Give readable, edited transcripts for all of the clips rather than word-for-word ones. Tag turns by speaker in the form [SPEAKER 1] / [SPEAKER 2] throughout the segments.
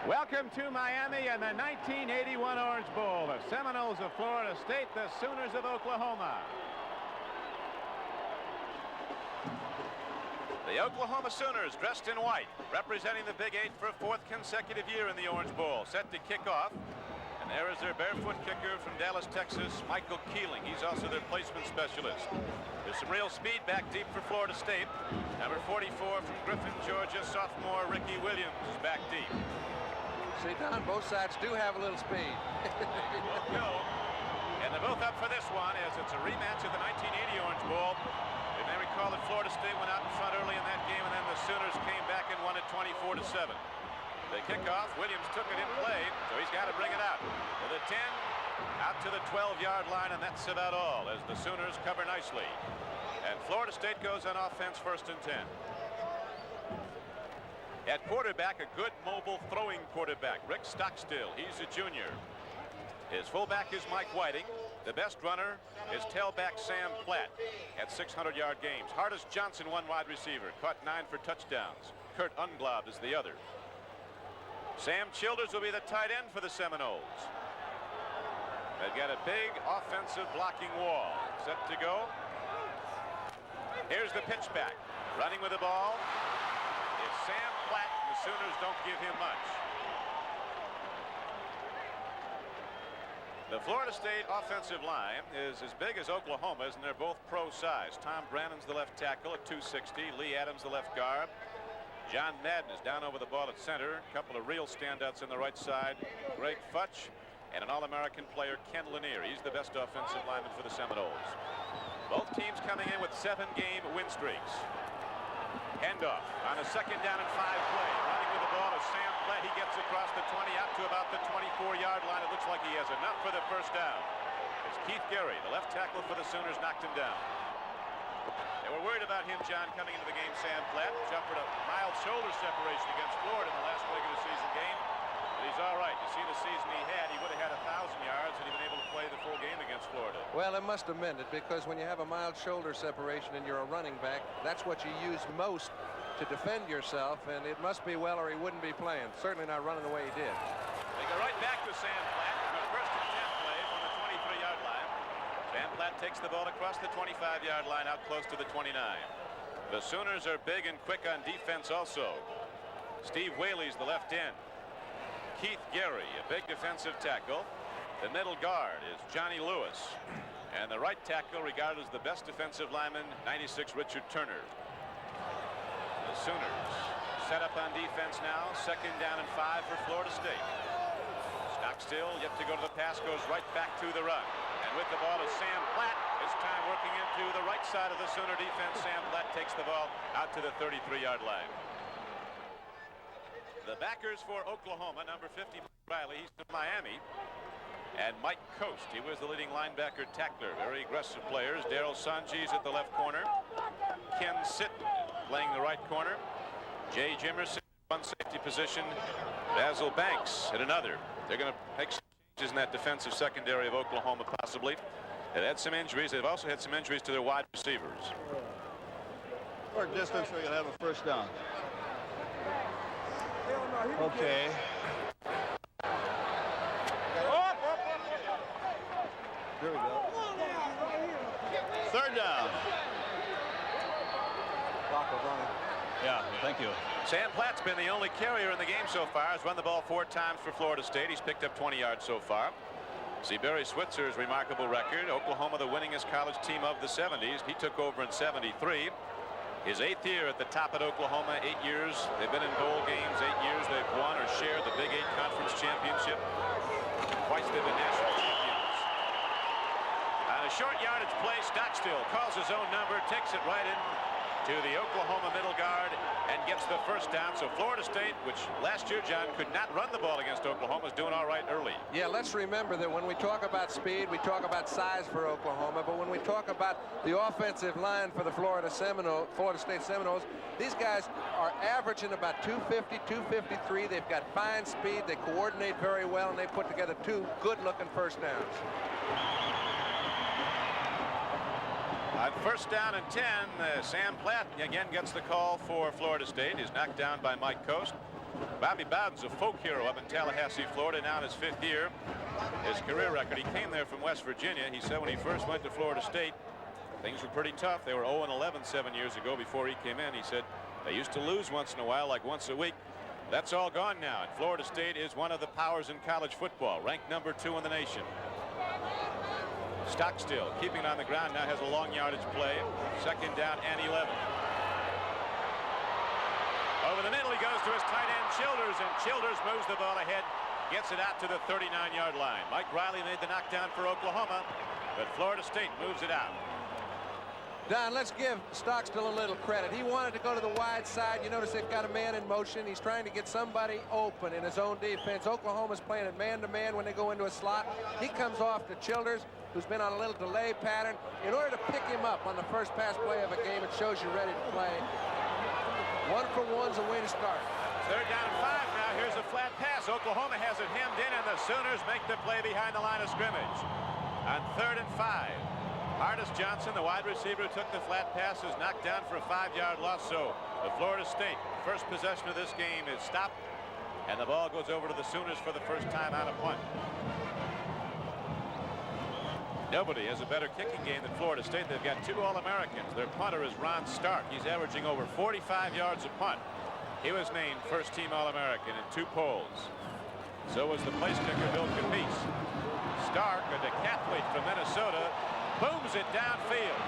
[SPEAKER 1] Welcome to Miami and the 1981 Orange Bowl. The Seminoles of Florida State, the Sooners of Oklahoma. The Oklahoma Sooners, dressed in white, representing the Big Eight for a fourth consecutive year in the Orange Bowl, set to kick off. And there is their barefoot kicker from Dallas, Texas, Michael Keeling. He's also their placement specialist. There's some real speed back deep for Florida State. Number 44 from Griffin, Georgia, sophomore Ricky Williams is back deep.
[SPEAKER 2] See, Don, both sides do have a little speed.
[SPEAKER 1] They both go. And they're both up for this one, as it's a rematch of the 1980 Orange Bowl. You may recall that Florida State went out in front early in that game, and then the Sooners came back and won it 24-7. The kickoff, Williams took it in play, so he's got to bring it out. To the 10, out to the 12-yard line, and that's about all, as the Sooners cover nicely. And Florida State goes on offense, 1st and 10. At quarterback, a good mobile throwing quarterback, Rick Stockstill. He's a junior. His fullback is Mike Whiting. The best runner is tailback Sam Platt at 600-yard games. Hardest Johnson, one wide receiver, caught 9 for touchdowns. Kurt Unglaub is the other. Sam Childers will be the tight end for the Seminoles. They've got a big offensive blocking wall. Set to go. Here's the pitch back. Running with the ball is Sam Platt. The Sooners don't give him much. The Florida State offensive line is as big as Oklahoma's, and they're both pro size. Tom Brannon's the left tackle at 260. Lee Adams the left guard. John Madden is down over the ball at center. A couple of real standouts on the right side. Greg Futch and an All-American player, Ken Lanier. He's the best offensive lineman for the Seminoles. Both teams coming in with 7-game win streaks. Handoff on a 2nd down and 5 play. Running with the ball is Sam Platt. He gets across the 20 out to about the 24-yard line. It looks like he has enough for the 1st down. It's Keith Gary, the left tackle for the Sooners, knocked him down. They were worried about him, John, coming into the game. Sam Platt suffered a mild shoulder separation against Florida in the last regular season game. But he's all right. You see the season he had, he would have had 1,000 yards and he'd been able to play the full game against Florida.
[SPEAKER 2] Well, it must have meant it, because when you have a mild shoulder separation and you're a running back, that's what you use most to defend yourself, and it must be well or he wouldn't be playing. Certainly not running the way he did.
[SPEAKER 1] They go right back to Sam Platt. The 1st and 10 play from the 23-yard line. Sam Platt takes the ball across the 25-yard line out close to the 29. The Sooners are big and quick on defense also. Steve Whaley's the left end. Keith Gary, a big defensive tackle. The middle guard is Johnny Lewis. And the right tackle, regarded as the best defensive lineman, 96 Richard Turner. The Sooners set up on defense now. 2nd down and 5 for Florida State. Stockstill yet to go to the pass, goes right back to the run. And with the ball is Sam Platt. This time working into the right side of the Sooner defense. Sam Platt takes the ball out to the 33-yard line. The backers for Oklahoma, number 50, Riley, he's from Miami. And Mike Coast, he was the leading linebacker tackler. Very aggressive players. Darryl Sanji's at the left corner. Ken Sitton playing the right corner. Jay Jimerson, one safety position. Basil Banks at another. They're going to make some changes in that defensive secondary of Oklahoma, possibly. They've had some injuries. They've also had some injuries to their wide receivers.
[SPEAKER 3] Short distance, so you'll have a 1st down. Okay. There we go. 3rd down. Yeah, thank you.
[SPEAKER 1] Sam Platt's been the only carrier in the game so far. Has run the ball 4 times for Florida State. He's picked up 20 yards so far. See Barry Switzer's remarkable record. Oklahoma, the winningest college team of the 70s. He took over in 73. His 8th year at the top at Oklahoma, 8 years. They've been in bowl games, 8 years. They've won or shared the Big 8 Conference Championship. Twice they've been national champions. On a short yardage play, Stockstill calls his own number, takes it right in to the Oklahoma middle guard and gets the 1st down. So Florida State, which last year, John, could not run the ball against Oklahoma, is doing all right early.
[SPEAKER 2] Yeah, let's remember that when we talk about speed, we talk about size for Oklahoma, but when we talk about the offensive line for the Florida State Seminoles, these guys are averaging about 250, 253. They've got fine speed, they coordinate very well, and they put together 2 good-looking 1st downs.
[SPEAKER 1] On 1st down and 10, Sam Platt again gets the call for Florida State. He's knocked down by Mike Coast. Bobby Bowden's a folk hero up in Tallahassee, Florida, now in his 5th year. His career record, he came there from West Virginia. He said when he first went to Florida State, things were pretty tough. They were 0-11 7 years ago before he came in. He said they used to lose once in a while, like once a week. That's all gone now. And Florida State is one of the powers in college football, ranked #2 in the nation. Stockstill keeping it on the ground now, has a long yardage play. 2nd down and 11. Over the middle he goes to his tight end Childers, and Childers moves the ball ahead, gets it out to the 39-yard line. Mike Riley made the knockdown for Oklahoma, but Florida State moves it out.
[SPEAKER 2] Don, let's give Stockstill a little credit. He wanted to go to the wide side. You notice they've got a man in motion. He's trying to get somebody open in his own defense. Oklahoma's playing it man-to-man when they go into a slot. He comes off to Childers, who's been on a little delay pattern. In order to pick him up on the first pass play of a game, it shows you're ready to play. 1 for 1's a way to start.
[SPEAKER 1] 3rd down and 5 now. Here's a flat pass. Oklahoma has it hemmed in, and the Sooners make the play behind the line of scrimmage. On 3rd and 5. Hardest Johnson, the wide receiver who took the flat pass, is knocked down for a 5-yard loss. So the Florida State first possession of this game is stopped, and the ball goes over to the Sooners for the first time on a punt. Nobody has a better kicking game than Florida State. They've got 2 All-Americans. Their punter is Ron Stark. He's averaging over 45 yards a punt. He was named first-team All-American in 2 polls. So was the place kicker Bill Capice. Stark, a decathlete from Minnesota, booms it downfield.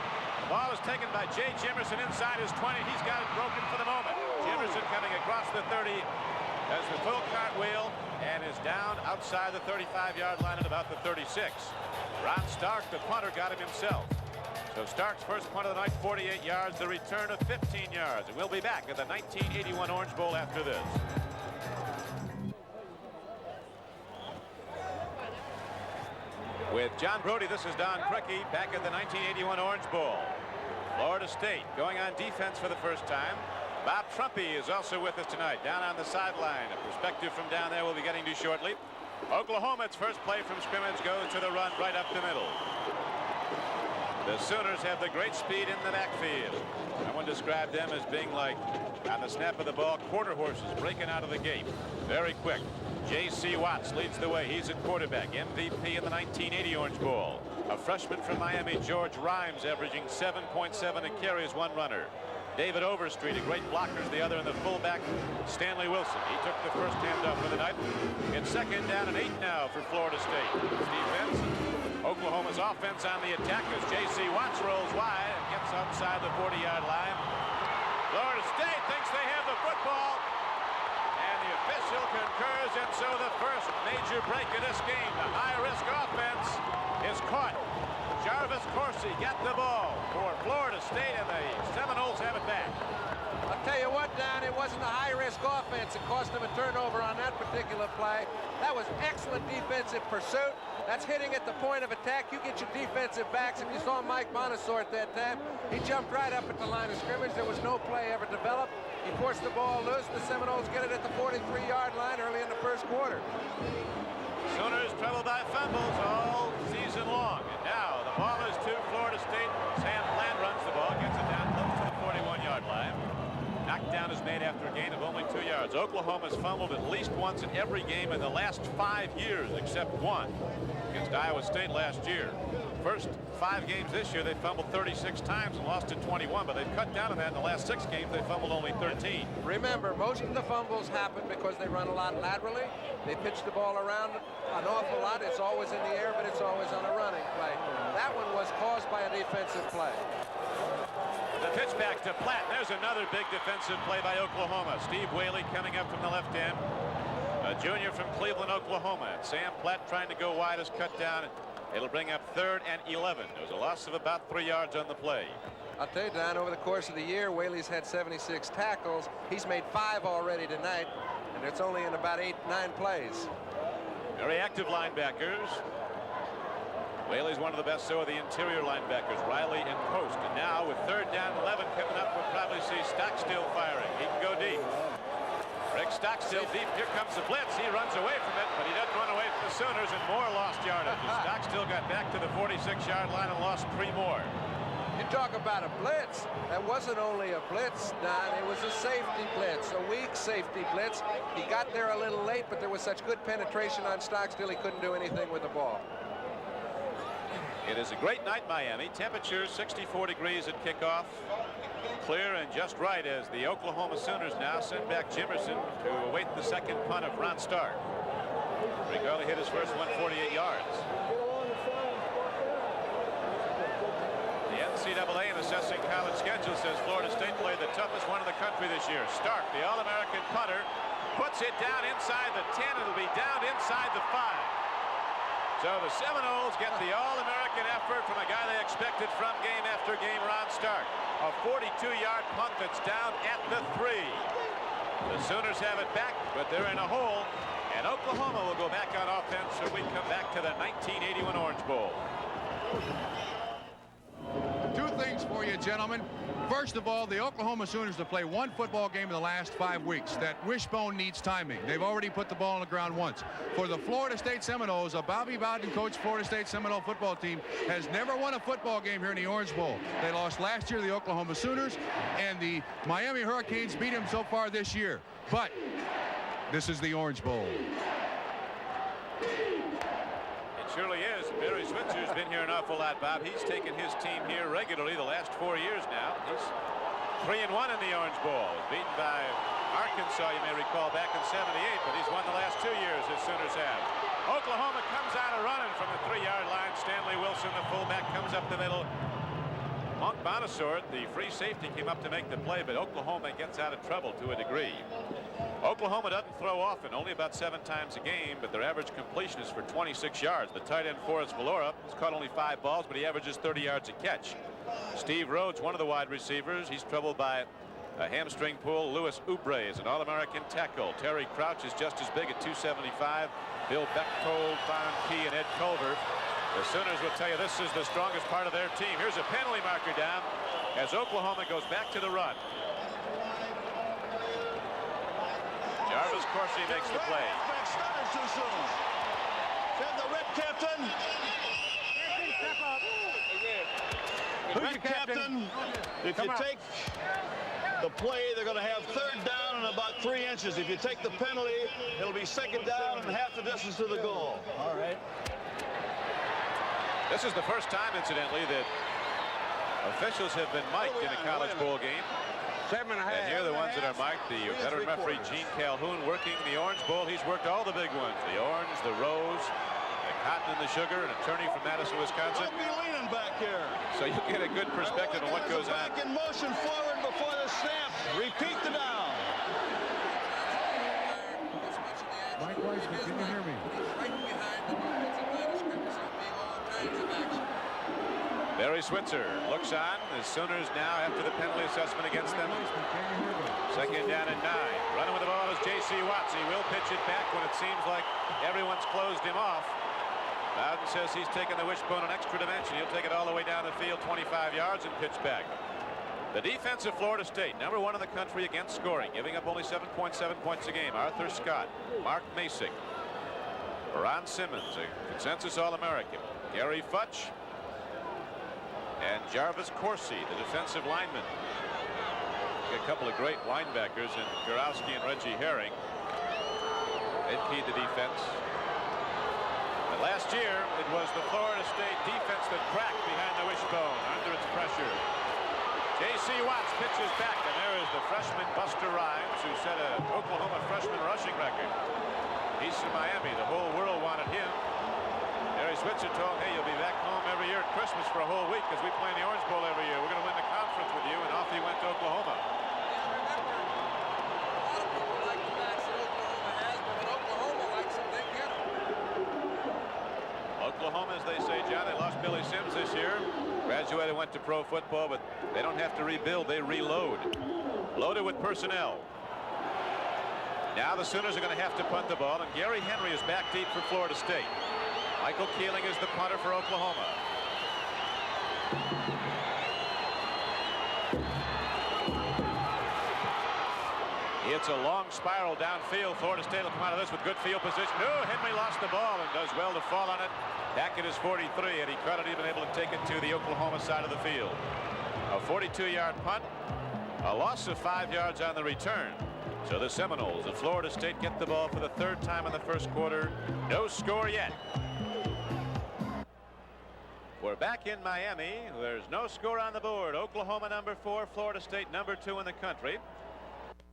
[SPEAKER 1] The ball is taken by Jay Jimerson inside his 20. He's got it broken for the moment. Jimerson coming across the 30 as the full cartwheel and is down outside the 35-yard line at about the 36. Ron Stark, the punter, got him himself. So Stark's first punt of the night, 48 yards, the return of 15 yards. And we'll be back at the 1981 Orange Bowl after this. With John Brody, this is Don Crickey back at the 1981 Orange Bowl. Florida State going on defense for the first time. Bob Trumpy is also with us tonight down on the sideline. A perspective from down there we'll be getting to shortly. Oklahoma, its first play from scrimmage, goes to the run right up the middle. The Sooners have the great speed in the backfield. Someone described them as being like, on the snap of the ball, quarter horses breaking out of the gate. Very quick. J.C. Watts leads the way. He's at quarterback, MVP in the 1980 Orange Bowl. A freshman from Miami, George Rhymes, averaging 7.7 a carry as one runner. David Overstreet, a great blocker, is the other, in the fullback, Stanley Wilson. He took the first handoff for the night. It's 2nd down and 8 now for Florida State. Defense. Oklahoma's offense on the attack as J.C. Watts rolls wide and gets outside the 40-yard line. Florida State thinks they have the football. And the official concurs, and so the first major break of this game, the high-risk offense, is caught. Jarvis Coursey got the ball for Florida State, and the Seminoles have it back.
[SPEAKER 2] I'll tell you what, Don, it wasn't a high-risk offense. It cost them a turnover on that particular play. That was excellent defensive pursuit. That's hitting at the point of attack. You get your defensive backs. If you saw Mike Montesor at that time, he jumped right up at the line of scrimmage. There was no play ever developed. He forced the ball loose. The Seminoles get it at the 43-yard line early in the first quarter.
[SPEAKER 1] Sooners troubled by fumbles all season long. And now the ball is to Florida State. Sam Bland runs the ball, gets it down close to the 41-yard line. Knockdown is made after a gain of only 2 yards. Oklahoma's fumbled at least once in every game in the last 5 years, except one against Iowa State last year. First 5 games this year, they fumbled 36 times and lost to 21, but they've cut down on that. In the last 6 games, they fumbled only 13.
[SPEAKER 2] Remember, most of the fumbles happen because they run a lot laterally. They pitch the ball around an awful lot. It's always in the air, but it's always on a running play. That one was caused by a defensive play.
[SPEAKER 1] The pitch back to Platt. There's another big defensive play by Oklahoma. Steve Whaley coming up from the left end. A junior from Cleveland, Oklahoma. And Sam Platt trying to go wide is cut down. It'll bring up 3rd and 11. There was a loss of about 3 yards on the play.
[SPEAKER 2] I'll tell you, Don, over the course of the year, Whaley's had 76 tackles. He's made 5 already tonight, and it's only in about 8-9 plays.
[SPEAKER 1] Very active linebackers. Whaley's one of the best, so are the interior linebackers, Riley and Post. And now with 3rd down 11 coming up, we'll probably see Stockstill firing. He can go deep. Rick Stockstill deep. Here comes the blitz. He runs away from it, but he doesn't run away from the Sooners, and more lost yardage. Stockstill got back to the 46-yard line and lost 3 more.
[SPEAKER 2] You talk about a blitz. That wasn't only a blitz, Don. It was a safety blitz, a weak safety blitz. He got there a little late, but there was such good penetration on Stockstill he couldn't do anything with the ball.
[SPEAKER 1] It is a great night, Miami. Temperature 64 degrees at kickoff. Clear and just right as the Oklahoma Sooners now send back Jimerson to await the second punt of Ron Stark. Rigarli hit his first one 48 yards. The NCAA in assessing college schedule says Florida State played the toughest one in the country this year. Stark, the All-American punter, puts it down inside the 10. It'll be down inside the 5. So the Seminoles get the All-American effort from a guy they expected from game after game, Ron Stark. A 42-yard punt that's down at the 3. The Sooners have it back, but they're in a hole. And Oklahoma will go back on offense so we come back to the 1981 Orange Bowl.
[SPEAKER 4] Two things for you, gentlemen. First of all, the Oklahoma Sooners have played one football game in the last 5 weeks. That wishbone needs timing. They've already put the ball on the ground once. For the Florida State Seminoles, a Bobby Bowden coached Florida State Seminole football team has never won a football game here in the Orange Bowl. They lost last year to the Oklahoma Sooners, and the Miami Hurricanes beat them so far this year. But this is the Orange Bowl.
[SPEAKER 1] Surely is. Barry Switzer's been here an awful lot, Bob. He's taken his team here regularly the last 4 years now. He's 3-1 in the Orange Bowl. Beaten by Arkansas, you may recall, back in '78, but he's won the last 2 years as Sooners have. Oklahoma comes out of running from the 3-yard line. Stanley Wilson, the fullback, comes up the middle. Monk Montesort, the free safety, came up to make the play, but Oklahoma gets out of trouble to a degree. Oklahoma doesn't throw often, only about 7 times a game, but their average completion is for 26 yards. The tight end Forrest Valora has caught only 5 balls, but he averages 30 yards a catch. Steve Rhodes, one of the wide receivers, he's troubled by a hamstring pull. Louis Oubre is an All-American tackle. Terry Crouch is just as big at 275. Bill Bechtold, Don Key, and Ed Culver. The Sooners will tell you this is the strongest part of their team. Here's a penalty marker down as Oklahoma goes back to the run. Jarvis Coursey makes the play.
[SPEAKER 3] Too soon. Said the red captain. Who's your captain? If you take the play, they're going to have 3rd down and about 3 inches. If you take the penalty, it'll be 2nd down and half the distance to the goal. All right.
[SPEAKER 1] This is the first time, incidentally, that officials have been mic'd in a college bowl game.
[SPEAKER 2] 7.5.
[SPEAKER 1] And here are the ones that are mic'd. The veteran referee Gene Calhoun working the Orange Bowl. He's worked all the big ones. The orange, the rose, the cotton and the sugar. An attorney from Madison, Wisconsin.
[SPEAKER 3] Don't be leaning back here.
[SPEAKER 1] So you get a good perspective on what goes on.
[SPEAKER 3] Back in motion forward before the snap. Repeat the down.
[SPEAKER 4] Mike Weisman, can you hear me?
[SPEAKER 1] Barry Switzer looks on. The Sooners now after the penalty assessment against them. 2nd down and 9. Running with the ball is J.C. Watts. He will pitch it back when it seems like everyone's closed him off. Bowden says he's taken the wishbone an extra dimension. He'll take it all the way down the field 25 yards and pitch back. The defense of Florida State, #1 in the country against scoring, giving up only 7.7 points a game. Arthur Scott, Mark Masick, Ron Simmons, a consensus All-American, Gary Futch, and Jarvis Coursey, the defensive lineman. A couple of great linebackers in Gorowski and Reggie Herring. They keyed the defense. But last year, it was the Florida State defense that cracked behind the wishbone under its pressure. J.C. Watts pitches back, and there is the freshman Buster Rhymes, who set an Oklahoma freshman rushing record. He's from Miami. The whole world wanted him. Barry Switzer told him, hey, you'll be back home every year at Christmas for a whole week because we play in the Orange Bowl every year. We're going to win the conference with you, and off he went to Oklahoma. Oklahoma, as they say, John, they lost Billy Sims this year. Graduated, went to pro football, but they don't have to rebuild, they reload. Loaded with personnel. Now the Sooners are going to have to punt the ball, and Gary Henry is back deep for Florida State. Michael Keeling is the punter for Oklahoma. It's It's a long spiral downfield. Florida State will come out of this with good field position. Oh, Henry lost the ball and does well to fall on it. Back at his 43, and he could not even able to take it to the Oklahoma side of the field. A 42-yard punt. A loss of 5 yards on the return. So the Seminoles of Florida State get the ball for the third time in the first quarter. No score yet. We're back in Miami. There's no score on the board. Oklahoma number 4, Florida State number 2 in the country.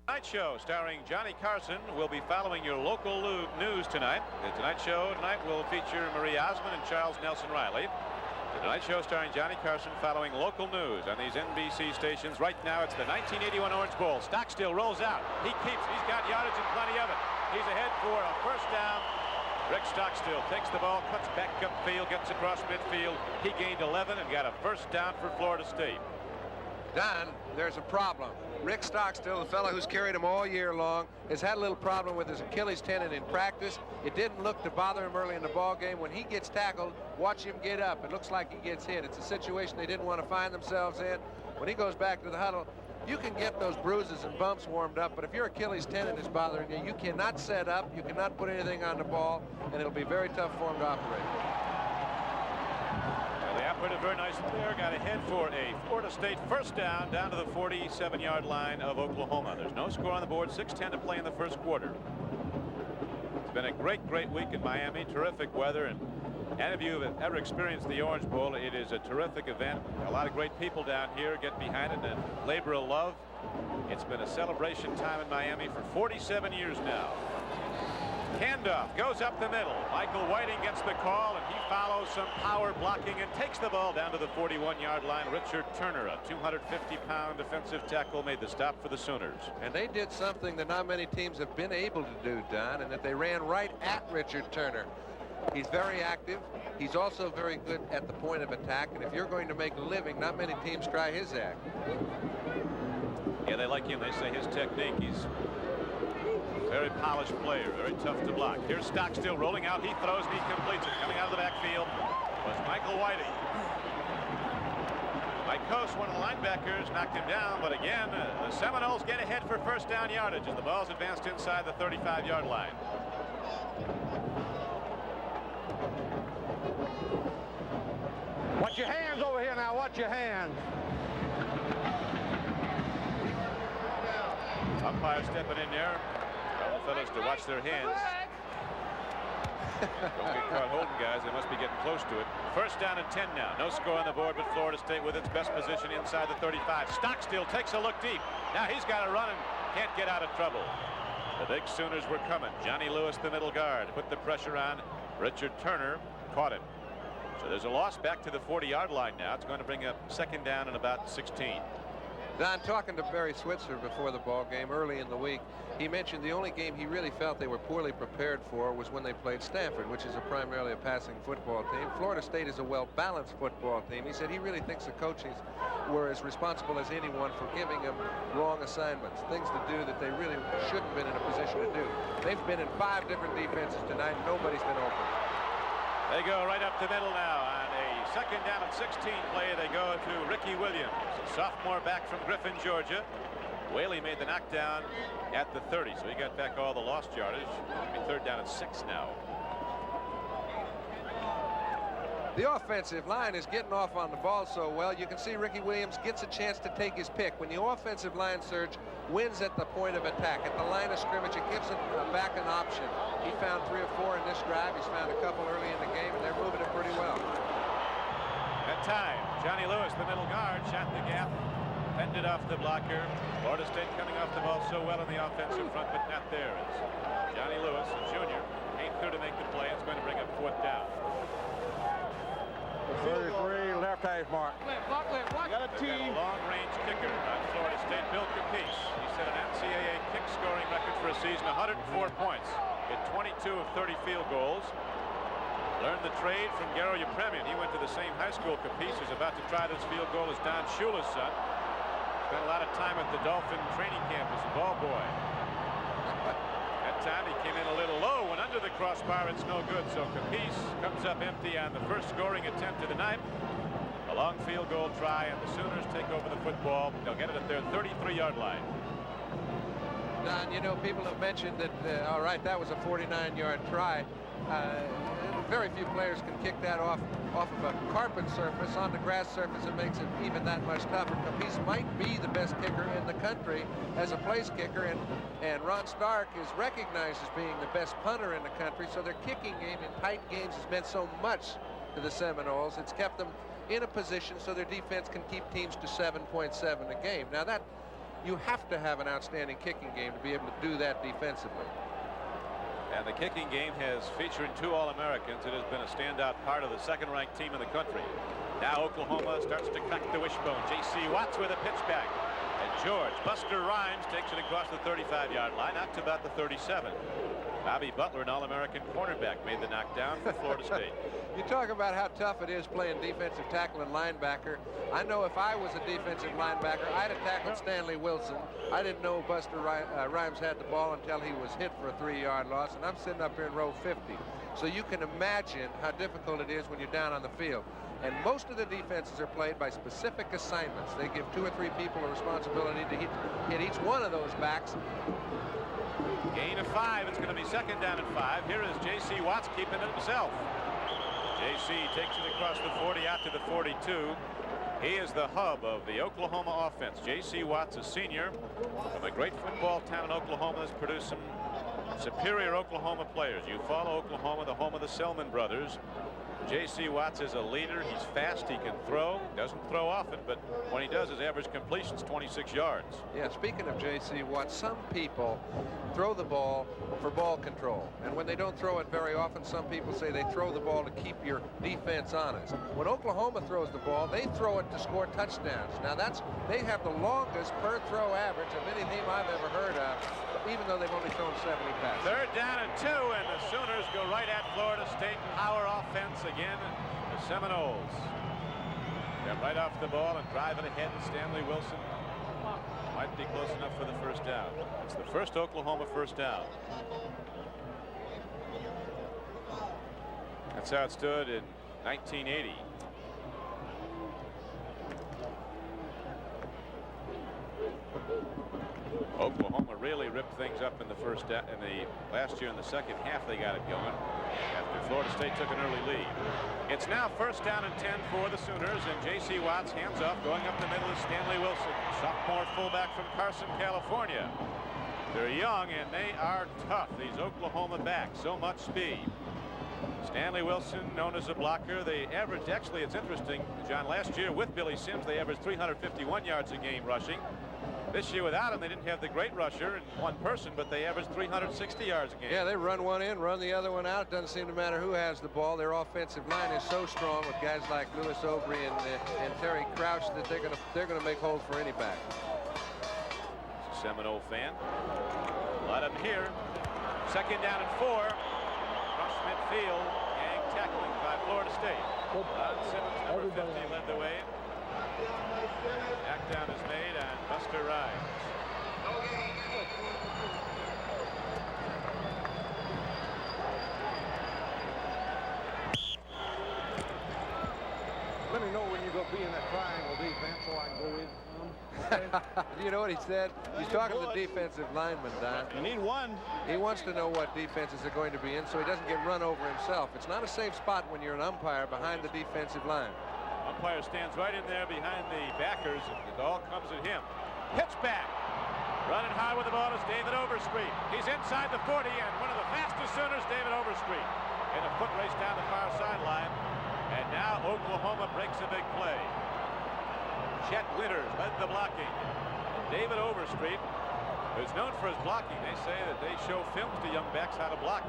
[SPEAKER 1] Tonight Show starring Johnny Carson will be following your local news tonight. The Tonight Show tonight will feature Marie Osmond and Charles Nelson Riley. The Tonight Show starring Johnny Carson following local news on these NBC stations. Right now it's the 1981 Orange Bowl. Stockstill rolls out. He's got yardage and plenty of it. He's ahead for a first down. Rick Stockstill takes the ball, cuts back upfield, gets across midfield. He gained 11 and got a first down for Florida State.
[SPEAKER 2] Don, there's a problem. Rick Stockstill, the fellow who's carried him all year long, has had a little problem with his Achilles tendon in practice. It didn't look to bother him early in the ball game. When he gets tackled, watch him get up. It looks like he gets hit. It's a situation they didn't want to find themselves in. When he goes back to the huddle, you can get those bruises and bumps warmed up, but if your Achilles tendon is bothering you, you cannot set up, you cannot put anything on the ball, and it'll be very tough for him to operate.
[SPEAKER 1] Well, the operator, very nice player, got ahead for a Florida State first down to the 47-yard line of Oklahoma. There's no score on the board. 6:10 to play in the first quarter. It's been a great week in Miami. Terrific weather, and any of you who have ever experienced the Orange Bowl, it is a terrific event. A lot of great people down here get behind it, and a labor of love. It's been a celebration time in Miami for 47 years now. Handoff goes up the middle. Michael Whiting gets the call, and he follows some power blocking and takes the ball down to the 41-yard line. Richard Turner, a 250-pound defensive tackle, made the stop for the Sooners.
[SPEAKER 2] And they did something that not many teams have been able to do, Don, and that they ran right at Richard Turner. He's very active. He's also very good at the point of attack, and if you're going to make a living, not many teams try his act.
[SPEAKER 1] Yeah, they like him. They say his technique. He's a very polished player, very tough to block. Here's Stockstill rolling out. He throws and he completes it. Coming out of the backfield was Michael Whiting. Mike Coase, one of the linebackers, knocked him down, but again, the Seminoles get ahead for first down yardage as the ball's advanced inside the 35-yard line.
[SPEAKER 5] Watch your hands over here now. Watch your hands.
[SPEAKER 1] Umpire stepping in there. Tell the fellas to watch their hands. Don't get caught holding guys. They must be getting close to it. First down and 10 now. No score on the board, but Florida State with its best position inside the 35. Stockstill takes a look deep. Now he's got to run and can't get out of trouble. The big Sooners were coming. Johnny Lewis, the middle guard, put the pressure on. Richard Turner caught him. So there's a loss back to the 40-yard line now. It's going to bring up second down and about 16.
[SPEAKER 2] Don, talking to Barry Switzer before the ball game early in the week, he mentioned the only game he really felt they were poorly prepared for was when they played Stanford, which is primarily a passing football team. Florida State is a well-balanced football team. He said he really thinks the coaches were as responsible as anyone for giving them wrong assignments, things to do that they really shouldn't have been in a position to do. They've been in 5 different defenses tonight, and nobody's been open.
[SPEAKER 1] They go right up the middle now on a second down and 16 play. They go to Ricky Williams, a sophomore back from Griffin, Georgia. Whaley made the knockdown at the 30, so he got back all the lost yardage. It'll be third down and 6 now.
[SPEAKER 2] The offensive line is getting off on the ball so well. You can see Ricky Williams gets a chance to take his pick. When the offensive line surge wins at the point of attack, at the line of scrimmage, it gives him back an option. He found 3 or 4 in this drive. He's found a couple early in the game, and they're moving it pretty well.
[SPEAKER 1] At time, Johnny Lewis, the middle guard, shot the gap, fended off the blocker. Florida State coming off the ball so well in the offensive front, but not there. It's Johnny Lewis, a junior, came through to make the play. It's going to bring up fourth down.
[SPEAKER 5] 33, left hash mark.
[SPEAKER 1] Got a long-range kicker on Florida State, Bill Capice. He set an NCAA kick scoring record for a season, 104 points. Hit 22 of 30 field goals. Learned the trade from Garo Yepremian. He went to the same high school. Capice is about to try this field goal as Don Shula's son. Spent a lot of time at the Dolphin training camp as a ball boy. That time he came in a little low, went under the crossbar. It's no good. So Capice comes up empty on the first scoring attempt of the night. A long field goal try, and the Sooners take over the football. They'll get it at their 33-yard line.
[SPEAKER 2] Don, you know, people have mentioned that, all right, that was a 49-yard try. Very few players can kick that off of a carpet surface. On the grass surface, it makes it even that much tougher. Capiz might be the best kicker in the country as a place kicker, and Ron Stark is recognized as being the best punter in the country, so their kicking game in tight games has meant so much to the Seminoles. It's kept them in a position so their defense can keep teams to 7.7 a game. Now, that you have to have an outstanding kicking game to be able to do that defensively.
[SPEAKER 1] And the kicking game has featured 2 All-Americans. It has been a standout part of the second-ranked team in the country. Now Oklahoma starts to crack the wishbone. J.C. Watts with a pitch back. And George Buster Rhymes takes it across the 35-yard line out to about the 37. Bobby Butler, an All-American cornerback, made the knockdown for Florida State.
[SPEAKER 2] You talk about how tough it is playing defensive tackle and linebacker. I know if I was a defensive linebacker, I'd have tackled Stanley Wilson. I didn't know Buster Rhymes had the ball until he was hit for a 3-yard loss, and I'm sitting up here in row 50. So you can imagine how difficult it is when you're down on the field. And most of the defenses are played by specific assignments. They give 2 or 3 people a responsibility to hit each one of those backs.
[SPEAKER 1] Gain of 5. It's going to be second down and 5. Here is J.C. Watts keeping it himself. J.C. takes it across the 40 out to the 42. He is the hub of the Oklahoma offense. J.C. Watts, a senior from a great football town in Oklahoma, has produced some superior Oklahoma players. You follow Oklahoma, the home of the Selman brothers. J.C. Watts is a leader. He's fast. He can throw. Doesn't throw often, but when he does, his average completion is 26 yards.
[SPEAKER 2] Yeah, speaking of J.C. Watts, some people throw the ball for ball control. And when they don't throw it very often, some people say they throw the ball to keep your defense honest. When Oklahoma throws the ball, they throw it to score touchdowns. Now, they have the longest per throw average of any team I've ever heard of, even though they've only thrown 70 passes.
[SPEAKER 1] Third down and 2, and the Sooners go right at Florida State. Power offense again. The Seminoles get right off the ball and drive it ahead. Stanley Wilson might be close enough for the first down. It's the first Oklahoma first down. That's how it stood in 1980. Oklahoma really ripped things up in the last year in the second half. They got it going after Florida State took an early lead. It's now first down and 10 for the Sooners, and J.C. Watts hands off. Going up the middle is Stanley Wilson, sophomore fullback from Carson, California. They're young and they are tough, these Oklahoma backs. So much speed. Stanley Wilson, known as a blocker. They averaged, actually, it's interesting, John, last year with Billy Sims, they averaged 351 yards a game rushing. This year without him, they didn't have the great rusher in one person, but they averaged 360 yards a game.
[SPEAKER 2] Yeah, they run one in, run the other one out. It doesn't seem to matter who has the ball. Their offensive line is so strong with guys like Lewis Obry and Terry Crouch that they're gonna make holes for any back.
[SPEAKER 1] Seminole fan. A lot of them here. Second down and 4. Across midfield. Gang tackling by Florida State. Ron Simmons, number 50, led the way. Back down is made on Buster Rhymes.
[SPEAKER 5] Let me know when you go be in that triangle defense so I can go in.
[SPEAKER 2] Do you know what he said? He's talking to the defensive lineman, Don.
[SPEAKER 3] You need one.
[SPEAKER 2] He wants to know what defenses are going to be in so he doesn't get run over himself. It's not a safe spot when you're an umpire behind the defensive line.
[SPEAKER 1] Umpire stands right in there behind the backers. It all comes at him. Pitch back. Running high with the ball is David Overstreet. He's inside the 40, and one of the fastest Sooners, David Overstreet, in a foot race down the far sideline. And now Oklahoma breaks a big play. Chet Winters led the blocking. And David Overstreet, who's known for his blocking, they say that they show films to young backs how to block.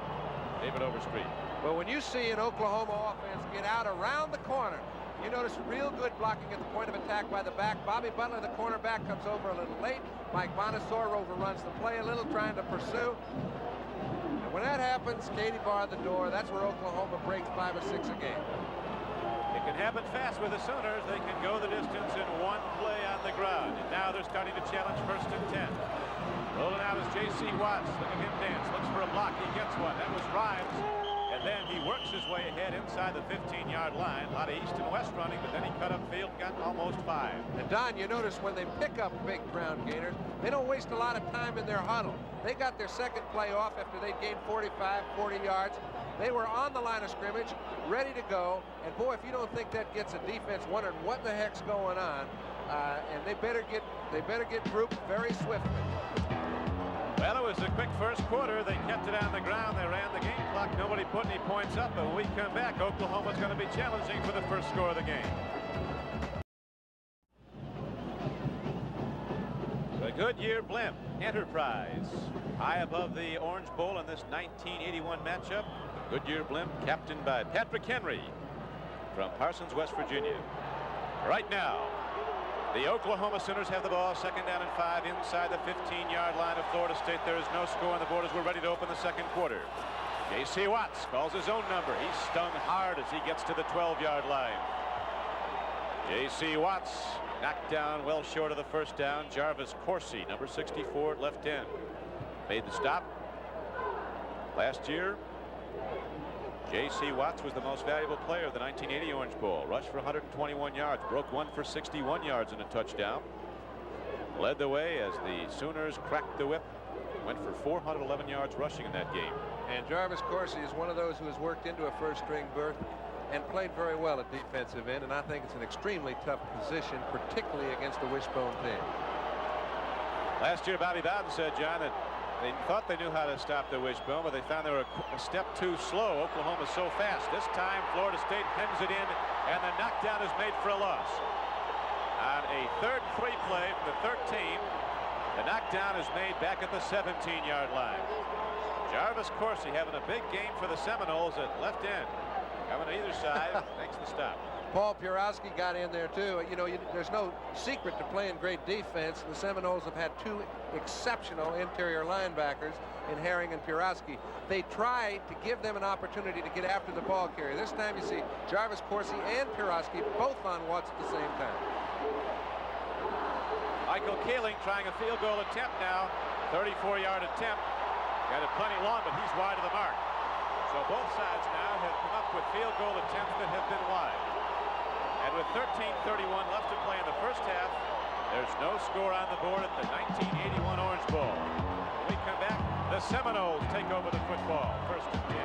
[SPEAKER 1] David Overstreet.
[SPEAKER 2] Well, when you see an Oklahoma offense get out around the corner, you notice real good blocking at the point of attack by the back. Bobby Butler, the cornerback, comes over a little late. Mike Bonasor overruns the play a little, trying to pursue. And when that happens, Katie barred the door. That's where Oklahoma breaks 5 or 6 a game.
[SPEAKER 1] It can happen fast with the Sooners. They can go the distance in one play on the ground. And now they're starting to challenge first and 10. Rolling out is J.C. Watts. Look at him dance. Looks for a block. He gets one. That was Rhymes. And And then he works his way ahead inside the 15-yard line. A lot of east and west running, but then he cut upfield and got almost 5.
[SPEAKER 2] And Don, you notice when they pick up big ground gainers, they don't waste a lot of time in their huddle. They got their second play off after they'd gained 45, 40 yards. They were on the line of scrimmage, ready to go. And boy, if you don't think that gets a defense wondering what the heck's going on, and they better get grouped very swiftly.
[SPEAKER 1] Well, it was a quick first quarter. They kept it on the ground. They ran the game clock. Nobody put any points up. But when we come back, Oklahoma's going to be challenging for the first score of the game. The Goodyear Blimp Enterprise, high above the Orange Bowl in this 1981 matchup. The Goodyear Blimp, captained by Patrick Henry from Parsons, West Virginia. Right now, the Oklahoma Sooners have the ball, second down and 5 inside the 15-yard line of Florida State. There is no score on the board as we're ready to open the second quarter. J.C. Watts calls his own number. He's stung hard as he gets to the 12-yard line. J.C. Watts knocked down well short of the first down. Jarvis Coursey, number 64 at left end, made the stop. Last year, J.C. Watts was the most valuable player of the 1980 Orange Bowl. Rushed for 121 yards, broke one for 61 yards and a touchdown. Led the way as the Sooners cracked the whip. Went for 411 yards rushing in that game.
[SPEAKER 2] And Jarvis Coursey is one of those who has worked into a first-string berth and played very well at defensive end, and I think it's an extremely tough position, particularly against a wishbone team.
[SPEAKER 1] Last year, Bobby Bowden said, John, that they thought they knew how to stop the wishbone, but they found they were a step too slow. Oklahoma's so fast. This time, Florida State hems it in, and the knockdown is made for a loss. On a 3rd and 3 play from the 13, the knockdown is made back at the 17-yard line. Jarvis Coursey having a big game for the Seminoles at left end. Coming to either side, makes the stop.
[SPEAKER 2] Paul Piorowski got in there too. You know, there's no secret to playing great defense. The Seminoles have had 2 exceptional interior linebackers in Herring and Piorowski. They try to give them an opportunity to get after the ball carrier. This time you see Jarvis Coursey and Piorowski both on Watts at the same time.
[SPEAKER 1] Michael Kaling trying a field goal attempt now. 34-yard attempt. Got it plenty long, but he's wide of the mark. So both sides now have come up with field goal attempts that have been wide. And with 13:31 left to play in the first half, there's no score on the board at the 1981 Orange Bowl. When we come back, the Seminoles take over the football. First and 10.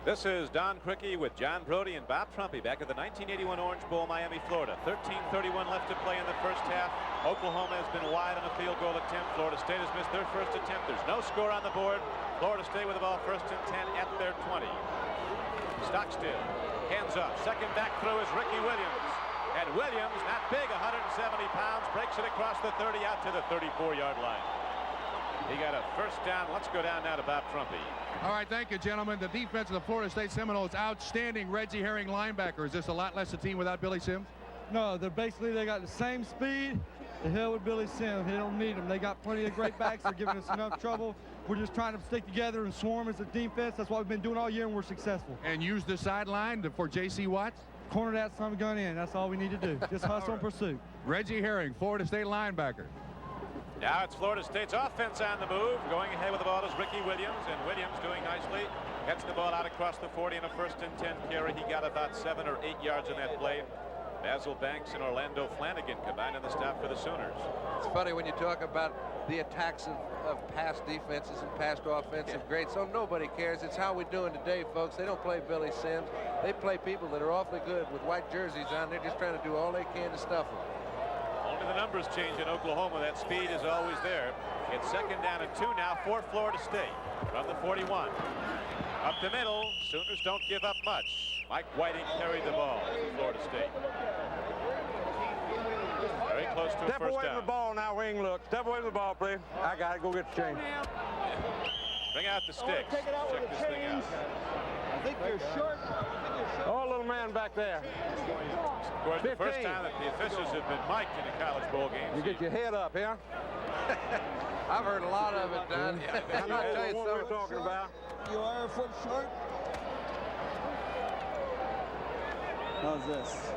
[SPEAKER 1] This is Don Criqui with John Brody and Bob Trumpy back at the 1981 Orange Bowl, Miami, Florida. 13:31 left to play in the first half. Oklahoma has been wide on a field goal attempt. Florida State has missed their first attempt. There's no score on the board. Florida State with the ball first and 10 at their 20. Stockstill, hands up. Second back throw is Ricky Williams. And Williams, not big, 170 pounds, breaks it across the 30 out to the 34-yard line. He got a first down. Let's go down now to Bob Trumpy.
[SPEAKER 4] All right, thank you, gentlemen. The defense of the Florida State Seminoles, outstanding. Reggie Herring linebacker. Is this a lot less a team without Billy Sims?
[SPEAKER 6] No, they got the same speed. The hell with Billy Sims. They don't need them. They got plenty of great backs. They're giving us enough trouble. We're just trying to stick together and swarm as a defense. That's what we've been doing all year, and we're successful.
[SPEAKER 4] And use the sideline for J.C. Watts?
[SPEAKER 6] Corner that son of a gun in. That's all we need to do. Just hustle and pursue.
[SPEAKER 4] Reggie Herring, Florida State linebacker.
[SPEAKER 1] Now it's Florida State's offense on the move. Going ahead with the ball is Ricky Williams, and Williams doing nicely. Gets the ball out across the 40 in a first and 10 carry. He got about 7 or 8 yards in that play. Basil Banks and Orlando Flanagan combined in the stop for the Sooners.
[SPEAKER 2] It's funny when you talk about the attacks of past defenses and past offensive grades. So nobody cares. It's how we're doing today, folks. They don't play Billy Sims. They play people that are awfully good with white jerseys on. They're just trying to do all they can to stuff them.
[SPEAKER 1] Only the numbers change in Oklahoma. That speed is always there. It's second down and 2 now for Florida State from the 41. Up the middle. Sooners don't give up much. Mike Whiting carried the ball for Florida State. Very close to a
[SPEAKER 5] Step
[SPEAKER 1] first
[SPEAKER 5] away
[SPEAKER 1] down.
[SPEAKER 5] from the ball now, Wing. Look. Step away from the ball, please. I got it. Go get the change.
[SPEAKER 1] Bring out the sticks. Check this thing out.
[SPEAKER 6] I think you're short.
[SPEAKER 5] Oh, little man back there.
[SPEAKER 1] Of course, the first time that the officials have been mic'd in a college bowl game.
[SPEAKER 5] You get your head up here.
[SPEAKER 2] I've heard a lot of it, Don.
[SPEAKER 5] I know what we're talking about.
[SPEAKER 6] You are a foot short. How's this?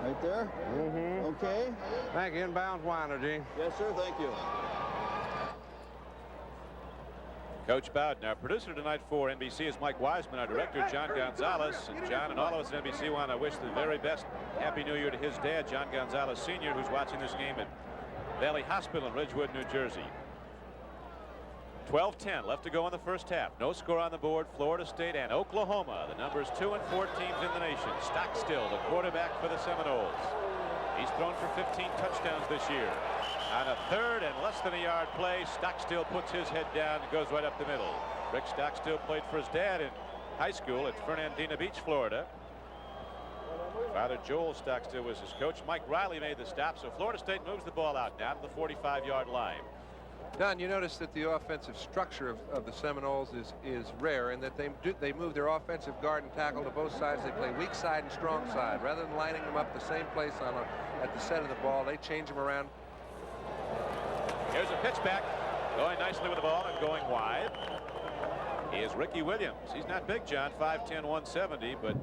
[SPEAKER 3] Right there?
[SPEAKER 5] Mm-hmm.
[SPEAKER 3] Okay.
[SPEAKER 5] Thank you. Inbounds Weiner, Gene.
[SPEAKER 3] Yes, sir. Thank you.
[SPEAKER 1] Coach Bowden, our producer tonight for NBC is Mike Wiseman, our director John Gonzalez. And John and all of us at NBC want to wish the very best Happy New Year to his dad, John Gonzalez Sr., who's watching this game at Valley Hospital in Ridgewood, New Jersey. 12-10 left to go in the first half. No score on the board. Florida State and Oklahoma, the numbers 2 and 4 teams in the nation. Stockstill, the quarterback for the Seminoles. He's thrown for 15 touchdowns this year. On a third and less than a yard play, Stockstill puts his head down and goes right up the middle. Rick Stockstill played for his dad in high school at Fernandina Beach, Florida. Father Joel Stockstill was his coach. Mike Riley made the stop, so Florida State moves the ball out now to the 45-yard line.
[SPEAKER 2] Don, you notice that the offensive structure of the Seminoles is rare, and that they move their offensive guard and tackle to both sides. They play weak side and strong side. Rather than lining them up the same place at the set of the ball, they change them around.
[SPEAKER 1] Here's a pitch back, going nicely with the ball and going wide. Is Ricky Williams. He's not big, John, 5'10", 170, but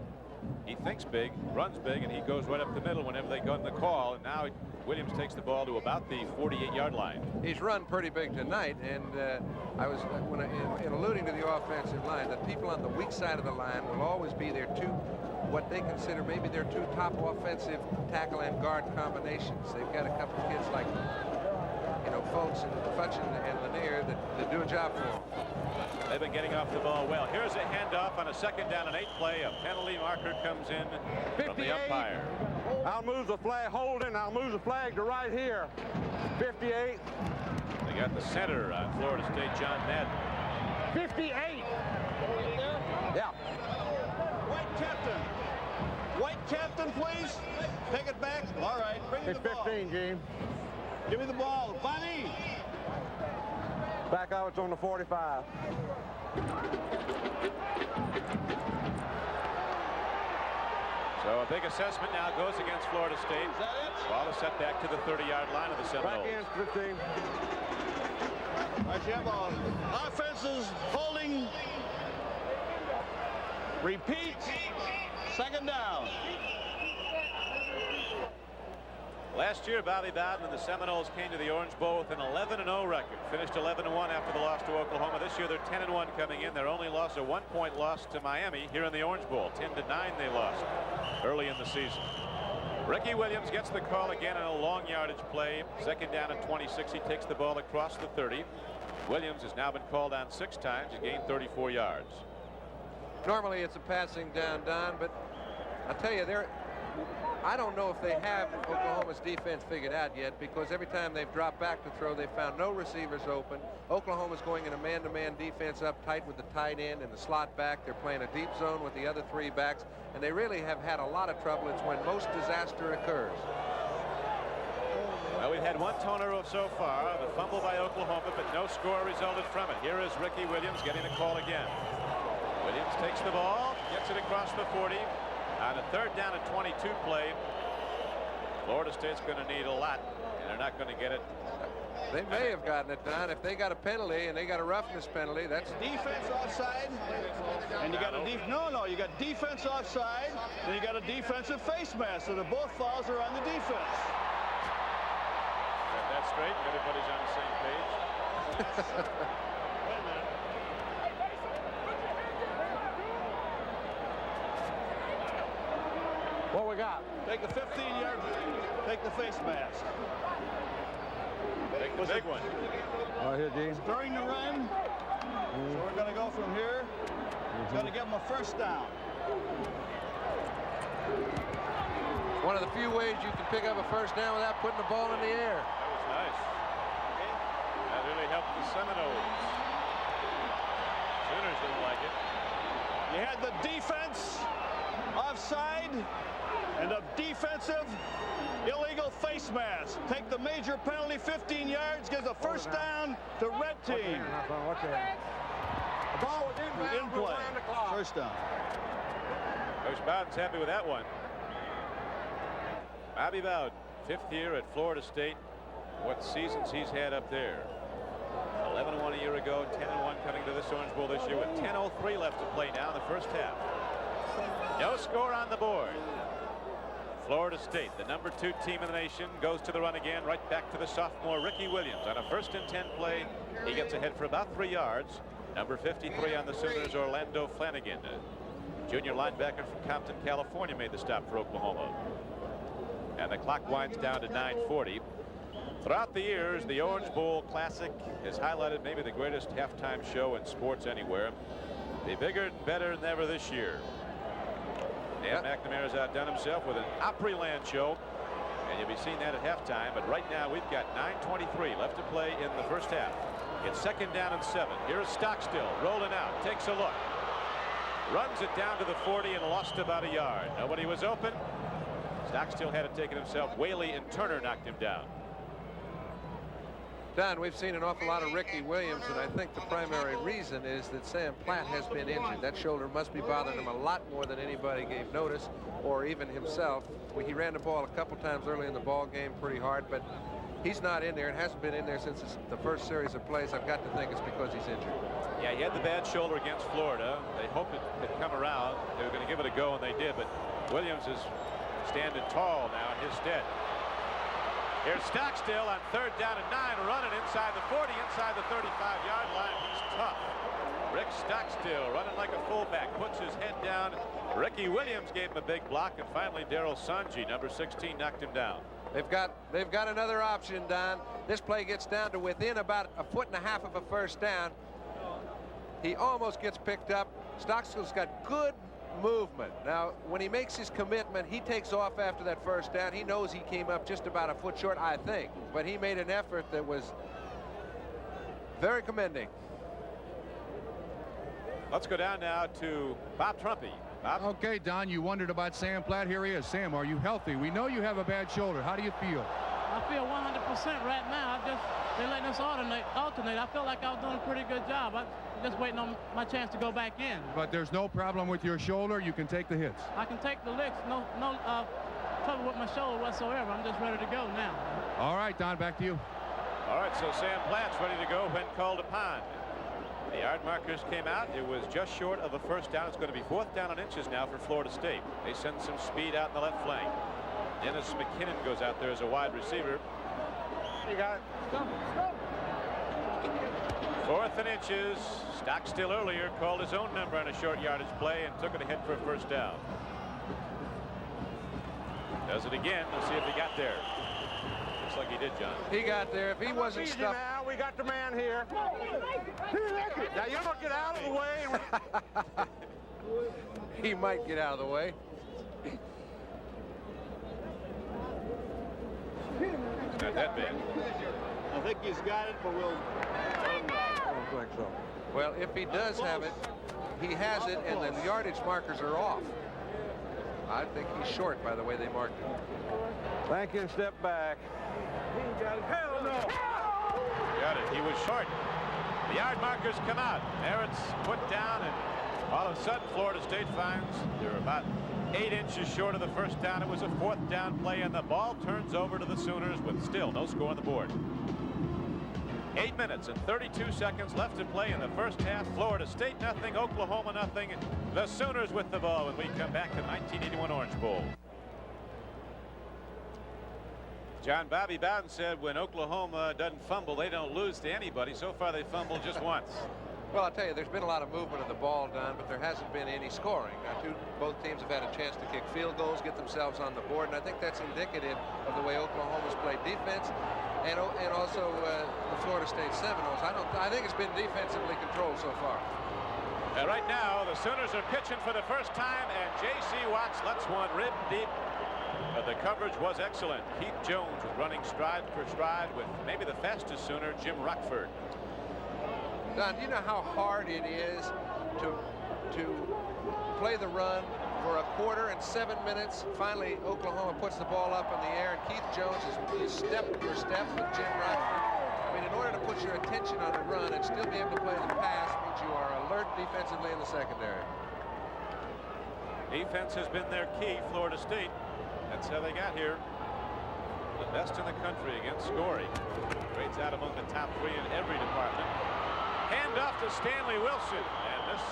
[SPEAKER 1] he thinks big, runs big, and he goes right up the middle whenever they go in the call. And now Williams takes the ball to about the 48-yard line.
[SPEAKER 2] He's run pretty big tonight, and in alluding to the offensive line, the people on the weak side of the line will always be their what they consider maybe their two top offensive tackle and guard combinations. They've got a couple of kids like, Folks and Futchin and Lanier that do a job for them.
[SPEAKER 1] They've been getting off the ball well. Here's a handoff on a 2nd down and 8 play. A penalty marker comes in from the umpire.
[SPEAKER 5] I'll move the flag holding. I'll move the flag to right here. 58.
[SPEAKER 1] They got the center on Florida State, John Madden.
[SPEAKER 5] 58. Yeah.
[SPEAKER 3] White captain, please. Take it back. All right. Bring me the ball.
[SPEAKER 5] It's 15, Gene.
[SPEAKER 3] Give me the ball. Bunny.
[SPEAKER 5] Back out, it's on the 45.
[SPEAKER 1] So a big assessment now goes against Florida State.
[SPEAKER 3] Is that it?
[SPEAKER 1] Ball is set back to the 30-yard line of the Seminoles.
[SPEAKER 5] Back in, 15.
[SPEAKER 3] All right, you have offenses holding. Repeat. 2nd down.
[SPEAKER 1] Last year, Bobby Bowden and the Seminoles came to the Orange Bowl with an 11-0 record. Finished 11-1 after the loss to Oklahoma. This year, they're 10-1 coming in. Their only loss, a 1-point loss to Miami here in the Orange Bowl. 10-9 they lost early in the season. Ricky Williams gets the call again on a long yardage play. 2nd down and 26. He takes the ball across the 30. Williams has now been called on 6 times. He gained 34 yards.
[SPEAKER 2] Normally, it's a passing down, Don, but I tell you, I don't know if they have Oklahoma's defense figured out yet, because every time they've dropped back to throw, they've found no receivers open. Oklahoma's going in a man-to-man defense up tight with the tight end and the slot back. They're playing a deep zone with the other 3 backs, and they really have had a lot of trouble. It's when most disaster occurs.
[SPEAKER 1] Well, we've had 1 turnover so far, the fumble by Oklahoma, but no score resulted from it. Here is Ricky Williams getting the call again. Williams takes the ball, gets it across the 40. On a 3rd down and 22 play, Florida State's going to need a lot, and they're not going to get it.
[SPEAKER 2] They may have gotten it, Don. If they got a penalty and they got a roughness penalty, that's
[SPEAKER 3] Defense offside, and you got you got defense offside, and you got a defensive face mask, so the both fouls are on the defense.
[SPEAKER 1] Got that straight. Everybody's on the same page.
[SPEAKER 5] What we got?
[SPEAKER 3] Take the 15-yard. Take the face mask.
[SPEAKER 1] Take the big one.
[SPEAKER 5] Right here, Gene.
[SPEAKER 3] During the run, so we're going to go from here. It's going to give them a 1st down.
[SPEAKER 2] one of the few ways you can pick up a 1st down without putting the ball in the air.
[SPEAKER 1] That was nice. That really helped the Seminoles. Sooners didn't like it.
[SPEAKER 3] You had the defense offside and a defensive illegal face mask. Take the major penalty, 15 yards, gives a 1st down to red team.
[SPEAKER 5] The ball was
[SPEAKER 3] In play. 1st down.
[SPEAKER 1] Coach Bowden's happy with that one. Bobby Bowden, 5th year at Florida State. What seasons he's had up there. 11-1 a year ago, 10-1 coming to this Orange Bowl this year with 10:03 left to play now in the 1st half. No score on the board. Florida State, the number 2 team in the nation, goes to the run again, right back to the sophomore Ricky Williams. On a 1st and 10 play, he gets ahead for about 3 yards. Number 53 on the Sooners, Orlando Flanagan. Junior linebacker from Compton, California, made the stop for Oklahoma. And the clock winds down to 9:40. Throughout the years, the Orange Bowl Classic has highlighted maybe the greatest halftime show in sports anywhere. They bigger and better than ever this year. Dan McNamara's outdone himself with an Opryland show, and you'll be seeing that at halftime. But right now, we've got 9:23 left to play in the first half. It's 2nd down and 7. Here's Stockstill rolling out, takes a look, runs it down to the 40 and lost about a yard. Nobody was open. Stockstill had it taken himself. Whaley and Turner knocked him down.
[SPEAKER 2] Don, we've seen an awful lot of Ricky Williams, and I think the primary reason is that Sam Platt has been injured. That shoulder must be bothering him a lot more than anybody gave notice, or even himself. He ran the ball a couple times early in the ball game pretty hard, but he's not in there and hasn't been in there since the first series of plays. I've got to think it's because he's injured.
[SPEAKER 1] Yeah, he had the bad shoulder against Florida. They hoped it had come around. They were going to give it a go, and they did, but Williams is standing tall now in his stead. Here's Stockstill on 3rd down and 9, running inside the 40, inside the 35-yard line. He's tough. Rick Stockstill running like a fullback, puts his head down. Ricky Williams gave him a big block, and finally Darryl Sanji, number 16, knocked him down.
[SPEAKER 2] They've got another option, Don. This play gets down to within about 1.5 feet of a first down. He almost gets picked up. Stockstill's got good movement. Now, when he makes his commitment, he takes off after that first down. He knows he came up just about a foot short, I think, but he made an effort that was very commending.
[SPEAKER 1] Let's go down now to Bob Trumpy. Bob?
[SPEAKER 4] Okay, Don, you wondered about Sam Platt. Here he is. Sam, are you healthy? We know you have a bad shoulder. How do you feel?
[SPEAKER 7] I feel 100% right now. They're letting us alternate. I feel like I was doing a pretty good job. I'm just waiting on my chance to go back in.
[SPEAKER 4] But there's no problem with your shoulder. You can take the hits.
[SPEAKER 7] I can take the licks. No trouble with my shoulder whatsoever. I'm just ready to go now.
[SPEAKER 4] All right, Don, back to you.
[SPEAKER 1] All right, so Sam Platt's ready to go when called upon. The yard markers came out. It was just short of a first down. It's going to be 4th down and inches now for Florida State. They send some speed out in the left flank. Dennis McKinnon goes out there as a wide receiver.
[SPEAKER 5] You got it.
[SPEAKER 1] 4th and inches. Stockstill earlier called his own number on a short yardage play and took it ahead for a first down. Does it again. We'll see if he got there. Looks like he did, John.
[SPEAKER 2] He got there. If he wasn't
[SPEAKER 5] Easy
[SPEAKER 2] stuffed.
[SPEAKER 5] now. We got the man here. Now you don't get out of the way.
[SPEAKER 2] He might get out of the way.
[SPEAKER 1] It's not that bad.
[SPEAKER 3] I think he's got it, but we'll.
[SPEAKER 5] I don't think so.
[SPEAKER 2] Well, if he does have it, he has it, and the yardage markers are off. I think he's short by the way they marked it.
[SPEAKER 5] Thank you and step back. Hell no.
[SPEAKER 1] Got it. He was short. The yard markers come out. There it's put down, and all of a sudden Florida State finds they're about 8 inches short of the first down. It was a 4th down play, and the ball turns over to the Sooners with still no score on the board. 8 minutes and 32 seconds left to play in the first half. Florida State nothing, Oklahoma nothing. The Sooners with the ball when we come back to the 1981 Orange Bowl. John Bobby Bowden said when Oklahoma doesn't fumble, they don't lose to anybody. So far, they fumbled just once.
[SPEAKER 2] Well, I'll tell you, there's been a lot of movement of the ball, Don, but there hasn't been any scoring. Now, both teams have had a chance to kick field goals, get themselves on the board, and I think that's indicative of the way Oklahoma's played defense, and also the Florida State Seminoles. I think it's been defensively controlled so far.
[SPEAKER 1] And right now, the Sooners are pitching for the first time, and J.C. Watts lets one rib deep. But the coverage was excellent. Keith Jones was running stride for stride with maybe the fastest Sooner, Jim Rockford.
[SPEAKER 2] Don, do you know how hard it is to play the run for a quarter and 7 minutes? Finally, Oklahoma puts the ball up in the air, and Keith Jones is step for step with Jim Rockford. I mean, in order to put your attention on the run and still be able to play the pass means you are alert defensively in the secondary.
[SPEAKER 1] Defense has been their key, Florida State. That's how they got here. The best in the country against scoring. Grades out among the top 3 in every department. Hand off to Stanley Wilson. And this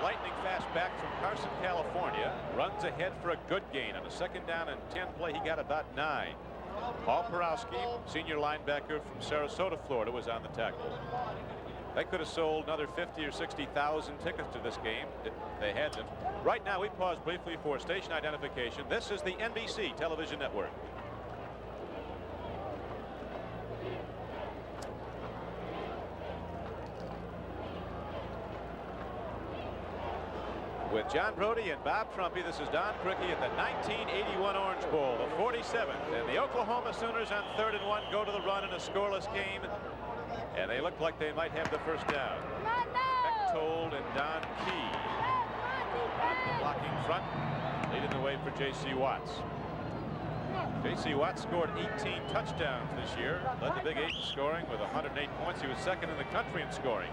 [SPEAKER 1] lightning fast back from Carson, California, runs ahead for a good gain. On a 2nd down and 10 play, he got about 9. Paul Porowski, senior linebacker from Sarasota, Florida, was on the tackle. They could have sold another 50 or 60,000 tickets to this game if they had them. Right now, we pause briefly for station identification. This is the NBC television network. With John Brody and Bob Trumpy, this is Don Crickey at the 1981 Orange Bowl, the 47th. And the Oklahoma Sooners on 3rd and 1 go to the run in a scoreless game. And they look like they might have the first down. Bechtold and Don Key on the blocking front, leading the way for J.C. Watts. J.C. Watts scored 18 touchdowns this year, led the Big 8 in scoring with 108 points. He was 2nd in the country in scoring.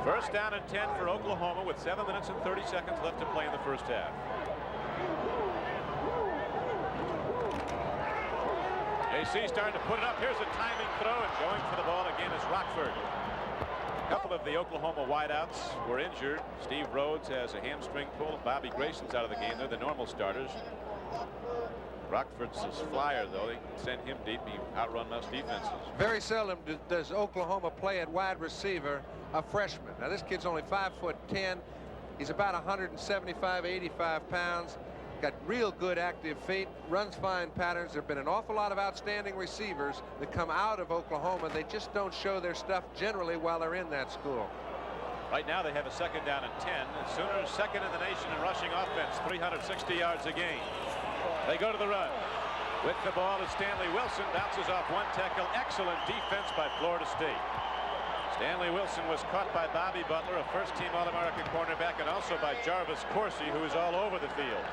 [SPEAKER 1] First down and 10 for Oklahoma with 7 minutes and 30 seconds left to play in the first half. JC starting to put it up. Here's a timing throw, and going for the ball again is Rockford. A couple of the Oklahoma wideouts were injured. Steve Rhodes has a hamstring pull. Bobby Grayson's out of the game. They're the normal starters. Rockford's his flyer, though. They can send him deep. He outrun most defenses.
[SPEAKER 2] Very seldom does Oklahoma play at wide receiver a freshman. Now, this kid's only 5'10". He's about 175, 85 pounds. Got real good active feet, runs fine patterns. There have been an awful lot of outstanding receivers that come out of Oklahoma. They just don't show their stuff generally while they're in that school.
[SPEAKER 1] Right now they have a 2nd down and 10. The Sooners 2nd in the nation in rushing offense, 360 yards a game. They go to the run. With the ball is Stanley Wilson, bounces off 1 tackle. Excellent defense by Florida State. Stanley Wilson was caught by Bobby Butler, a first-team All-American cornerback, and also by Jarvis Coursey, who is all over the field.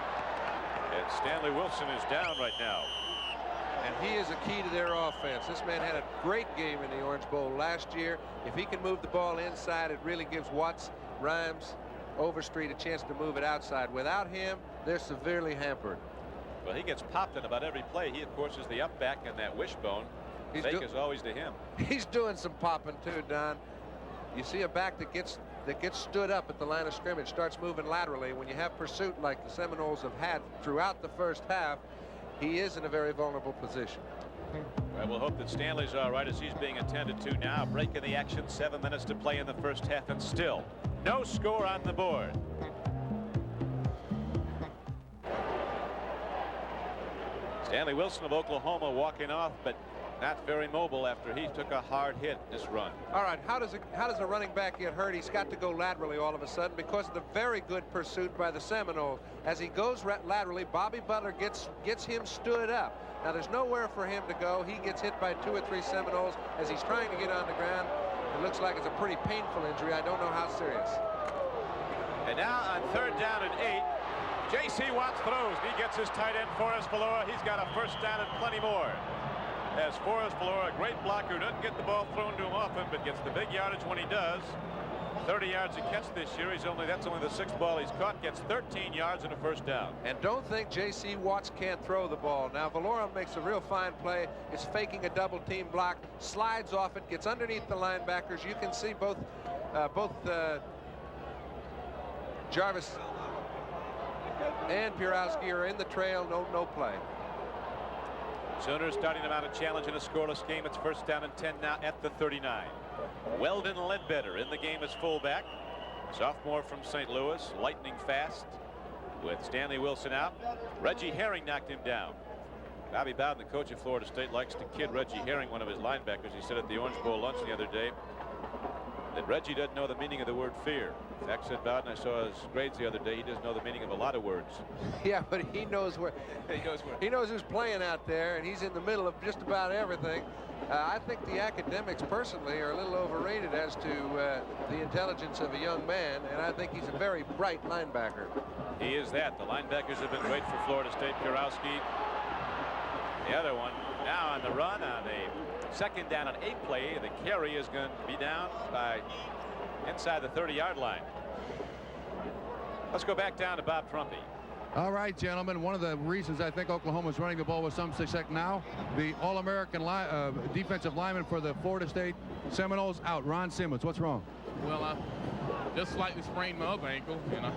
[SPEAKER 1] And Stanley Wilson is down right now.
[SPEAKER 2] And he is a key to their offense. This man had a great game in the Orange Bowl last year. If he can move the ball inside, it really gives Watts, Rhymes, Overstreet a chance to move it outside. Without him, they're severely hampered.
[SPEAKER 1] Well, he gets popped in about every play. He, of course, is the up back, and that wishbone fake is always to him.
[SPEAKER 2] He's doing some popping too, Don. You see a back that gets stood up at the line of scrimmage, starts moving laterally. When you have pursuit like the Seminoles have had throughout the first half, he is in a very vulnerable position.
[SPEAKER 1] Well, we'll hope that Stanley's all right as he's being attended to now. Break in the action, 7 minutes to play in the first half, and still no score on the board. Stanley Wilson of Oklahoma walking off, but not very mobile after he took a hard hit this run.
[SPEAKER 2] All right, how does a running back get hurt? He's got to go laterally all of a sudden because of the very good pursuit by the Seminoles. As he goes laterally, Bobby Butler gets him stood up. Now there's nowhere for him to go. He gets hit by 2 or 3 Seminoles as he's trying to get on the ground. It looks like it's a pretty painful injury. I don't know how serious.
[SPEAKER 1] And now on 3rd down and 8, J.C. Watts throws. He gets his tight end, Forrest Valora. He's got a first down and plenty more. As Forrest Valora, a great blocker, doesn't get the ball thrown to him often, but gets the big yardage when he does. 30 yards a catch this year. That's only the 6th ball he's caught. Gets 13 yards and a first down.
[SPEAKER 2] And don't think J.C. Watts can't throw the ball. Now Valora makes a real fine play. Is faking a double team block, slides off it, gets underneath the linebackers. You can see both Jarvis and Porowski are in the trail. No play.
[SPEAKER 1] Sooners starting to mount a challenge in a scoreless game. It's first down and 10 now at the 39. Weldon Ledbetter in the game as fullback. Sophomore from St. Louis, lightning fast with Stanley Wilson out. Reggie Herring knocked him down. Bobby Bowden, the coach of Florida State, likes to kid Reggie Herring, one of his linebackers. He said at the Orange Bowl lunch the other day that Reggie doesn't know the meaning of the word fear. In fact, said Bowden, I saw his grades the other day. He doesn't know the meaning of a lot of words.
[SPEAKER 2] Yeah, but he knows where. He knows who's playing out there, and he's in the middle of just about everything. I think the academics personally are a little overrated as to the intelligence of a young man, and I think he's a very bright linebacker.
[SPEAKER 1] He is that. The linebackers have been great for Florida State. Porowski, the other one, now on the run on a 2nd down and 8 play. The carry is going to be down by inside the 30-yard line. Let's go back down to Bob Trumpy.
[SPEAKER 4] All right, gentlemen, one of the reasons I think Oklahoma's running the ball with some success now, the All-American defensive lineman for the Florida State Seminoles out, Ron Simmons. What's wrong?
[SPEAKER 8] Well, I just slightly sprained my other ankle, and I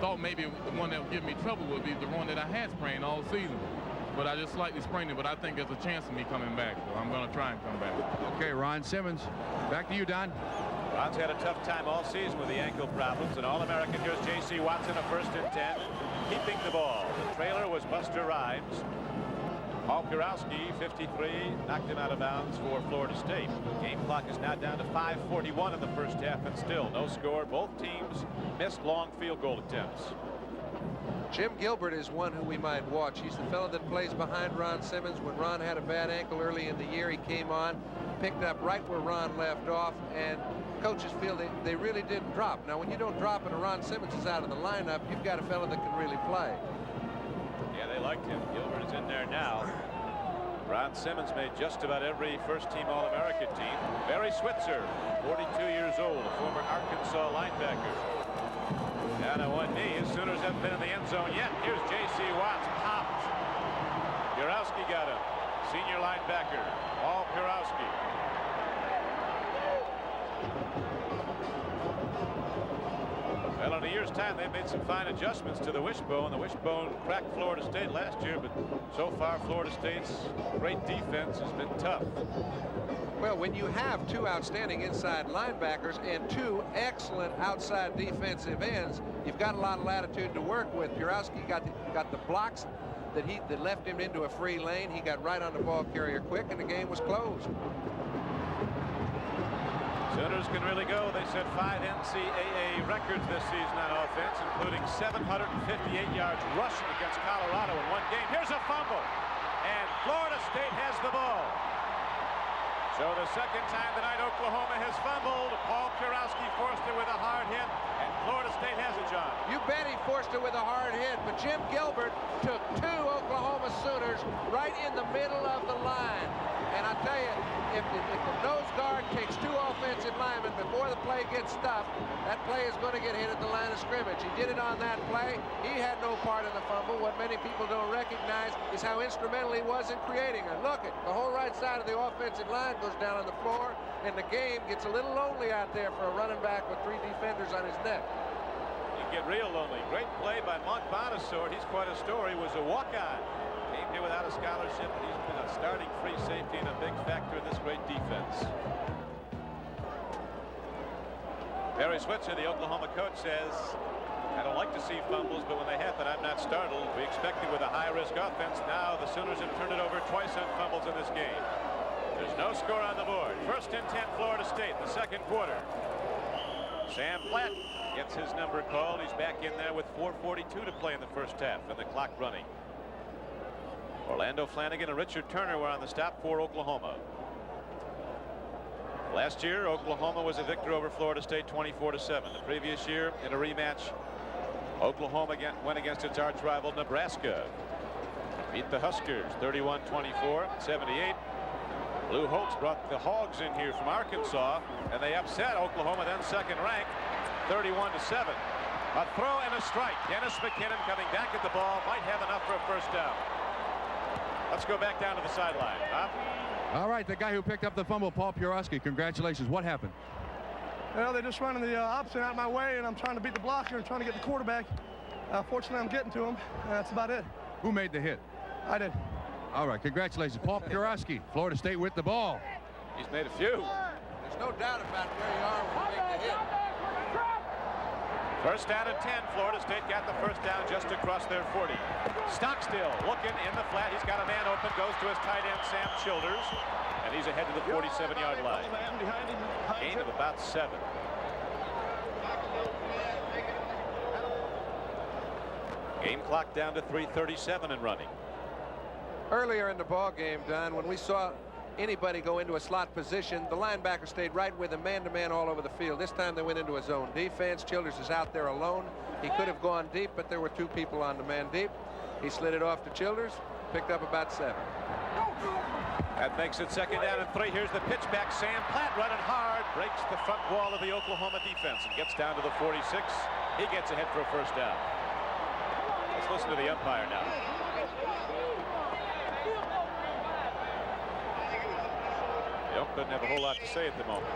[SPEAKER 8] thought maybe the one that would give me trouble would be the one that I had sprained all season. But I just slightly sprained it, but I think there's a chance of me coming back, so I'm going to try and come back.
[SPEAKER 4] Okay, Ron Simmons. Back to you, Don.
[SPEAKER 1] Ron's had a tough time all season with the ankle problems. An All-American. Here's J.C. Watson, a 1st and 10, keeping the ball. The trailer was Buster Rhymes. Paul Kurowski, 53, knocked him out of bounds for Florida State. Game clock is now down to 5:41 in the first half, and still no score. Both teams missed long field goal attempts.
[SPEAKER 2] Jim Gilbert is one who we might watch. He's the fellow that plays behind Ron Simmons. When Ron had a bad ankle early in the year, he came on, picked up right where Ron left off, and coaches feel they really didn't drop. Now, when you don't drop and Ron Simmons is out of the lineup, you've got a fellow that can really play.
[SPEAKER 1] Yeah, they liked him. Gilbert is in there now. Ron Simmons made just about every first-team All-American team. Barry Switzer, 42 years old, a former Arkansas linebacker. Down on one knee. His Sooners haven't been in the end zone yet. Here's J.C. Watts, popped. Kurowski got him. Senior linebacker, Paul Kurowski. Well, in a year's time, they've made some fine adjustments to the wishbone. The wishbone cracked Florida State last year, but so far, Florida State's great defense has been tough.
[SPEAKER 2] Well, when you have 2 outstanding inside linebackers and 2 excellent outside defensive ends, you've got a lot of latitude to work with. Kurowski got the blocks that left him into a free lane. He got right on the ball carrier quick, and the game was closed.
[SPEAKER 1] Sooners can really go. They set 5 NCAA records this season on offense, including 758 yards rushing against Colorado in one game. Here's a fumble, and Florida State has the ball. So the second time tonight Oklahoma has fumbled. Paul Kurowski forced it with a hard hit, and Florida State has it, John. You
[SPEAKER 2] bet he forced it with a hard hit, but Jim Gilbert took 2 Oklahoma Sooners right in the middle of the line. And I tell you, if the nose guard takes 2 offensive linemen before the play gets stuffed, that play is going to get hit at the line of scrimmage. He did it on that play. He had no part in the fumble. What many people don't recognize is how instrumental he was in creating it. Look, the whole right side of the offensive line goes down on the floor, and the game gets a little lonely out there for a running back with 3 defenders on his neck.
[SPEAKER 1] You get real lonely. Great play by Monk Bonassort. He's quite a story. Was a walk-on. Came here without a scholarship, and he's been a starting free safety and a big factor in this great defense. Barry Switzer, the Oklahoma coach, says, I don't like to see fumbles, but when they happen, I'm not startled. We expected with a high-risk offense. Now the Sooners have turned it over twice on fumbles in this game. There's no score on the board. 1st and 10, Florida State in the second quarter. Sam Platt gets his number called. He's back in there with 4:42 to play in the first half, and the clock running. Orlando Flanagan and Richard Turner were on the stop for Oklahoma. Last year, Oklahoma was a victor over Florida State 24-7. The previous year, in a rematch, Oklahoma went against its arch rival Nebraska. Beat the Huskers 31-24, 78. Lou Holtz brought the Hogs in here from Arkansas, and they upset Oklahoma, then second ranked, 31-7. A throw and a strike. Dennis McKinnon coming back at the ball, might have enough for a first down. Let's go back down to the sideline. Bob?
[SPEAKER 4] All right, the guy who picked up the fumble, Paul Kurowski. Congratulations. What happened?
[SPEAKER 9] Well, they're just running the option out of my way, and I'm trying to beat the blocker and trying to get the quarterback. Fortunately, I'm getting to him. That's about it.
[SPEAKER 4] Who made the hit?
[SPEAKER 9] I did.
[SPEAKER 4] All right, congratulations. Paul Kurowski, Florida State with the ball.
[SPEAKER 1] He's made a few.
[SPEAKER 2] There's no doubt about where you are when you make the hit.
[SPEAKER 1] First down and 10. Florida State got the first down just across their 40. Stockstill looking in the flat. He's got a man open. Goes to his tight end, Sam Childers. And he's ahead to the 47-yard line. Gain of about 7. Game clock down to 3:37 and running.
[SPEAKER 2] Earlier in the ball game, Don, when we saw anybody go into a slot position, the linebacker stayed right with him, man-to-man all over the field. This time they went into a zone defense. Childers is out there alone. He could have gone deep, but there were 2 people on the man deep. He slid it off to Childers, picked up about 7.
[SPEAKER 1] That makes it second down and 3. Here's the pitch back. Sam Platt running hard, breaks the front wall of the Oklahoma defense and gets down to the 46. He gets ahead for a first down. Let's listen to the umpire now. The ump doesn't have a whole lot to say at the moment.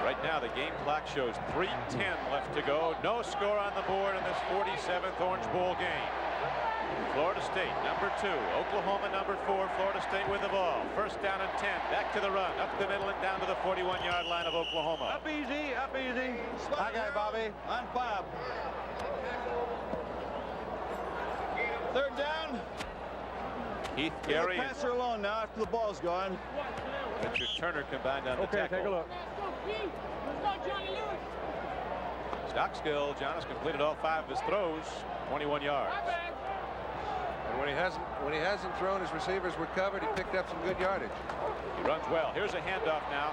[SPEAKER 1] Right now, the game clock shows 3:10 left to go. No score on the board in this 47th Orange Bowl game. Florida State, number 2. Oklahoma, number 4. Florida State with the ball. First down and 10. Back to the run. Up the middle and down to the 41-yard line of Oklahoma.
[SPEAKER 5] Up easy, up easy. I got it, Bobby.
[SPEAKER 3] On 5. Third down.
[SPEAKER 1] Keith
[SPEAKER 3] Leave
[SPEAKER 1] Gary
[SPEAKER 3] the
[SPEAKER 1] and
[SPEAKER 3] passer alone now after the ball's gone.
[SPEAKER 1] Richard Turner combined on the tackle.
[SPEAKER 5] Take a look.
[SPEAKER 1] Stockstill, John has completed all 5 of his throws, 21 yards.
[SPEAKER 2] And when he hasn't thrown, his receivers were covered. He picked up some good yardage.
[SPEAKER 1] He runs well. Here's a handoff now.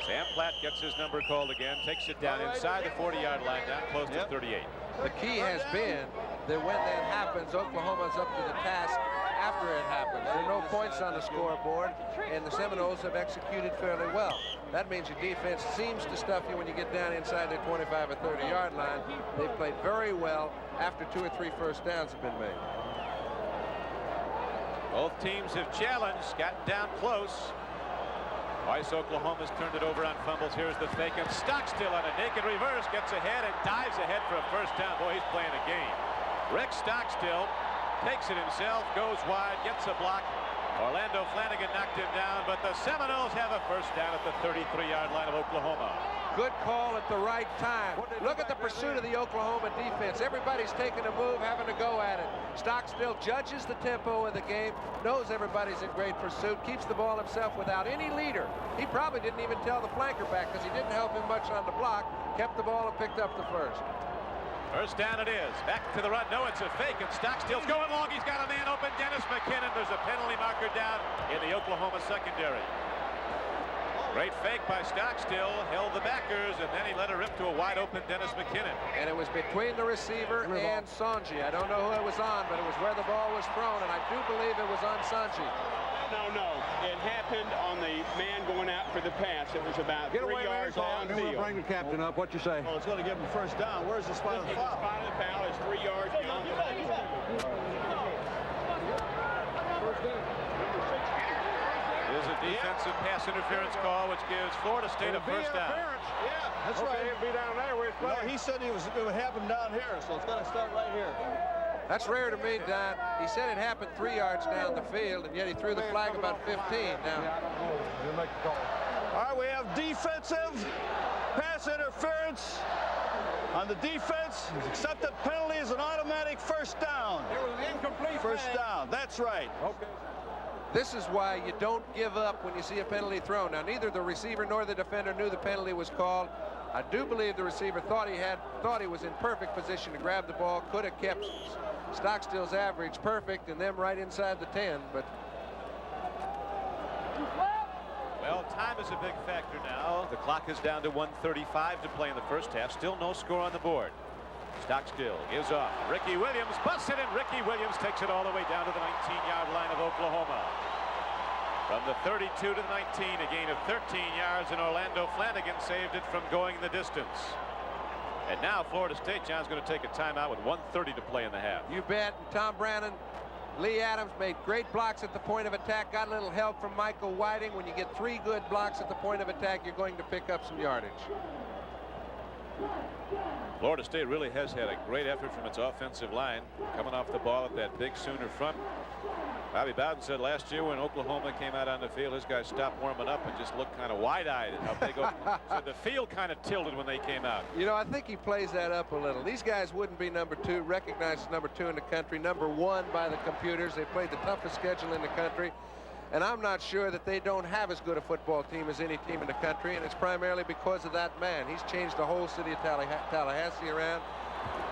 [SPEAKER 1] Sam Platt gets his number called again, takes it down inside the 40-yard line, down close to 38.
[SPEAKER 2] The key has been that when that happens, Oklahoma's up to the task after it happens. There are no points on the scoreboard, and the Seminoles have executed fairly well. That means your defense seems to stuff you when you get down inside the 25 or 30-yard line. They've played very well after 2 or 3 first downs have been made.
[SPEAKER 1] Both teams have challenged, gotten down close. Twice Oklahoma's turned it over on fumbles. Here's the fake, and Stockstill on a naked reverse gets ahead and dives ahead for a first down. Boy, he's playing a game. Rick Stockstill takes it himself, goes wide, gets a block. Orlando Flanagan knocked him down, but the Seminoles have a first down at the 33-yard line of Oklahoma.
[SPEAKER 2] Good call at the right time. Look at the pursuit of the Oklahoma defense. Everybody's taking a move, having to go at it. Stockstill judges the tempo of the game, knows everybody's in great pursuit, keeps the ball himself without any leader. He probably didn't even tell the flanker back because he didn't help him much on the block, kept the ball and picked up the first.
[SPEAKER 1] First down it is. Back to the run. No, it's a fake, and Stockstill's going long. He's got a man open. Dennis McKinnon. There's a penalty marker down in the Oklahoma secondary. Great fake by Stockstill. Held the backers, and then he let her rip to a wide open Dennis McKinnon.
[SPEAKER 2] And it was between the receiver and Sanji. I don't know who it was on, but it was where the ball was thrown, and I do believe it was on Sanji.
[SPEAKER 10] No. It happened on the man going out for the pass. It was about 3 yards downfield.
[SPEAKER 5] Bring the captain up. What you say?
[SPEAKER 3] Well, it's going to give him first down. Where's the spot of the foul?
[SPEAKER 10] The spot of the foul is 3 yards beyond the line.
[SPEAKER 1] There's a defensive pass interference call, which gives Florida State a first down.
[SPEAKER 3] Yeah, that's right.
[SPEAKER 5] It'd be down there where it's
[SPEAKER 3] No, he said it would happen down here, so it's going to start right here.
[SPEAKER 2] That's rare to me, Don. He said it happened 3 yards down the field, and yet he threw the flag about 15. Now,
[SPEAKER 3] All right, we have defensive pass interference on the defense. Accepted penalty is an automatic first down.
[SPEAKER 5] It was an incomplete
[SPEAKER 3] First down. That's right.
[SPEAKER 5] Okay.
[SPEAKER 2] this is why you don't give up when you see a penalty thrown. Now, neither the receiver nor the defender knew the penalty was called. I do believe the receiver thought he was in perfect position to grab the ball, could have kept Stockstill's average perfect and them right inside the 10, but
[SPEAKER 1] Well, time is a big factor now. The clock is down to 1:35 to play in the first half. Still no score on the board. Stockstill gives off. Ricky Williams busts it, and Ricky Williams takes it all the way down to the 19-yard line of Oklahoma. From the 32 to the 19, a gain of 13 yards, and Orlando Flanagan saved it from going the distance. And now Florida State, John's going to take a timeout with 1:30 to play in the half.
[SPEAKER 2] you bet. Tom Brannon, Lee Adams made great blocks at the point of attack, got a little help from Michael Whiting. When you get 3 good blocks at the point of attack, you're going to pick up some yardage.
[SPEAKER 1] Florida State really has had a great effort from its offensive line, coming off the ball at that big Sooner front. Bobby Bowden said last year when Oklahoma came out on the field, his guys stopped warming up and just looked kind of wide-eyed at how big. So the field kind of tilted when they came out.
[SPEAKER 2] You know, I think he plays that up a little. These guys wouldn't be number 2, recognized as number 2 in the country, number 1 by the computers. They played the toughest schedule in the country. And I'm not sure that they don't have as good a football team as any team in the country, and it's primarily because of that man. He's changed the whole city of Tallahassee around,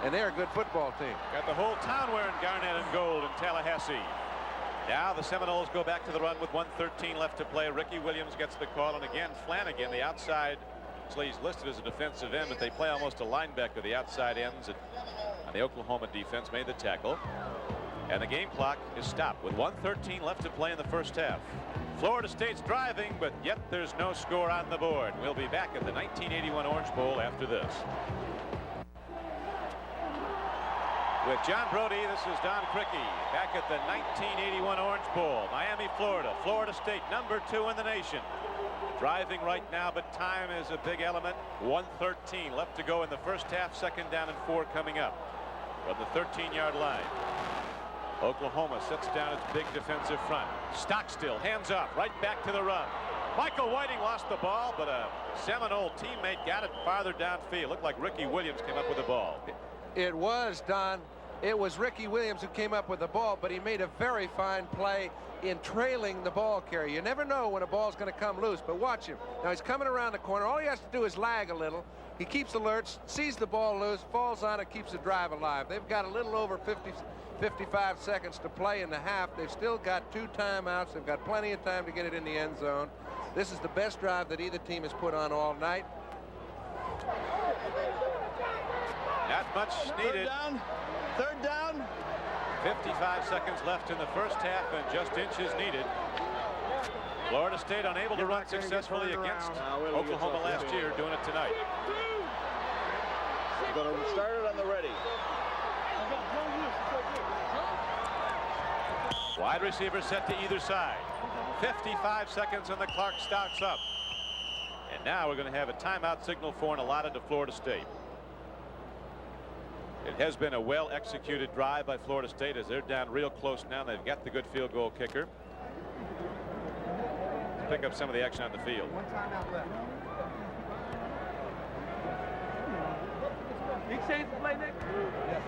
[SPEAKER 2] and they're a good football team.
[SPEAKER 1] Got the whole town wearing garnet and gold in Tallahassee. Now the Seminoles go back to the run with 1:13 left to play. Ricky Williams gets the call, and again Flanagan, the outside. Actually, he's listed as a defensive end, but they play almost a linebacker. The outside ends on the Oklahoma defense made the tackle. And the game clock is stopped with 1:13 left to play in the first half. Florida State's driving, but yet there's no score on the board. We'll be back at the 1981 Orange Bowl after this. With John Brody, this is Don Criqui back at the 1981 Orange Bowl, Miami, Florida. Florida State, #2 in the nation. Driving right now, but time is a big element. 1:13 left to go in the first half. 2nd down and 4 coming up from the 13-yard line. Oklahoma sets down its big defensive front. Stockstill, hands up, right back to the run. Michael Whiting lost the ball, but a Seminole teammate got it farther downfield. Looked like Ricky Williams came up with the ball.
[SPEAKER 2] It was, Don. It was Ricky Williams who came up with the ball, but he made a very fine play in trailing the ball carrier. You never know when a ball's going to come loose, but watch him. Now he's coming around the corner. All he has to do is lag a little. He keeps alert, sees the ball loose, falls on it, keeps the drive alive. They've got a little over 55 seconds to play in the half. They've still got 2 timeouts. They've got plenty of time to get it in the end zone. This is the best drive that either team has put on all night.
[SPEAKER 1] Not much needed.
[SPEAKER 3] Third down.
[SPEAKER 1] 55 seconds left in the first half and just inches needed. Florida State unable to run successfully against Oklahoma last year, doing it tonight.
[SPEAKER 3] We're going to start it on the ready.
[SPEAKER 1] Wide receiver set to either side. 55 seconds and the clock starts up. And now we're going to have a timeout signal for and allotted to Florida State. It has been a well-executed drive by Florida State as they're down real close now. They've got the good field goal kicker. Let's pick up some of the action on the field.
[SPEAKER 5] 1 timeout left.
[SPEAKER 6] He changed the play, Nick?
[SPEAKER 5] Yes.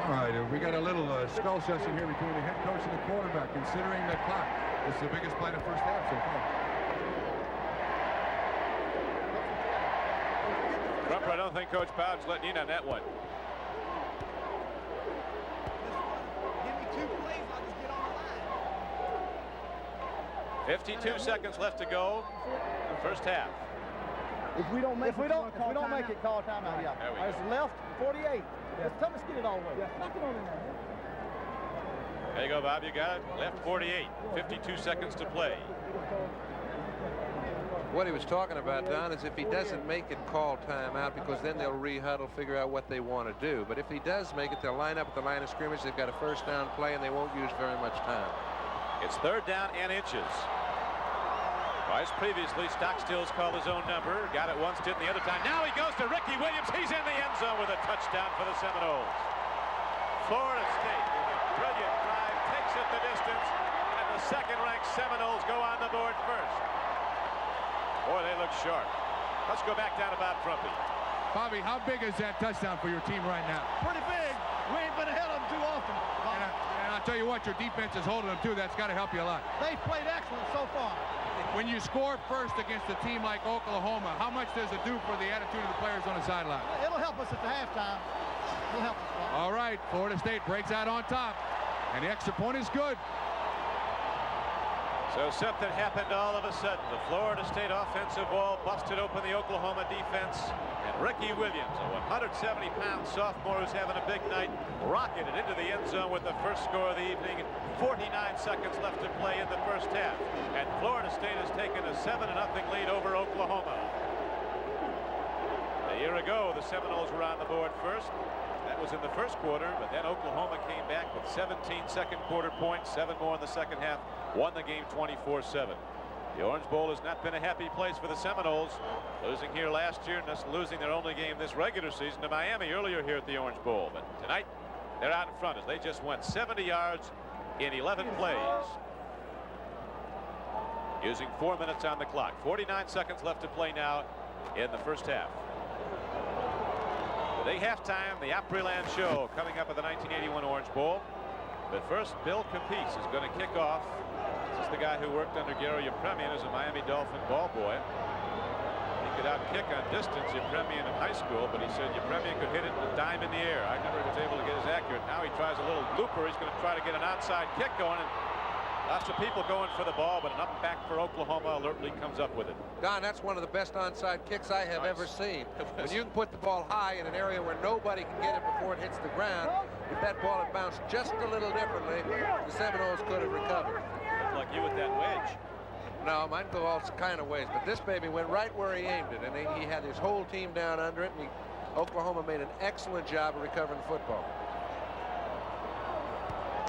[SPEAKER 4] All right, we got a little skull session here between the head coach and the quarterback, considering the clock. This is the biggest play in the first half so far.
[SPEAKER 1] Crumper, I don't think Coach Bowden's letting you in on that one.
[SPEAKER 5] Give me 2 plays, I'll just get on the line.
[SPEAKER 1] 52 seconds left to go. First half.
[SPEAKER 5] If we don't make it, call timeout. Yeah.
[SPEAKER 1] There we go.
[SPEAKER 5] It's left 48. Let's get it all the way. Yeah. Knock it on in there.
[SPEAKER 1] There you go, Bob. You got it. Left 48. 52 seconds to play.
[SPEAKER 2] What he was talking about, Don, is if he doesn't make it, call timeout, because then they'll re-huddle, figure out what they want to do. But if he does make it, they'll line up at the line of scrimmage. They've got a first down play, and they won't use very much time.
[SPEAKER 1] It's 3rd down and inches. Twice previously, Stockstill's called his own number. Got it once, didn't the other time. Now he goes to Ricky Williams. He's in the end zone with a touchdown for the Seminoles. Florida State, with a brilliant drive, takes it the distance, and the second-ranked Seminoles go on the board first. Boy, they look sharp. Let's go back down to Bob Trumpy.
[SPEAKER 4] Bobby, how big is that touchdown for your team right now?
[SPEAKER 5] Pretty big. We ain't been ahead of them too often.
[SPEAKER 4] And I'll tell you what, your defense is holding them too. That's got to help you a lot.
[SPEAKER 5] They've played excellent so far.
[SPEAKER 4] When you score first against a team like Oklahoma, how much does it do for the attitude of the players on the sideline?
[SPEAKER 5] It'll help us at the halftime. It'll help us a lot.
[SPEAKER 4] All right, Florida State breaks out on top, and the extra point is good.
[SPEAKER 1] So something happened all of a sudden. The Florida State offensive ball busted open the Oklahoma defense, and Ricky Williams, a 170-pound sophomore who's having a big night, rocketed into the end zone with the first score of the evening. 49 seconds left to play in the first half, and Florida State has taken a 7-0 lead over Oklahoma. A year ago, the Seminoles were on the board first. That was in the first quarter, but then Oklahoma came back with 17 second-quarter points, 7 more in the second half, won the game 24-7. The Orange Bowl has not been a happy place for the Seminoles, losing here last year and thus losing their only game this regular season to Miami earlier here at the Orange Bowl. But tonight, they're out in front as they just went 70 yards in 11 plays, using 4 minutes on the clock. 49 seconds left to play now in the first half. Big halftime, the Opryland show coming up at the 1981 Orange Bowl. But first, Bill Capice is going to kick off. This is the guy who worked under Gary Yepremian as a Miami Dolphin ball boy. He could outkick on distance Yepremian in high school, but he said Yepremian could hit it a dime in the air. I never was able to get as accurate. Now he tries a little looper. He's going to try to get an onside kick going, and lots of people going for the ball, but an up back for Oklahoma alertly comes up with it.
[SPEAKER 2] Don, that's one of the best onside kicks I have ever seen. When you can put the ball high in an area where nobody can get it before it hits the ground, if that ball had bounced just a little differently, the Seminoles could have recovered.
[SPEAKER 1] Looked like you with that wedge.
[SPEAKER 2] No, mine go all kind of ways, but this baby went right where he aimed it, and he had his whole team down under it, and Oklahoma made an excellent job of recovering the football.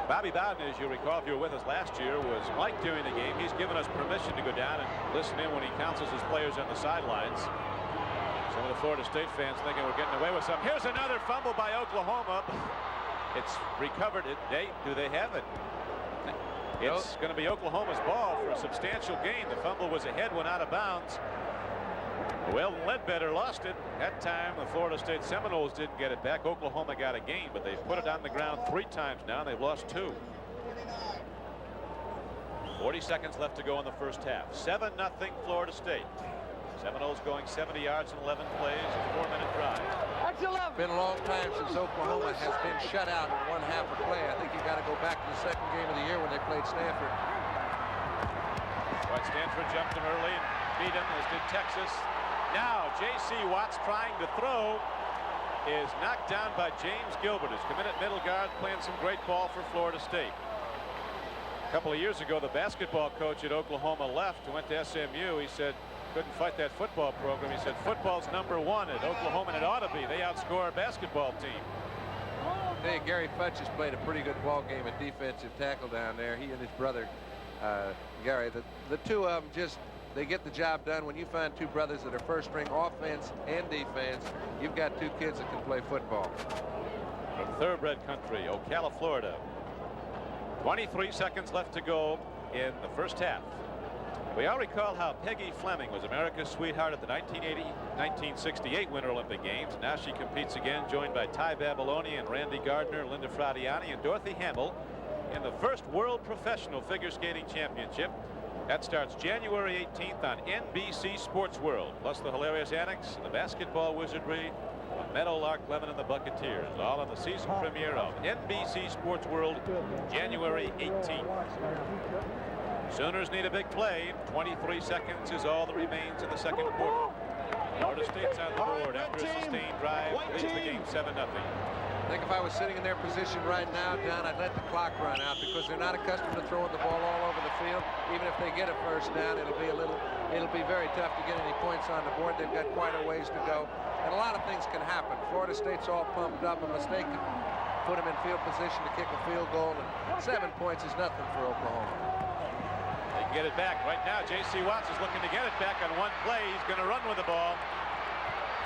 [SPEAKER 1] Bobby Bowden, as you recall, if you were with us last year, was Mike during the game. He's given us permission to go down and listen in when he counsels his players on the sidelines. Some of the Florida State fans thinking we're getting away with something. Here's another fumble by Oklahoma. It's recovered. Do they have it? It's going to be Oklahoma's ball for a substantial gain. The fumble was ahead, went out of bounds. Weldon Ledbetter lost it. That time, the Florida State Seminoles didn't get it back. Oklahoma got a gain, but they've put it on the ground 3 times now, and they've lost 2. 40 seconds left to go in the first half. 7-0 Florida State. Seminoles going 70 yards in 11 plays, a 4-minute drive.
[SPEAKER 2] It's been a long time since Oklahoma has been shut out in one half a play. I think you got to go back to the second game of the year when they played Stanford.
[SPEAKER 1] But Stanford jumped him early and beat him, as did Texas. Now J.C. Watts trying to throw is knocked down by James Gilbert, who's come in at middle guard playing some great ball for Florida State. A couple of years ago, the basketball coach at Oklahoma left and went to SMU. He said couldn't fight that football program. He said football's #1 at Oklahoma, and it ought to be. They outscore our basketball team.
[SPEAKER 2] Hey, Gary Futch has played a pretty good ball game at defensive tackle down there. He and his brother Gary, the two of them they get the job done. When you find 2 brothers that are first string offense and defense, you've got 2 kids that can play football.
[SPEAKER 1] From thoroughbred country, Ocala, Florida. 23 seconds left to go in the first half. We all recall how Peggy Fleming was America's sweetheart at the 1968 Winter Olympic Games. Now she competes again, joined by Ty Babylonia, Randy Gardner, Linda Fradiani, and Dorothy Hamill in the first World Professional Figure Skating Championship. That starts January 18th on NBC Sports World, plus the hilarious annex, the basketball wizardry, the Meadowlark, Lemon, and the Buccaneers, all on the season premiere of NBC Sports World, January 18th. Sooners need a big play. 23 seconds is all that remains in the second quarter. Florida State's on the board after a sustained drive, leads the game 7-0.
[SPEAKER 2] I think if I was sitting in their position right now, John, I'd let the clock run out because they're not accustomed to throwing the ball all over the field. Even if they get a first down, it'll be very tough to get any points on the board. They've got quite a ways to go, and a lot of things can happen. Florida State's all pumped up. A mistake could put them in field position to kick a field goal, and 7 points is nothing for Oklahoma.
[SPEAKER 1] They can get it back right now. J.C. Watts is looking to get it back on one play. He's going to run with the ball.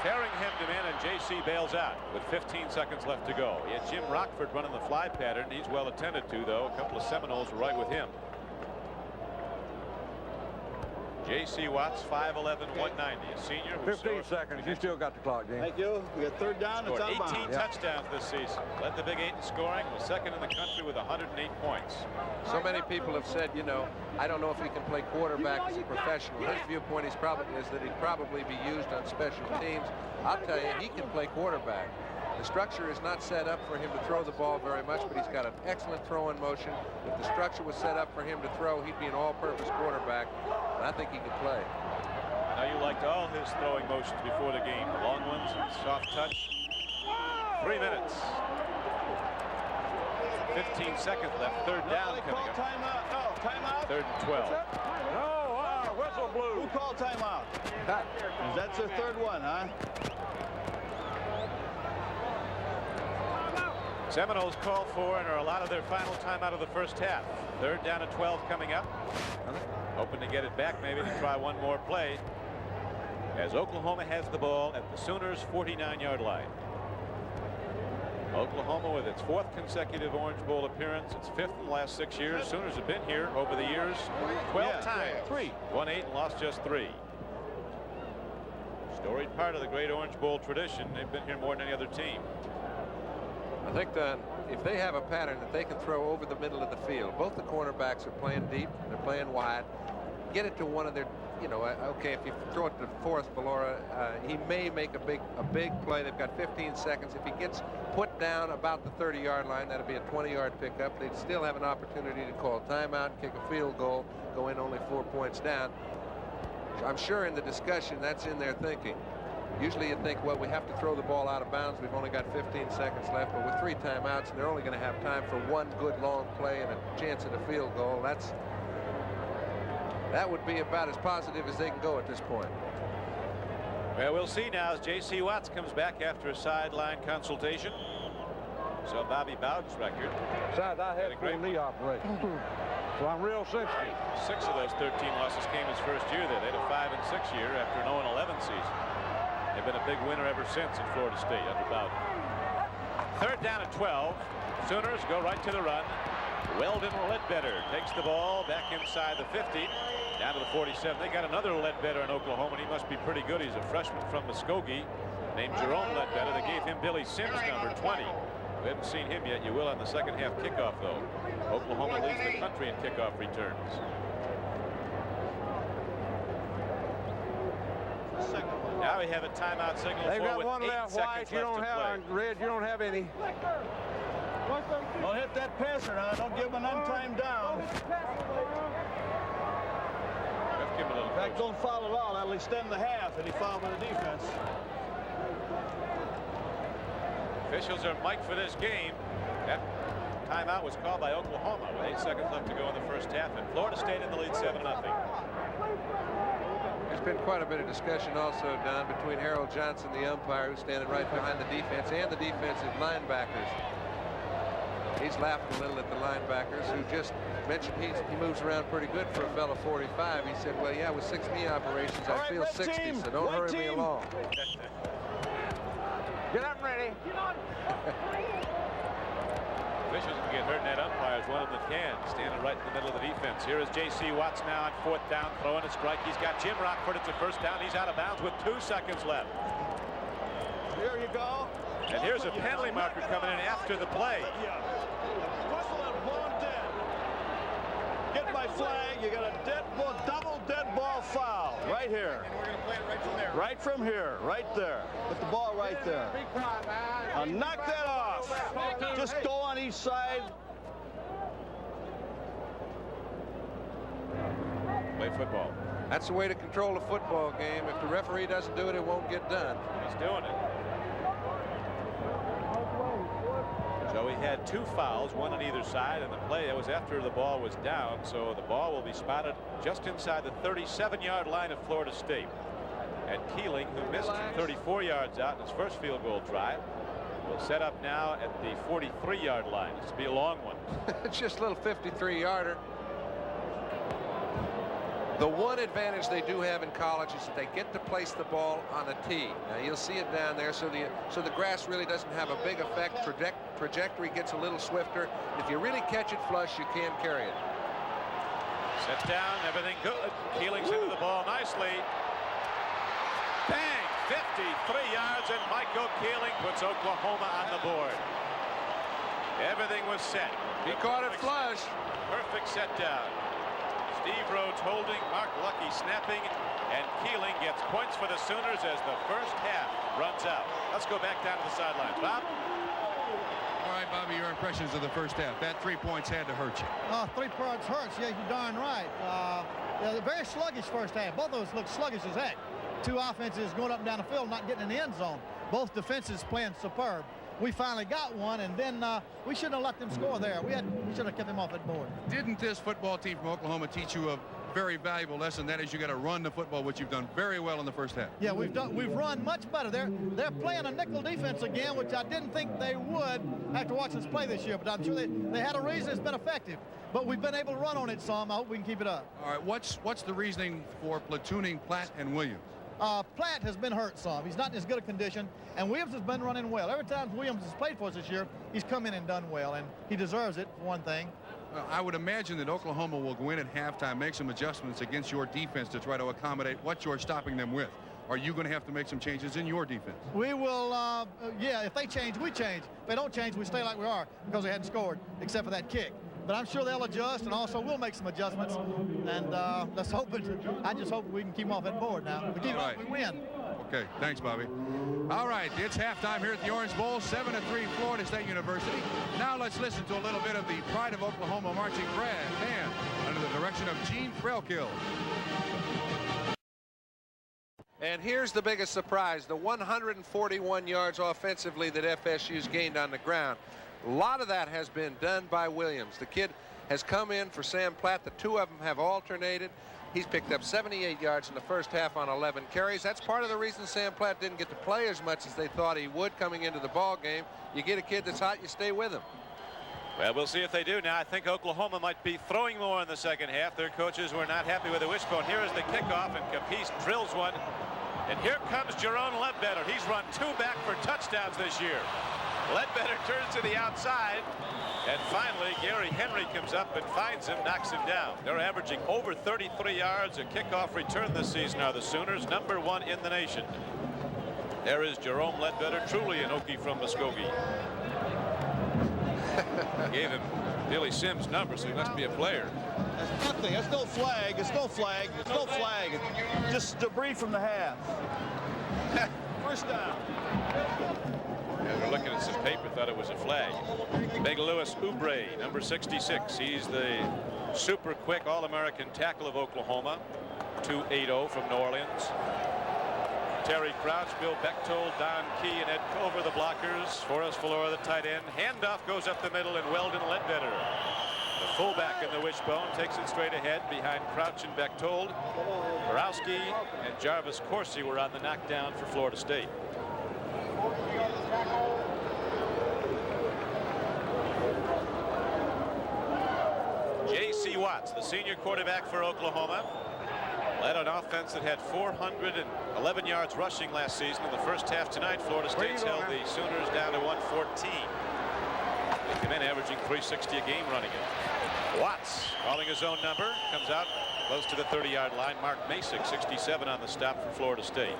[SPEAKER 1] Carrying him to man, and J.C. bails out with 15 seconds left to go. He had Jim Rockford running the fly pattern. He's well attended to, though. A couple of Seminoles are right with him. J.C. Watts, 5'11", 190, a senior.
[SPEAKER 5] 15 seconds. You still got the clock, James.
[SPEAKER 3] Thank you. We got 3rd down. It's out of bounds.
[SPEAKER 1] 18 touchdowns this season. Led the Big 8 in scoring. Was second in the country with 108 points.
[SPEAKER 2] So many people have said, you know, I don't know if he can play quarterback as a professional. His viewpoint is that he'd probably be used on special teams. I'll tell you, he can play quarterback. The structure is not set up for him to throw the ball very much, but he's got an excellent throwing motion. If the structure was set up for him to throw, he'd be an all-purpose quarterback, and I think he could play.
[SPEAKER 1] I know you liked all his throwing motions before the game. The long ones, soft touch. 3 minutes. 15 seconds left. 3rd down coming up.
[SPEAKER 3] Timeout. No, timeout.
[SPEAKER 1] 3rd and 12.
[SPEAKER 5] No, whistle blew.
[SPEAKER 3] Who called timeout? That's their 3rd one, huh?
[SPEAKER 1] Seminoles call for and are allotted their final time out of the first half. 3rd down and 12 coming up. Hoping to get it back, maybe to try one more play, as Oklahoma has the ball at the Sooners' 49-yard line. Oklahoma with its 4th consecutive Orange Bowl appearance, its 5th in the last 6 years. Sooners have been here over the years 12 times. Won 8 and lost just 3. Storied part of the great Orange Bowl tradition. They've been here more than any other team.
[SPEAKER 2] I think that if they have a pattern that they can throw over the middle of the field, both the cornerbacks are playing deep, they're playing wide. Get it to one of their, you know, okay, if you throw it to Forrest Ballora, he may make a big play. They've got 15 seconds. If he gets put down about the 30-yard line, that'll be a 20-yard pickup. They'd still have an opportunity to call timeout, kick a field goal, go in only 4 points down. I'm sure in the discussion that's in their thinking. Usually you think, well, we have to throw the ball out of bounds. We've only got 15 seconds left, but with 3 timeouts, and they're only going to have time for one good long play and a chance at a field goal. that would be about as positive as they can go at this point.
[SPEAKER 1] Well, we'll see now as J.C. Watts comes back after a sideline consultation. So Bobby Bowden's record.
[SPEAKER 5] Besides, I had a great knee operation, so I'm real sensitive.
[SPEAKER 1] 6 of those 13 losses came his first year there. They had a 5-6 year after an 0-11 season. They've been a big winner ever since in Florida State under Bowden. 3rd down and 12. Sooners go right to the run. Weldon Ledbetter takes the ball back inside the 50. Down to the 47. They got another Ledbetter in Oklahoma, and he must be pretty good. He's a freshman from Muskogee named Jerome Ledbetter. They gave him Billy Sims number 20. We haven't seen him yet. You will on the second half kickoff, though. Oklahoma leads the country in kickoff returns. Now we have a timeout signal.
[SPEAKER 5] They've got
[SPEAKER 1] with
[SPEAKER 5] one
[SPEAKER 1] 8
[SPEAKER 5] left,
[SPEAKER 1] seconds
[SPEAKER 5] White. You
[SPEAKER 1] left
[SPEAKER 5] don't
[SPEAKER 1] to
[SPEAKER 5] have
[SPEAKER 1] play.
[SPEAKER 5] Red. You don't have any.
[SPEAKER 3] Don't hit that passer now. Don't give him an untimed down.
[SPEAKER 1] Let's give him a little.
[SPEAKER 3] In fact, don't foul at all. That'll extend the half, and he fouled by the defense.
[SPEAKER 1] Officials are mic'd for this game. That timeout was called by Oklahoma with 8 seconds left to go in the first half, and Florida State in the lead 7-0.
[SPEAKER 2] There's been quite a bit of discussion also, Don, between Harold Johnson, the umpire, who's standing right behind the defense, and the defensive linebackers. He's laughing a little at the linebackers, who just mentioned he moves around pretty good for a fellow 45. He said, well, yeah, with 6 knee operations, I feel 60, so don't hurry me along.
[SPEAKER 5] Get up, ready.
[SPEAKER 1] Officials can get hurt, and that umpire is one of them that can. Standing right in the middle of the defense. Here is J.C. Watts now on 4th down, throwing a strike. He's got Jim Rockford at the first down. He's out of bounds with 2 seconds left.
[SPEAKER 3] Here you go.
[SPEAKER 1] And here's a penalty marker coming in after the play.
[SPEAKER 3] Whistle and blow him dead. Get my flag. You got a dead ball, double dead ball foul right here.
[SPEAKER 5] And we're going to play it right from there.
[SPEAKER 3] Right from here, right there. Put the ball right there. Now knock that off. Just go on each side.
[SPEAKER 1] Play football.
[SPEAKER 2] That's the way to control a football game. If the referee doesn't do it, it won't get done.
[SPEAKER 1] He's doing it. So he had 2 fouls, 1 on either side, and the play that was after the ball was down. So the ball will be spotted just inside the 37-yard line of Florida State. And Keeling, who missed 34 yards out in his first field goal drive, will set up now at the 43-yard line. This will be a long one.
[SPEAKER 2] It's just a little 53-yarder. The one advantage they do have in college is that they get to place the ball on a tee. Now you'll see it down there, so the grass really doesn't have a big effect. Trajectory gets a little swifter. If you really catch it flush, you can carry it.
[SPEAKER 1] Set down, everything good. Keeling's into the ball nicely. Bang! 53 yards, and Michael Keeling puts Oklahoma on the board. Everything was set.
[SPEAKER 2] He caught it flush.
[SPEAKER 1] Perfect set down. Steve Rhodes holding, Mark Lucky snapping, and Keeling gets points for the Sooners as the first half runs out. Let's go back down to the sidelines. Bob?
[SPEAKER 4] All right, Bobby, your impressions of the first half. That 3 points had to hurt you.
[SPEAKER 11] 3 points hurts. Yeah, you're darn right. Yeah, very sluggish first half. Both of us look sluggish as heck. 2 offenses going up and down the field, not getting in the end zone. Both defenses playing superb. We finally got one, and then we shouldn't have let them score there. We should have kept them off that board.
[SPEAKER 4] Didn't this football team from Oklahoma teach you a very valuable lesson? That is, you got to run the football, which you've done very well in the first half.
[SPEAKER 11] Yeah, we've run much better. They're playing a nickel defense again, which I didn't think they would after watching us play this year. But I'm sure they had a reason. It's been effective. But we've been able to run on it some. I hope we can keep it up.
[SPEAKER 4] All right, what's the reasoning for platooning Platt and Williams?
[SPEAKER 11] Platt has been hurt some. He's not in as good a condition, and Williams has been running well. Every time Williams has played for us this year, he's come in and done well, and he deserves it, for one thing.
[SPEAKER 4] Well, I would imagine that Oklahoma will go in at halftime, make some adjustments against your defense to try to accommodate what you're stopping them with. Are you going to have to make some changes in your defense?
[SPEAKER 11] We will, yeah, if they change, we change. If they don't change, we stay like we are because they hadn't scored, except for that kick. But I'm sure they'll adjust, and also we'll make some adjustments. And let's hope it. I just hope we can keep them off that board now. We keep
[SPEAKER 4] right.
[SPEAKER 11] We win.
[SPEAKER 4] Okay, thanks, Bobby. All right, it's halftime here at the Orange Bowl, 7-3 Florida State University. Now let's listen to a little bit of the Pride of Oklahoma marching band under the direction of Gene Threlkill.
[SPEAKER 2] And here's the biggest surprise, the 141 yards offensively that FSU's gained on the ground. A lot of that has been done by Williams. The kid has come in for Sam Platt. The 2 of them have alternated. He's picked up 78 yards in the first half on 11 carries. That's part of the reason Sam Platt didn't get to play as much as they thought he would coming into the ball game. You get a kid that's hot, you stay with him.
[SPEAKER 1] Well, we'll see if they do. Now, I think Oklahoma might be throwing more in the second half. Their coaches were not happy with the wishbone. Here is the kickoff, and Capiz drills one. And here comes Jerome Ledbetter. He's run 2 back for touchdowns this year. Ledbetter turns to the outside. And finally, Gary Henry comes up and finds him, knocks him down. They're averaging over 33 yards a kickoff return this season are the Sooners, #1 in the nation. There is Jerome Ledbetter, truly an Okie from Muskogee. Gave him Billy Sims' number, so he must be a player.
[SPEAKER 3] That's nothing. That's no flag. It's no flag. It's no flag. Just debris from the half. First down.
[SPEAKER 1] Yeah, they're looking at some paper, thought it was a flag. Big Louis Oubre, number 66. He's the super quick All-American tackle of Oklahoma. 2.80 from New Orleans. Terry Crouch, Bill Bechtold, Don Key, and Ed Culver, the blockers. Forrest Valora, the tight end. Handoff goes up the middle, and Weldon Ledbetter, the fullback in the wishbone, takes it straight ahead behind Crouch and Bechtold. Borowski and Jarvis Coursey were on the knockdown for Florida State. J.C. Watts, the senior quarterback for Oklahoma, led an offense that had 411 yards rushing last season. In the first half tonight, Florida State's held the Sooners down to 114. They come in averaging 360 a game running it. Watts calling his own number, comes out close to the 30-yard line. Mark Masick, 67 on the stop for Florida State.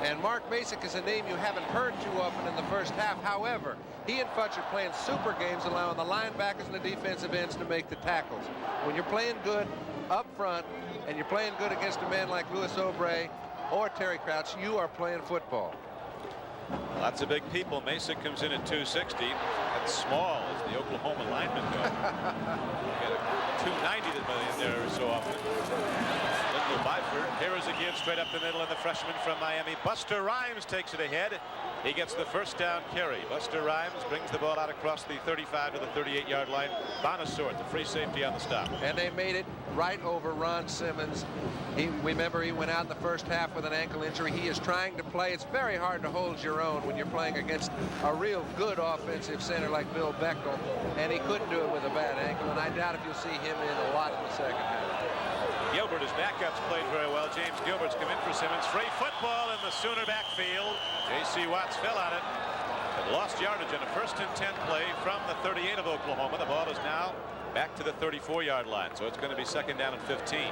[SPEAKER 2] And Mark Masick is a name you haven't heard too often in the first half. However, he and Futch are playing super games, allowing the linebackers and the defensive ends to make the tackles. When you're playing good up front and you're playing good against a man like Louis Oubre or Terry Crouch, you are playing football.
[SPEAKER 1] Lots of big people. Masick comes in at 260. That's small as the Oklahoma linemen go. Got a 290 in there so often. Byford. Here is again straight up the middle, and the freshman from Miami, Buster Rhymes, takes it ahead. He gets the first down carry. Buster Rhymes brings the ball out across the 35 to the 38-yard line. Bonasort, the free safety on the stop.
[SPEAKER 2] And they made it right over Ron Simmons. Remember, he went out in the first half with an ankle injury. He is trying to play. It's very hard to hold your own when you're playing against a real good offensive center like Bill Bechtel, and he couldn't do it with a bad ankle, and I doubt if you'll see him in a lot in the second half.
[SPEAKER 1] Gilbert, his backups played very well. James Gilbert's come in for Simmons. Free football in the Sooner backfield. J.C. Watts fell on it, but lost yardage on a 1st and 10 play from the 38 of Oklahoma. The ball is now back to the 34-yard line, so it's going to be 2nd down and 15.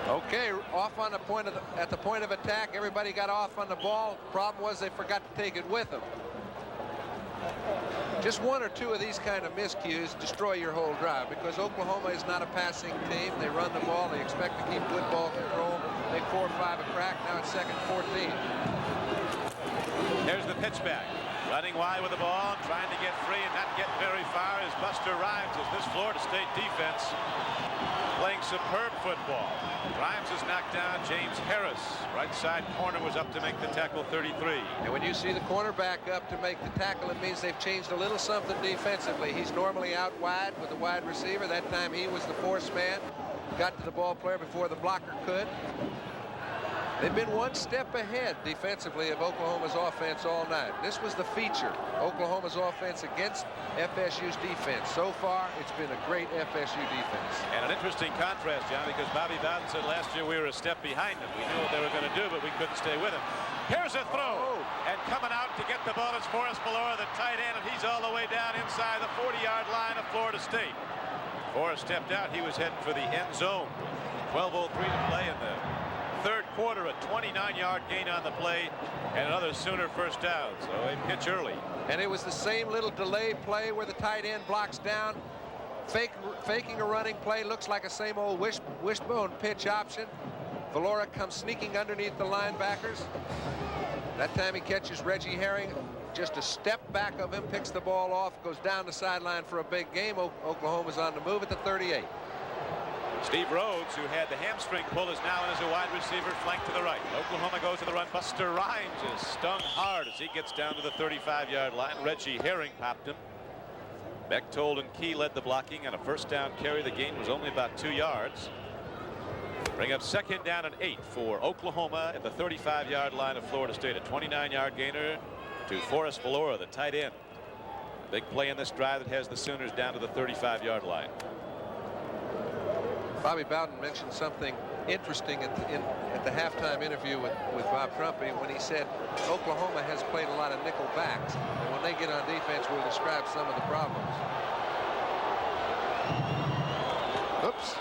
[SPEAKER 2] Okay, off on the point of at the point of attack. Everybody got off on the ball. Problem was they forgot to take it with them. Just 1 or 2 of these kind of miscues destroy your whole drive, because Oklahoma is not a passing team. They run the ball. They expect to keep good ball control. Make 4 or 5 a crack. Now it's 2nd and 14.
[SPEAKER 1] There's the pitch back. Running wide with the ball, trying to get free and not get very far is Buster Rhymes, as this Florida State defense playing superb football. Rhymes is knocked down. James Harris, right side corner, was up to make the tackle, 33.
[SPEAKER 2] And when you see the cornerback up to make the tackle, it means they've changed a little something defensively. He's normally out wide with the wide receiver. That time he was the force man. Got to the ball player before the blocker could. They've been 1 step ahead defensively of Oklahoma's offense all night. This was the feature, Oklahoma's offense against FSU's defense. So far, it's been a great FSU defense.
[SPEAKER 1] And an interesting contrast, John, because Bobby Bowden said last year we were a step behind them. We knew what they were going to do, but we couldn't stay with them. Here's a throw, and coming out to get the ball is Forrest Valora, the tight end, and he's all the way down inside the 40-yard line of Florida State. Forrest stepped out. He was heading for the end zone. 12:03 to play in the 3rd quarter, a 29-yard gain on the play, and another Sooner first down. So a pitch early.
[SPEAKER 2] And it was the same little delay play where the tight end blocks down, faking a running play. Looks like a same old wishbone pitch option. Valora comes sneaking underneath the linebackers. That time he catches Reggie Herring just a step back of him, picks the ball off, goes down the sideline for a big game. Oklahoma's on the move at the 38.
[SPEAKER 1] Steve Rhodes, who had the hamstring pull, is now in as a wide receiver, flank to the right. Oklahoma goes to the run. Buster Rhymes is stung hard as he gets down to the 35-yard line. Reggie Herring popped him. Bechtold and Key led the blocking on a 1st down carry. The gain was only about 2 yards. Bring up 2nd down and 8 for Oklahoma at the 35-yard line of Florida State. A 29-yard gainer to Forrest Valora, the tight end. A big play in this drive that has the Sooners down to the 35-yard line.
[SPEAKER 2] Bobby Bowden mentioned something interesting at the halftime interview with Bob Trumpy when he said Oklahoma has played a lot of nickel backs, and when they get on defense, we'll describe some of the problems. Oops.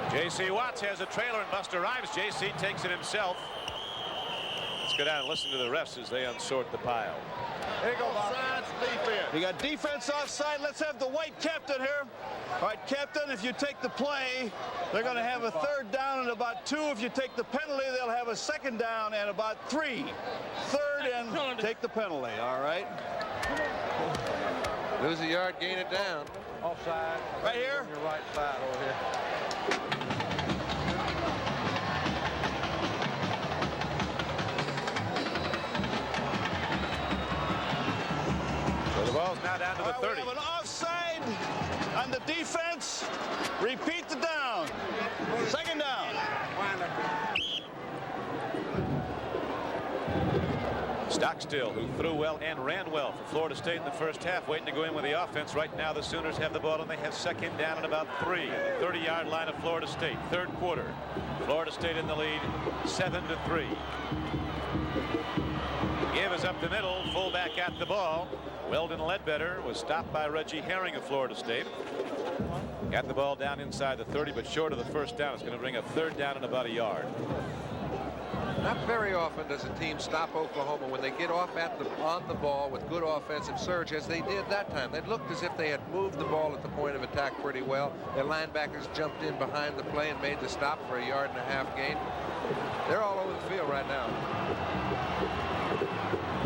[SPEAKER 1] J.C. Watts has a trailer and Buster Rhymes. J.C. takes it himself. Let's go down and listen to the refs as they unsort the pile.
[SPEAKER 3] Here you go, offsides, defense. You got defense offside. Let's have the white captain here. All right, captain, if you take the play, they're going to have a 3rd down and about 2. If you take the penalty, they'll have a 2nd down and about 3. 3rd and take the penalty. All right.
[SPEAKER 2] Lose a yard, gain it down.
[SPEAKER 5] Offside.
[SPEAKER 3] Right here.
[SPEAKER 5] On your right side over here.
[SPEAKER 1] So the ball's now down to the 30.
[SPEAKER 3] We have an offside on the defense. Repeat the down. 2nd down.
[SPEAKER 1] Stockstill, who threw well and ran well for Florida State in the first half, waiting to go in with the offense. Right now the Sooners have the ball and they have 2nd down and about 3 at the 30-yard line of Florida State. 3rd quarter. Florida State in the lead 7-3. Give is up the middle. Fullback at the ball. Weldon Ledbetter was stopped by Reggie Herring of Florida State. Got the ball down inside the 30, but short of the 1st down. It's going to bring a 3rd down and about a yard.
[SPEAKER 2] Not very often does a team stop Oklahoma when they get off on the ball with good offensive surge, as they did that time. They looked as if they had moved the ball at the point of attack pretty well. Their linebackers jumped in behind the play and made the stop for a 1.5 yard gain. They're all over the field right now.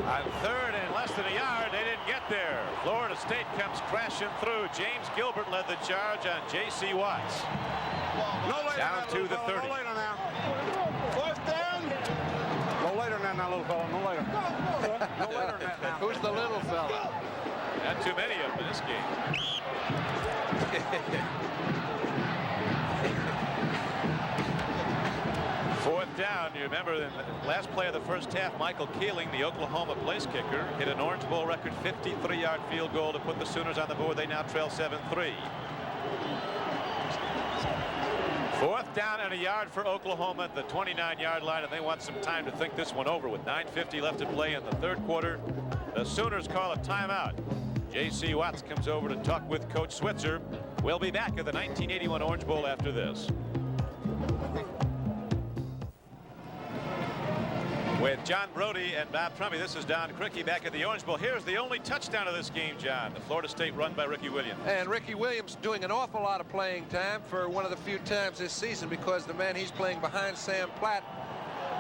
[SPEAKER 1] On 3rd and less than a yard, they didn't get there. Florida State comes crashing through. James Gilbert led the charge on J.C. Watts. Down to the 30.
[SPEAKER 5] No later now.
[SPEAKER 3] 4th down.
[SPEAKER 5] No later than that now, little fella. No later. No later than that now.
[SPEAKER 2] Who's the little fella?
[SPEAKER 1] Not too many of them in this game. 4th down. You remember in the last play of the first half, Michael Keeling, the Oklahoma place kicker, hit an Orange Bowl record 53-yard field goal to put the Sooners on the board. They now trail 7-3. 4th down and a yard for Oklahoma at the 29-yard line, and they want some time to think this one over with 9:50 left to play in the 3rd quarter. The Sooners call a timeout. J.C. Watts comes over to talk with Coach Switzer. We'll be back at the 1981 Orange Bowl after this. With John Brody and Bob Trumpy, this is Don Crickey back at the Orange Bowl. Here's the only touchdown of this game, John. The Florida State run by Ricky Williams.
[SPEAKER 2] And Ricky Williams doing an awful lot of playing time for one of the few times this season, because the man he's playing behind, Sam Platt,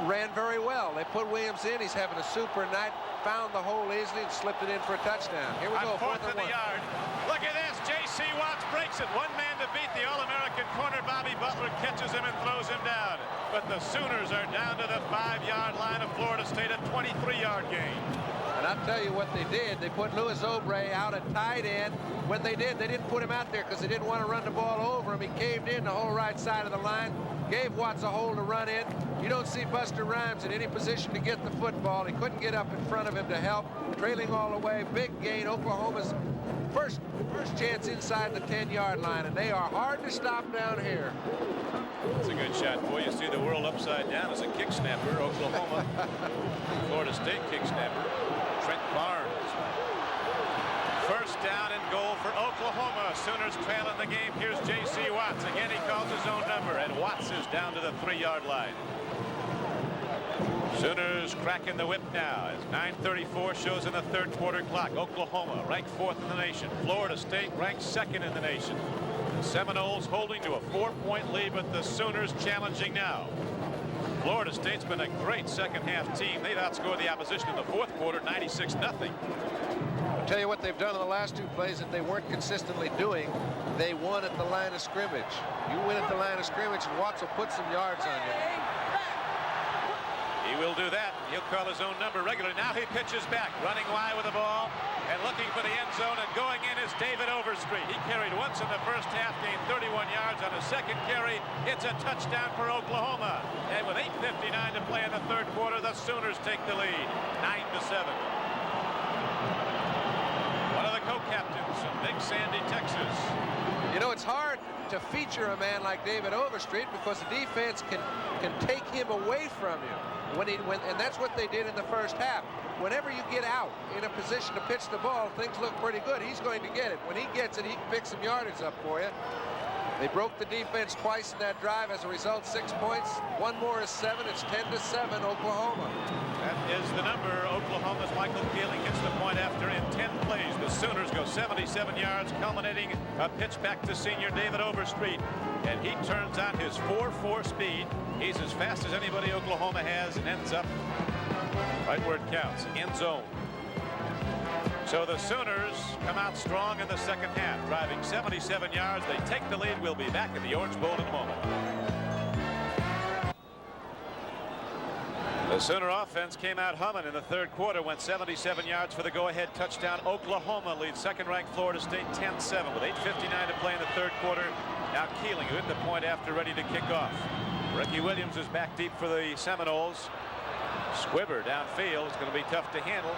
[SPEAKER 2] ran very well. They put Williams in. He's having a super night. Found the hole easily and slipped it in for a touchdown. Here we go.
[SPEAKER 1] 4th and 1. Yard. Look at this. J.C. Watts breaks it. One man to beat. The All-American corner, Bobby Butler, catches him and throws him down. But the Sooners are down to the 5-yard line of Florida State, a 23-yard gain.
[SPEAKER 2] And I'll tell you what they did. They put Louis Obrey out at tight end. When they did, they didn't put him out there because they didn't want to run the ball over him. He caved in the whole right side of the line, gave Watts a hole to run in. You don't see Buster Rhymes in any position to get the football. He couldn't get up in front of him to help. Trailing all the way, big gain. Oklahoma's first chance inside the 10-yard line, and they are hard to stop down here.
[SPEAKER 1] It's a good shot. Boy, you see the world upside down as a kick snapper. Oklahoma, Florida State kick snapper, Trent Barnes. 1st down and goal for Oklahoma. Sooners trailing the game. Here's J.C. Watts. Again, he calls his own number, and Watts is down to the 3-yard line. Sooners cracking the whip now as 9:34 shows in the 3rd quarter clock. Oklahoma ranked 4th in the nation. Florida State ranked 2nd in the nation. The Seminoles holding to a 4-point lead, but the Sooners challenging now. Florida State's been a great second-half team. They've outscored the opposition in the 4th quarter 96-0.
[SPEAKER 2] I'll tell you what they've done in the last 2 plays that they weren't consistently doing. They won at the line of scrimmage. You win at the line of scrimmage, and Watts will put some yards on you.
[SPEAKER 1] He will do that. He'll call his own number regularly. Now he pitches back, running wide with the ball. And look looking for the end zone, and going in is David Overstreet. He carried once in the first half, gained 31 yards on a second carry. It's a touchdown for Oklahoma. And with 8:59 to play in the third quarter, the Sooners take the lead, 9-7. One of the co-captains from Big Sandy, Texas.
[SPEAKER 2] You know, it's hard to feature a man like David Overstreet because the defense can take him away from you. And that's what they did in the first half. Whenever you get out in a position to pitch the ball, things look pretty good. He's going to get it. When he gets it, he can pick some yardage up for you. They broke the defense twice in that drive. As a result, 6 points. One more is 7. It's 10-7 Oklahoma.
[SPEAKER 1] That is the number. Oklahoma's Michael Keeling hits the point after in 10 plays. The Sooners go 77 yards, culminating a pitch back to senior David Overstreet. And he turns on his 4.4 speed. He's as fast as anybody Oklahoma has and ends up right where it counts, end zone. So the Sooners come out strong in the second half, driving 77 yards. They take the lead. We'll be back in the Orange Bowl in a moment. The Sooner offense came out humming in the third quarter, went 77 yards for the go-ahead touchdown. Oklahoma leads second-ranked Florida State 10-7 with 8:59 to play in the third quarter. Now Keeling, who hit the point after, ready to kick off. Ricky Williams is back deep for the Seminoles. Squibber downfield. It's going to be tough to handle.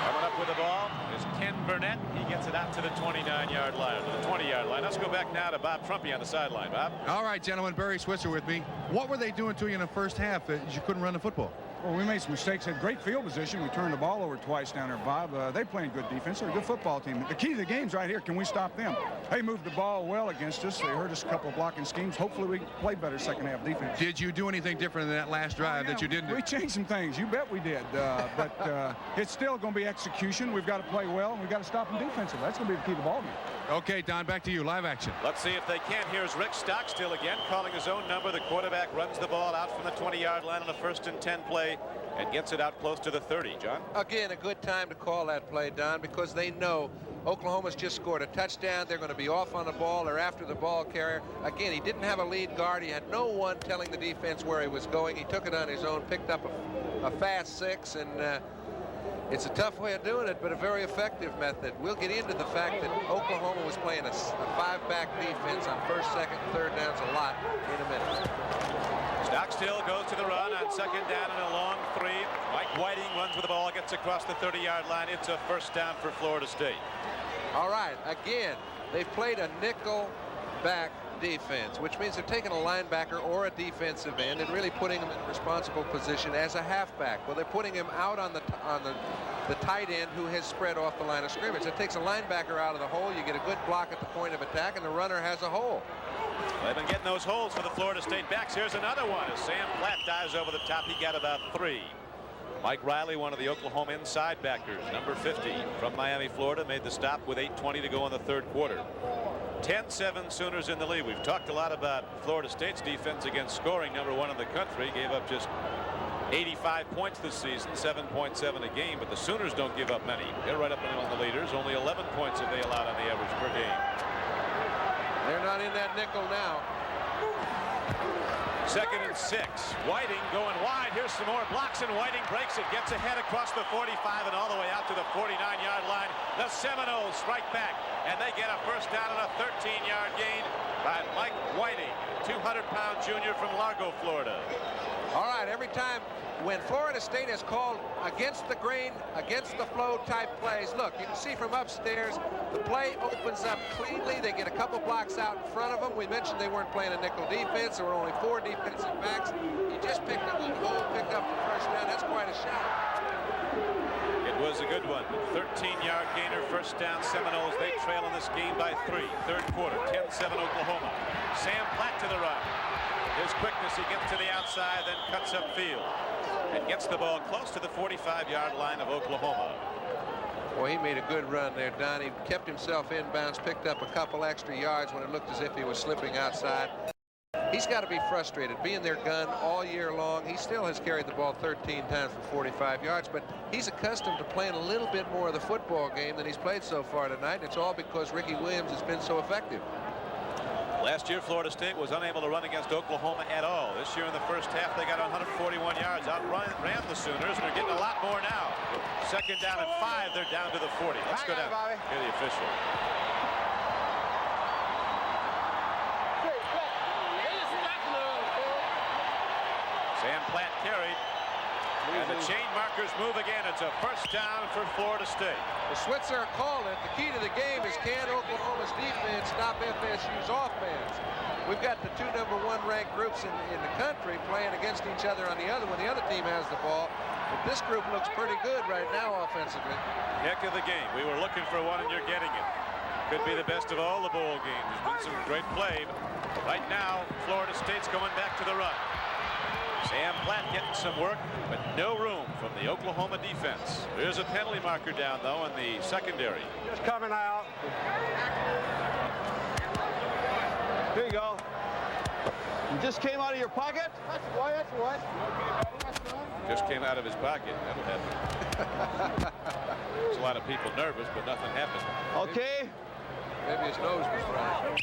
[SPEAKER 1] Coming up with the ball is Ken Burnett. He gets it out to the 29-yard line, to the 20-yard line. Let's go back now to Bob Trumpy on the sideline. Bob?
[SPEAKER 4] All right, gentlemen, Barry Switzer with me. What were they doing to you in the first half that you couldn't run the football?
[SPEAKER 12] Well, we made some mistakes. Had great field position. We turned the ball over twice down there, Bob. They playing good defense. They're a good football team. The key to the game's right here. Can we stop them? They moved the ball well against us. They hurt us a couple of blocking schemes. Hopefully we can play better second half defense.
[SPEAKER 4] Did you do anything different than that last drive that you didn't do?
[SPEAKER 12] We changed some things. You bet we did. But it's still going to be execution. We've got to play well, and we've got to stop them defensively. That's going to be the key to the ball game.
[SPEAKER 4] Okay, Don, back to you. Live action.
[SPEAKER 1] Let's see if they can. Here's Rick Stockstill again, calling his own number. The quarterback runs the ball out from the 20-yard line on a 1st and 10 play and gets it out close to the 30. John?
[SPEAKER 2] Again, a good time to call that play, Don, because they know Oklahoma's just scored a touchdown. They're going to be off on the ball. They're after the ball carrier. Again, he didn't have a lead guard. He had no one telling the defense where he was going. He took it on his own, picked up a fast 6, and it's a tough way of doing it, but a very effective method. We'll get into the fact that Oklahoma was playing a 5-back defense on 1st, 2nd, 3rd downs a lot in a minute.
[SPEAKER 1] Stockstill goes to the run on 2nd down and a long 3. Mike Whiting runs with the ball, gets across the 30-yard line. It's a 1st down for Florida State.
[SPEAKER 2] All right, again, they've played a nickel-back defense, which means they're taking a linebacker or a defensive end and really putting him in a responsible position as a halfback. Well, they're putting him out on the tight end who has spread off the line of scrimmage. It takes a linebacker out of the hole. You get a good block at the point of attack, and the runner has a hole.
[SPEAKER 1] They've been getting those holes for the Florida State backs. Here's another one as Sam Platt dives over the top. He got about 3. Mike Riley, one of the Oklahoma inside backers, number 50 from Miami, Florida, made the stop with 8:20 to go in the third quarter. 10-7 Sooners in the lead. We've talked a lot about Florida State's defense against scoring, number 1 in the country. Gave up just 85 points this season, 7.7 a game, but the Sooners don't give up many. They're right up among the leaders. Only 11 points have they allowed on the average per game.
[SPEAKER 2] They're not in that nickel now.
[SPEAKER 1] 2nd and 6. Whiting going wide. Here's some more blocks, and Whiting breaks it, gets ahead across the 45 and all the way out to the 49-yard line. The Seminoles strike back, and they get a 1st down and a 13-yard gain by Mike Whiting, 200-pound junior from Largo, Florida.
[SPEAKER 2] All right, every time when Florida State has called against the grain, against the flow type plays, look, you can see from upstairs, the play opens up cleanly. They get a couple blocks out in front of them. We mentioned they weren't playing a nickel defense. There were only 4 defensive backs. He just picked a good hole, picked up the 1st down. That's quite a shot.
[SPEAKER 1] It was a good one. 13-yard gainer, 1st down Seminoles. They trail in this game by 3. Third quarter, 10-7 Oklahoma. Sam Platt to the run. His quickness, he gets to the outside, then cuts upfield and gets the ball close to the 45-yard line of Oklahoma.
[SPEAKER 2] Well, he made a good run there, Don. He kept himself inbounds, picked up a couple extra yards when it looked as if he was slipping outside. He's got to be frustrated being their gun all year long. He still has carried the ball 13 times for 45 yards, but he's accustomed to playing a little bit more of the football game than he's played so far tonight. And it's all because Ricky Williams has been so effective.
[SPEAKER 1] Last year, Florida State was unable to run against Oklahoma at all. This year in the first half, they got 141 yards. Ran the Sooners. They're getting a lot more now. Second down and 5. They're down to the 40. Let's go down. Hear the official. Sam Platt carried. And the chain markers move again. It's a first down for Florida State.
[SPEAKER 2] The Switzer called it. The key to the game is can Oklahoma's defense stop FSU's offense? We've got the two #1 ranked groups in the country playing against each other on the other when the other team has the ball. But this group looks pretty good right now offensively.
[SPEAKER 1] Heck of the game. We were looking for one and you're getting it. Could be the best of all the bowl games. There's been some great play. But right now, Florida State's going back to the run. Sam Platt getting some work, but no room from the Oklahoma defense. There's a penalty marker down, though, in the secondary.
[SPEAKER 5] Just coming out.
[SPEAKER 3] Here you go. You just came out of your pocket?
[SPEAKER 5] That's what.
[SPEAKER 1] Just came out of his pocket. That'll happen. There's a lot of people nervous, but nothing happened.
[SPEAKER 3] Okay.
[SPEAKER 2] Maybe his nose was right.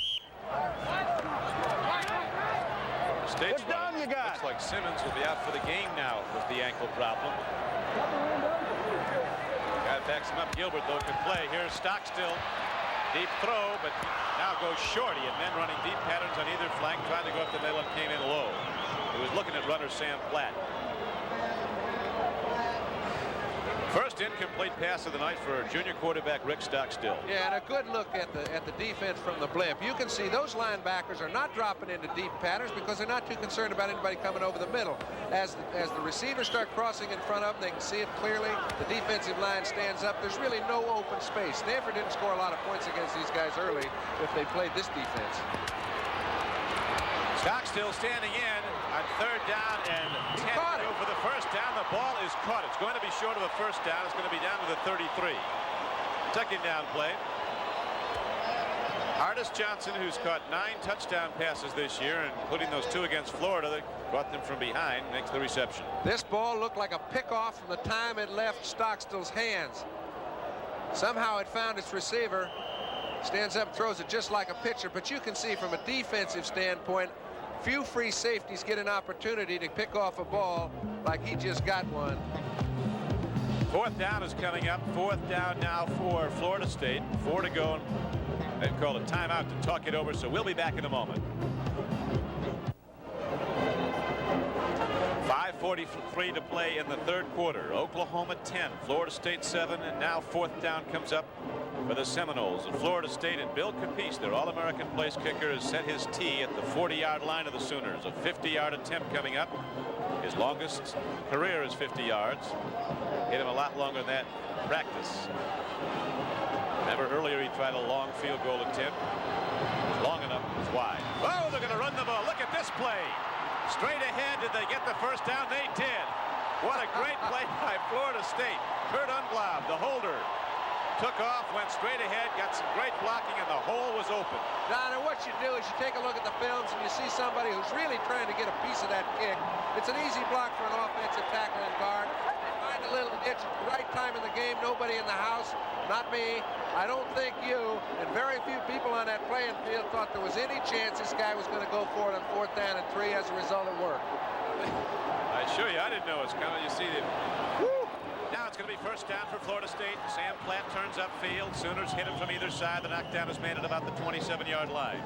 [SPEAKER 1] State's
[SPEAKER 3] what down you got?
[SPEAKER 1] Looks like Simmons will be out for the game now with the ankle problem. Guy backs him up. Gilbert, though, can play. Here's Stockstill. Deep throw, but now goes short. He had men running deep patterns on either flank, tried to go up the middle and came in low. He was looking at runner Sam Platt. First incomplete pass of the night for junior quarterback Rick Stockstill.
[SPEAKER 2] Yeah, and a good look at the defense from the blip. You can see those linebackers are not dropping into deep patterns because they're not too concerned about anybody coming over the middle. As the receivers start crossing in front of them, they can see it clearly. The defensive line stands up. There's really no open space. Stanford didn't score a lot of points against these guys early if they played this defense.
[SPEAKER 1] Stockstill standing in on third down and 10 to go for the first down. The ball is caught. It's going to be short of a first down. It's going to be down to the 33. Second down play. Artis Johnson, who's caught 9 touchdown passes this year, including those 2 against Florida that brought them from behind, makes the reception.
[SPEAKER 2] This ball looked like a pickoff from the time it left Stockstill's hands. Somehow it found its receiver. Stands up, throws it just like a pitcher, but you can see from a defensive standpoint, few free safeties get an opportunity to pick off a ball like he just got one.
[SPEAKER 1] Fourth down is coming up. Fourth down now for Florida State. 4 to go. They've called a timeout to talk it over, so we'll be back in a moment. 5:43 to play in the third quarter. Oklahoma 10, Florida State 7, and now fourth down comes up for the Seminoles of Florida State. And Bill Capice, their All-American place kicker, has set his tee at the 40-yard line of the Sooners. A 50-yard attempt coming up. His longest career is 50 yards. Hit him a lot longer than that in practice. Remember earlier he tried a long field goal attempt. It was long enough, it was wide. Oh, they're going to run the ball. Look at this play. Straight ahead. Did they get the first down? They did. What a great play by Florida State. Kurt Unglaub, the holder, took off, went straight ahead, got some great blocking, and the hole was open.
[SPEAKER 2] Don, and what you do is you take a look at the films and you see somebody who's really trying to get a piece of that kick. It's an easy block for an offensive tackle and guard. They find a little itch at the right time in the game. Nobody in the house, not me. I don't think you, and very few people on that playing field thought there was any chance this guy was going to go for it on fourth down and 3. As a result, it worked.
[SPEAKER 1] I assure you, I didn't know it was coming. You see it. Now it's going to be first down for Florida State. Sam Platt turns upfield. Sooners hit him from either side. The knockdown is made at about the 27-yard line.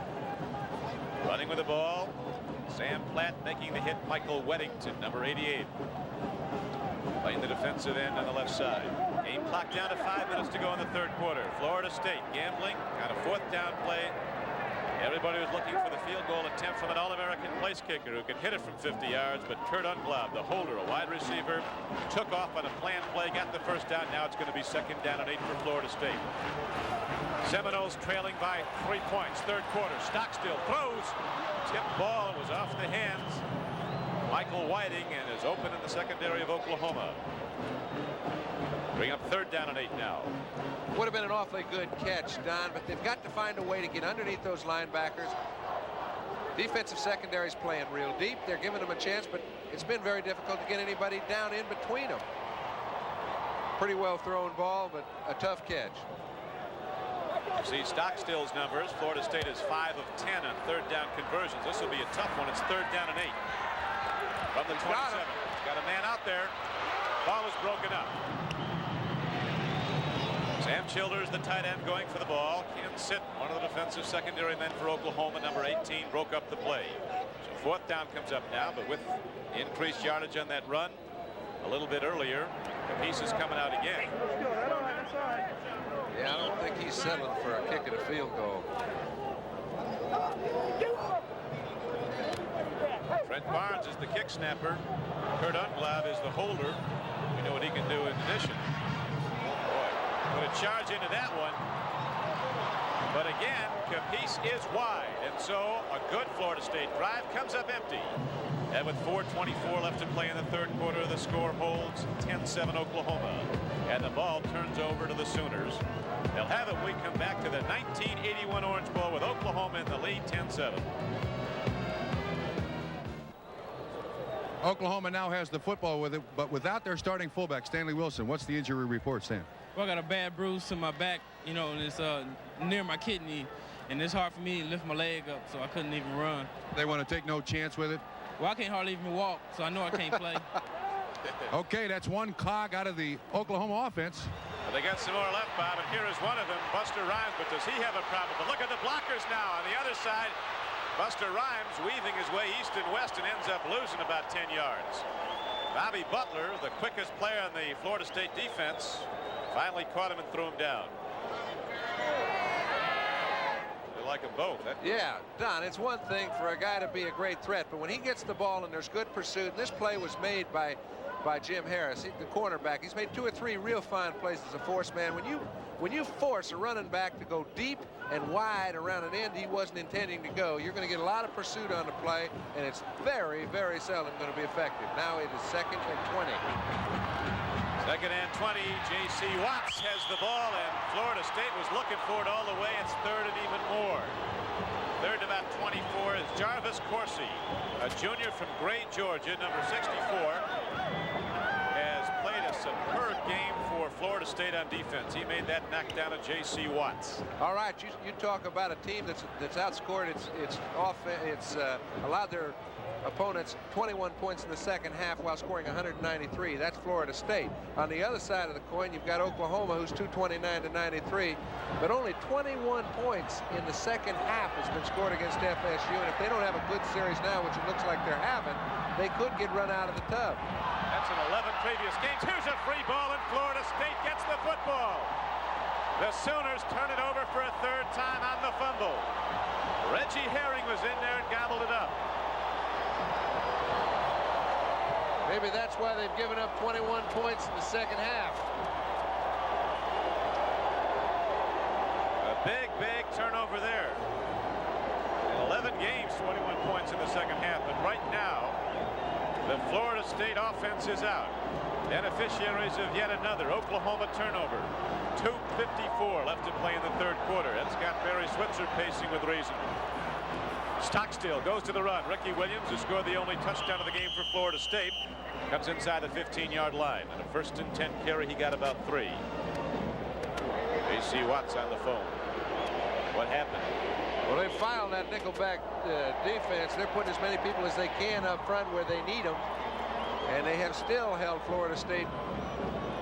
[SPEAKER 1] Running with the ball. Sam Platt making the hit. Michael Weddington, number 88. Playing the defensive end on the left side. Game clock down to 5 minutes to go in the third quarter. Florida State gambling on a fourth down play. Everybody was looking for the field goal attempt from an All-American place kicker who could hit it from 50 yards, but Kurt Unglaub, the holder, a wide receiver, took off on a planned play, got the first down. Now it's going to be second down and 8 for Florida State. Seminoles trailing by 3 points. Third quarter. Stockstill throws. Tipped ball was off the hands. Michael Whiting, and is open in the secondary of Oklahoma. Bring up third down and 8 now.
[SPEAKER 2] Would have been an awfully good catch, Don, but they've got to find a way to get underneath those linebackers. Defensive secondary is playing real deep. They're giving them a chance, but it's been very difficult to get anybody down in between them. Pretty well thrown ball, but a tough catch.
[SPEAKER 1] See Stockstill's numbers. Florida State is 5 of 10 on third down conversions. This will be a tough one. It's third down and 8 from the 27. He's got a man out there. Ball is broken up. Sam Childers, the tight end, going for the ball. Ken Sitton, one of the defensive secondary men for Oklahoma, number 18, broke up the play. So fourth down comes up now, but with increased yardage on that run a little bit earlier, the piece is coming out again.
[SPEAKER 2] Yeah, I don't think he's settling for a kick and a field goal.
[SPEAKER 1] Trent Barnes is the kick snapper. Kurt Unglav is the holder. We know what he can do in addition. Boy, put a charge into that one. But again, Capice is wide. And so a good Florida State drive comes up empty. And with 4:24 left to play in the third quarter, the score holds 10-7 Oklahoma. And the ball turns over to the Sooners. They'll have it when we come back to the 1981 Orange Bowl with Oklahoma in the lead 10-7.
[SPEAKER 4] Oklahoma now has the football with it, but without their starting fullback, Stanley Wilson. What's the injury report, Stan?
[SPEAKER 13] Well, I got a bad bruise to my back, you know, and it's near my kidney, and it's hard for me to lift my leg up, so I couldn't even run.
[SPEAKER 4] They want to take no chance with it?
[SPEAKER 13] Well, I can't hardly even walk, so I know I can't play.
[SPEAKER 4] Okay, that's one cog out of the Oklahoma offense.
[SPEAKER 1] Well, they got some more left, Bob, and here is one of them, Buster Rhymes, but does he have a problem? But look at the blockers now on the other side. Buster Rhymes weaving his way east and west and ends up losing about 10 yards. Bobby Butler, the quickest player on the Florida State defense, finally caught him and threw him down. They like them both.
[SPEAKER 2] Yeah, Don, it's one thing for a guy to be a great threat, but when he gets the ball and there's good pursuit, and this play was made by Jim Harris, the cornerback. He's made 2 or 3 real fine plays as a force man. When you force a running back to go deep and wide around an end he wasn't intending to go, you're going to get a lot of pursuit on the play, and it's very, very seldom going to be effective. Now it is 2nd and 20.
[SPEAKER 1] 2nd and 20. J.C. Watts has the ball, and Florida State was looking for it all the way. It's 3rd and even more. 3rd and about 24 is Jarvis Coursey, a junior from Gray, Georgia, number 64. Has played a superb game for Florida State on defense. He made that knockdown of J.C. Watts.
[SPEAKER 2] All right, you talk about a team that's outscored it's allowed their opponents 21 points in the second half while scoring 193. That's Florida State. On the other side of the coin, you've got Oklahoma, who's 229-93, but only 21 points in the second half has been scored against FSU. And if they don't have a good series now, which it looks like they're having, they could get run out of the tub.
[SPEAKER 1] That's in 11 previous games. Here's a free ball, and Florida State gets the football. The Sooners turn it over for a 3rd time on the fumble. Reggie Herring was in there and gobbled it up.
[SPEAKER 2] Maybe that's why they've given up 21 points in the second half.
[SPEAKER 1] A big turnover there. In 11 games, 21 points in the second half. But right now, the Florida State offense is out. Beneficiaries of yet another Oklahoma turnover. 2:54 left to play in the third quarter. That's got Barry Switzer pacing with reason. Stockstill goes to the run. Ricky Williams, who scored the only touchdown of the game for Florida State, comes inside the 15-yard line. On a 1st and 10 carry, he got about 3. J.C. Watts on the phone. What happened?
[SPEAKER 2] Well, they filed that nickelback defense. They're putting as many people as they can up front where they need them. And they have still held Florida State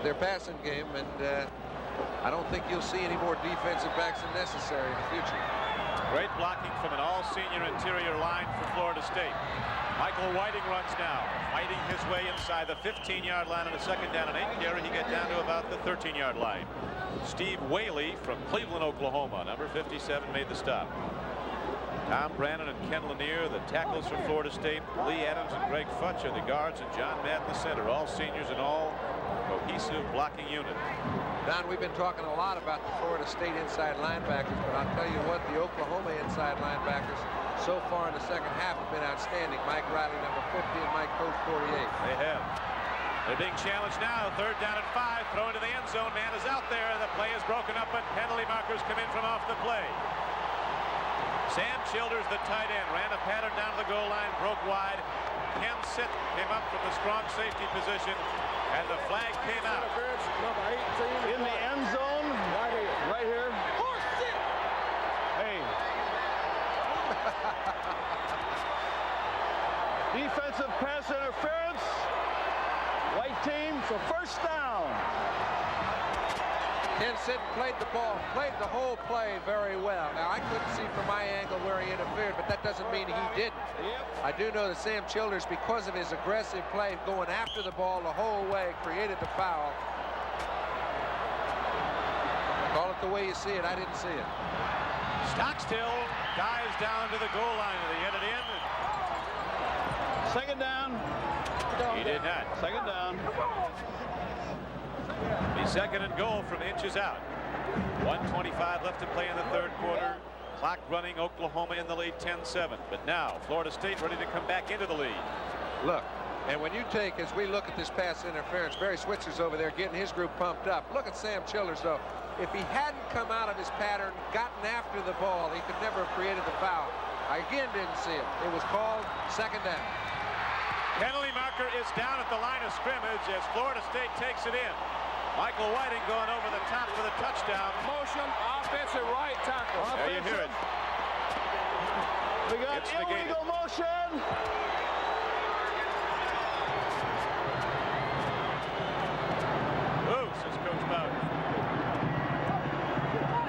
[SPEAKER 2] their passing game. And I don't think you'll see any more defensive backs than necessary in the future.
[SPEAKER 1] Great blocking from an all-senior interior line for Florida State. Michael Whiting runs now, fighting his way inside the 15-yard line on a 2nd down and 8 carry. He got down to about the 13-yard line. Steve Whaley from Cleveland, Oklahoma, number 57, made the stop. Tom Brannon and Ken Lanier, the tackles for Florida State. Lee Adams and Greg Futch are the guards, and John Madden, the center. All seniors and all cohesive blocking unit.
[SPEAKER 2] Don, we've been talking a lot about the Florida State inside linebackers, but I'll tell you what, the Oklahoma inside linebackers so far in the second half have been outstanding. Mike Riley, number 50, and Mike Coach, 48.
[SPEAKER 1] They have. They're being challenged now. 3rd down and 5. Throw into the end zone. Man is out there. The play is broken up, but penalty markers come in from off the play. Sam Childers, the tight end, ran a pattern down to the goal line, broke wide. Ken Sitt came up from the strong safety position, and the flag came out.
[SPEAKER 3] In the end zone, right here. team, so first down.
[SPEAKER 2] Ken Sitton played the whole play very well. Now, I couldn't see from my angle where he interfered, but that doesn't mean he didn't. I do know that Sam Childers, because of his aggressive play going after the ball the whole way, created the foul. Call it the way you see it. I didn't see it.
[SPEAKER 1] Stockstill dives down to the goal line. They get it in.
[SPEAKER 3] Second down.
[SPEAKER 1] He did not.
[SPEAKER 3] Second down.
[SPEAKER 1] The second and goal from inches out. 1:25 left to play in the third quarter. Clock running. Oklahoma in the lead 10-7. But now Florida State ready to come back into the lead.
[SPEAKER 2] Look, and when you take, as we look at this pass interference, Barry Switzer's over there getting his group pumped up. Look at Sam Childers, though. If he hadn't come out of his pattern, gotten after the ball, he could never have created the foul. I again didn't see it. It was called second down.
[SPEAKER 1] Penalty marker is down at the line of scrimmage as Florida State takes it in. Michael Whiting going over the top for the touchdown.
[SPEAKER 5] Motion, offensive right tackle.
[SPEAKER 1] There you hear it.
[SPEAKER 3] We got illegal motion.
[SPEAKER 1] Loose is Coach Bowden.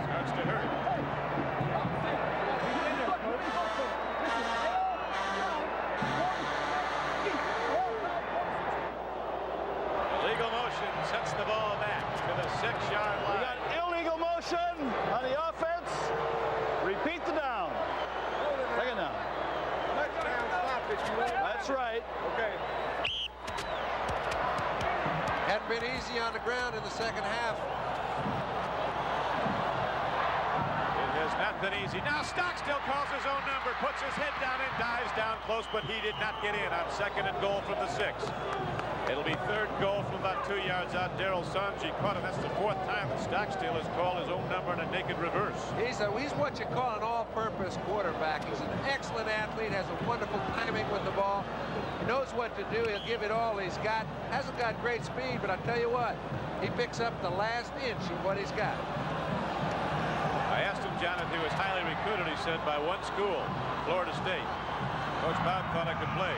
[SPEAKER 1] Starts to hurt. Illegal motion sets the ball back to the 6-yard line.
[SPEAKER 3] We got illegal motion on the offense. Repeat the down. Second down. That's right.
[SPEAKER 2] Okay. Hadn't been easy on the ground in the second half.
[SPEAKER 1] It has not been easy. Now Stockstill calls his own number, puts his head down and dives down close, but he did not get in on second and goal from the 6. It'll be third goal from about 2 yards out. Darryl Sanji caught him. That's the 4th time that Stockstill has called his own number in a naked reverse.
[SPEAKER 2] He's what you call an all-purpose quarterback. He's an excellent athlete, has a wonderful timing with the ball. He knows what to do. He'll give it all he's got. Hasn't got great speed, but I tell you what, he picks up the last inch of what he's got.
[SPEAKER 1] I asked him, John, if he was highly recruited. He said by one school, Florida State. Coach Bowden thought I could play.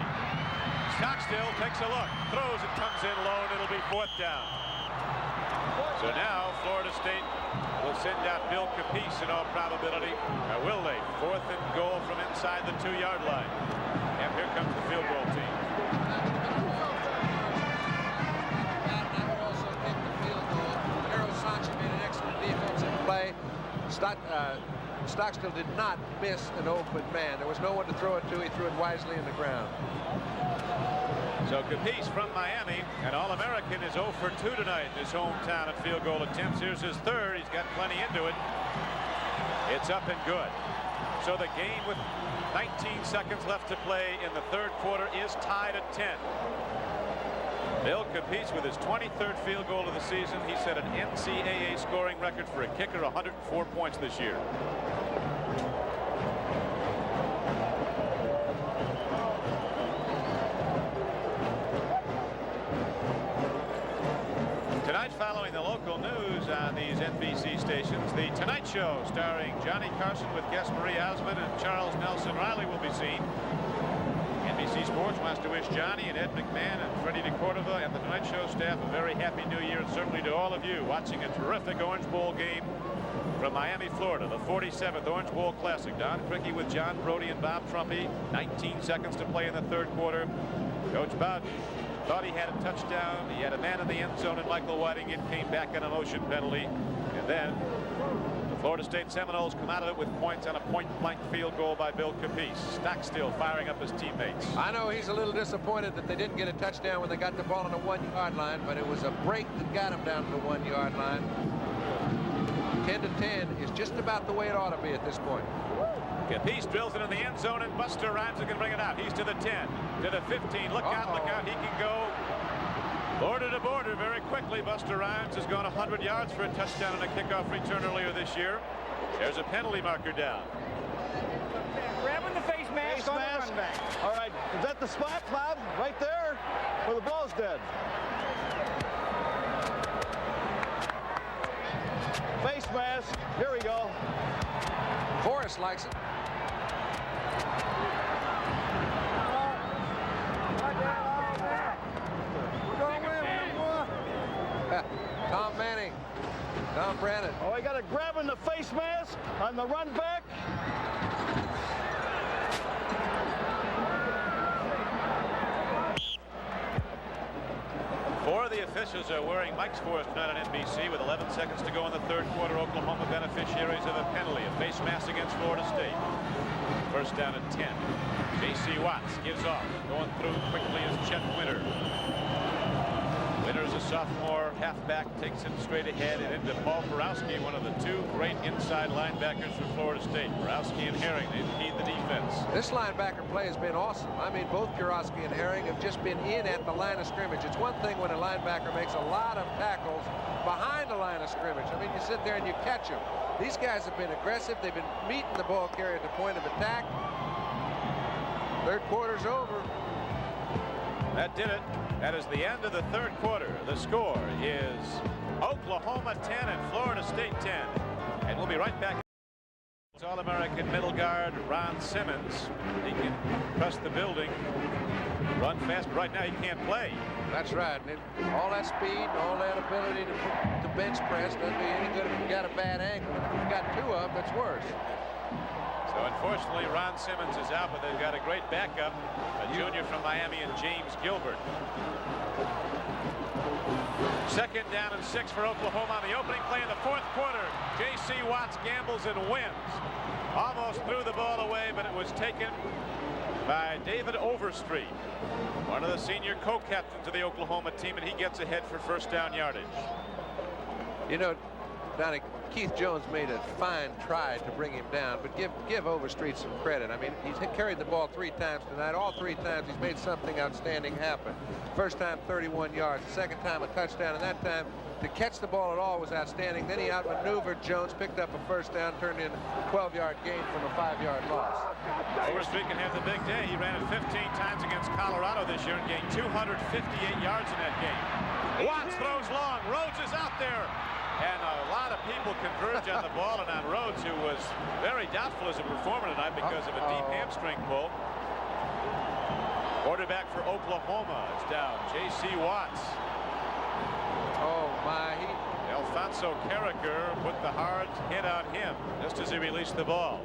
[SPEAKER 1] Stockstill takes a look, throws, it comes in low, and it'll be 4th down. So now Florida State will send out Bill Capice in all probability. Or will they? 4th and goal from inside the 2-yard line. And here comes the field goal team.
[SPEAKER 2] I would also pick the field goal. Darryl Sanji made an excellent defensive play. Stockstill did not miss an open man. There was no one to throw it to. He threw it wisely in the ground.
[SPEAKER 1] So Capice from Miami, an All-American, is 0 for 2 tonight in his hometown at field goal attempts. Here's his 3rd. He's got plenty into it. It's up and good. So the game with 19 seconds left to play in the third quarter is tied at 10. Bill Capice with his 23rd field goal of the season. He set an NCAA scoring record for a kicker, 104 points this year. Tonight, following the local news on these NBC stations, the Tonight Show starring Johnny Carson with guest Marie Osmond and Charles Nelson Riley will be seen. NBC Sports wants to wish Johnny and Ed McMahon and Freddie DeCordova and the Tonight Show staff a very happy New Year, and certainly to all of you watching a terrific Orange Bowl game from Miami, Florida, the 47th Orange Bowl Classic. Don Criqui with John Brody and Bob Trumpy. 19 seconds to play in the third quarter. Coach Bowden thought he had a touchdown. He had a man in the end zone, and Michael Whiting. It came back on a motion penalty. And then the Florida State Seminoles come out of it with points on a point-blank field goal by Bill Capice. Stockstill firing up his teammates.
[SPEAKER 2] I know he's a little disappointed that they didn't get a touchdown when they got the ball on the 1-yard line, but it was a break that got him down to the 1-yard line. 10-10 is just about the way it ought to be at this point.
[SPEAKER 1] Capice drills it in the end zone, and Buster Rhymes is going to bring it out. He's to the 10, to the 15. Look out, look out. He can go border to border very quickly. Buster Rhymes has gone 100 yards for a touchdown and a kickoff return earlier this year. There's a penalty marker down.
[SPEAKER 5] Grabbing the face mask on the run back.
[SPEAKER 3] All right, is that the spot, Bob? Right there where the ball's dead. Face mask. Here we go.
[SPEAKER 2] Forrest likes it.
[SPEAKER 5] We're going to win.
[SPEAKER 2] Tom Manning. Tom Brennan.
[SPEAKER 3] Oh, he got a grab in the face mask on the run back.
[SPEAKER 1] Four of the officials are wearing Mike's Forest tonight on NBC with 11 seconds to go in the third quarter. Oklahoma beneficiaries of a penalty, a face mask against Florida State. First down at 10. J.C. Watts gives off. Going through quickly is Chet Winter. Winter's a sophomore halfback, takes it straight ahead and into Paul Borowski, one of the two great inside linebackers for Florida State. Borowski and Herring, they lead the defense.
[SPEAKER 2] This linebacker play has been awesome. I mean, both Borowski and Herring have just been in at the line of scrimmage. It's one thing when a linebacker makes a lot of tackles behind the line of scrimmage. I mean, you sit there and you catch them. These guys have been aggressive. They've been meeting the ball carrier at the point of attack. Third quarter's over.
[SPEAKER 1] That did it. That is the end of the third quarter. The score is Oklahoma 10 and Florida State 10. And we'll be right back. It's All-American middle guard Ron Simmons. He can press the building, run fast, but right now he can't play.
[SPEAKER 2] That's right. And all that speed, all that ability to bench press doesn't do any good if you've got a bad angle. And if you've got two of them, it's worse.
[SPEAKER 1] So unfortunately, Ron Simmons is out, but they've got a great backup, a junior from Miami, and James Gilbert. Second down and 6 for Oklahoma on the opening play in the fourth quarter. J.C. Watts gambles and wins. Almost threw the ball away, but it was taken by David Overstreet, one of the senior co-captains of the Oklahoma team, and he gets ahead for first down yardage.
[SPEAKER 2] You know, Donnie, Keith Jones made a fine try to bring him down, but give Overstreet some credit. I mean, he's carried the ball 3 times tonight. All 3 times he's made something outstanding happen. First time 31 yards, the second time a touchdown, and that time to catch the ball at all was outstanding. Then he outmaneuvered Jones, picked up a first down, turned in a 12-yard gain from a 5-yard loss.
[SPEAKER 1] Overstreet can have the big day. He ran it 15 times against Colorado this year and gained 258 yards in that game. Watts throws long. Rhodes is out there. And a lot of people converge on the ball and on Rhodes, who was very doubtful as a performer tonight because of a deep hamstring pull. Quarterback for Oklahoma is down. J.C. Watts.
[SPEAKER 2] Oh, my.
[SPEAKER 1] Alfonso Carricker put the hard hit on him just as he released the ball.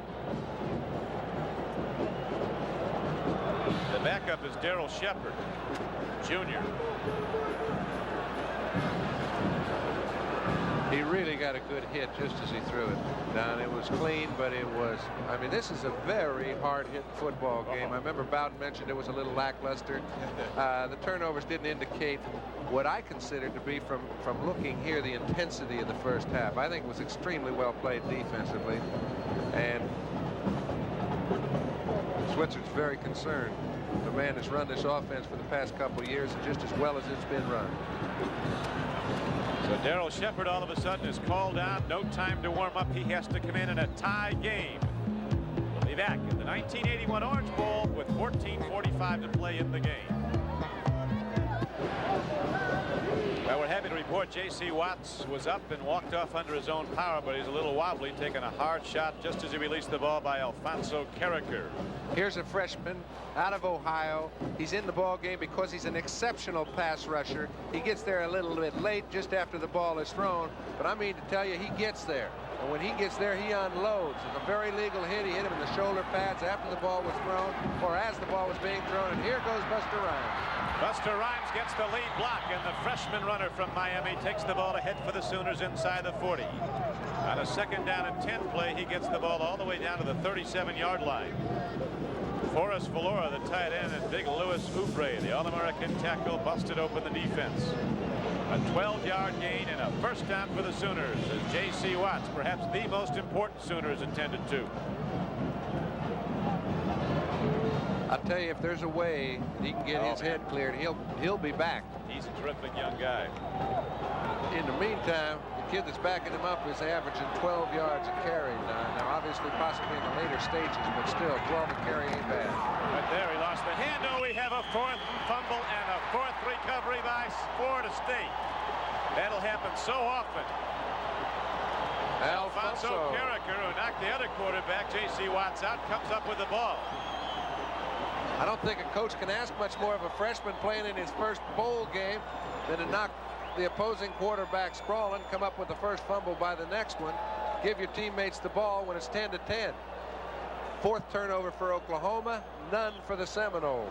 [SPEAKER 1] The backup is Darrell Shepard, Jr.
[SPEAKER 2] He really got a good hit just as he threw it down. It was clean, but it was, I mean, this is a very hard-hit football game. I remember Bowden mentioned it was a little lackluster. The turnovers didn't indicate what I considered to be, from looking here, the intensity of the first half. I think it was extremely well played defensively. And Switzer's very concerned. The man has run this offense for the past couple of years just as well as it's been run.
[SPEAKER 1] So Darrell Shepard all of a sudden is called out. No time to warm up. He has to come in a tie game. We'll be back in the 1981 Orange Bowl with 14:45 to play in the game. Well, we're happy to report J.C. Watts was up and walked off under his own power, but he's a little wobbly, taking a hard shot just as he released the ball by Alfonso Carricker.
[SPEAKER 2] Here's a freshman out of Ohio. He's in the ball game because he's an exceptional pass rusher. He gets there a little bit late, just after the ball is thrown, but I mean to tell you, he gets there. And when he gets there, he unloads. It's a very legal hit. He hit him in the shoulder pads after the ball was thrown, or as the ball was being thrown. And here goes Buster Rhymes.
[SPEAKER 1] Buster Rhymes gets the lead block, and the freshman runner from Miami takes the ball ahead for the Sooners inside the 40. On a second down and 10 play, he gets the ball all the way down to the 37-yard line. Forrest Valora, the tight end, and Big Louis Oubre, the All-American tackle, busted open the defense. A 12-yard gain and a first down for the Sooners as J.C. Watts, perhaps the most important Sooners, intended to.
[SPEAKER 2] I'll tell you, if there's a way that he can get his head cleared, he'll be back.
[SPEAKER 1] He's a terrific young guy.
[SPEAKER 2] In the meantime, the kid that's backing him up is averaging 12 yards a carry now, obviously possibly in the later stages, but still 12 a carry ain't bad.
[SPEAKER 1] Right there, he lost the handle. We have a fourth fumble and a fourth recovery by Florida State. That'll happen so often. Alfonso Carricker, who knocked the other quarterback, J.C. Watts, out, comes up with the ball.
[SPEAKER 2] I don't think a coach can ask much more of a freshman playing in his first bowl game than to knock the opposing quarterback sprawling, come up with the first fumble by the next one, give your teammates the ball when it's 10-10. Fourth turnover for Oklahoma, none for the Seminoles.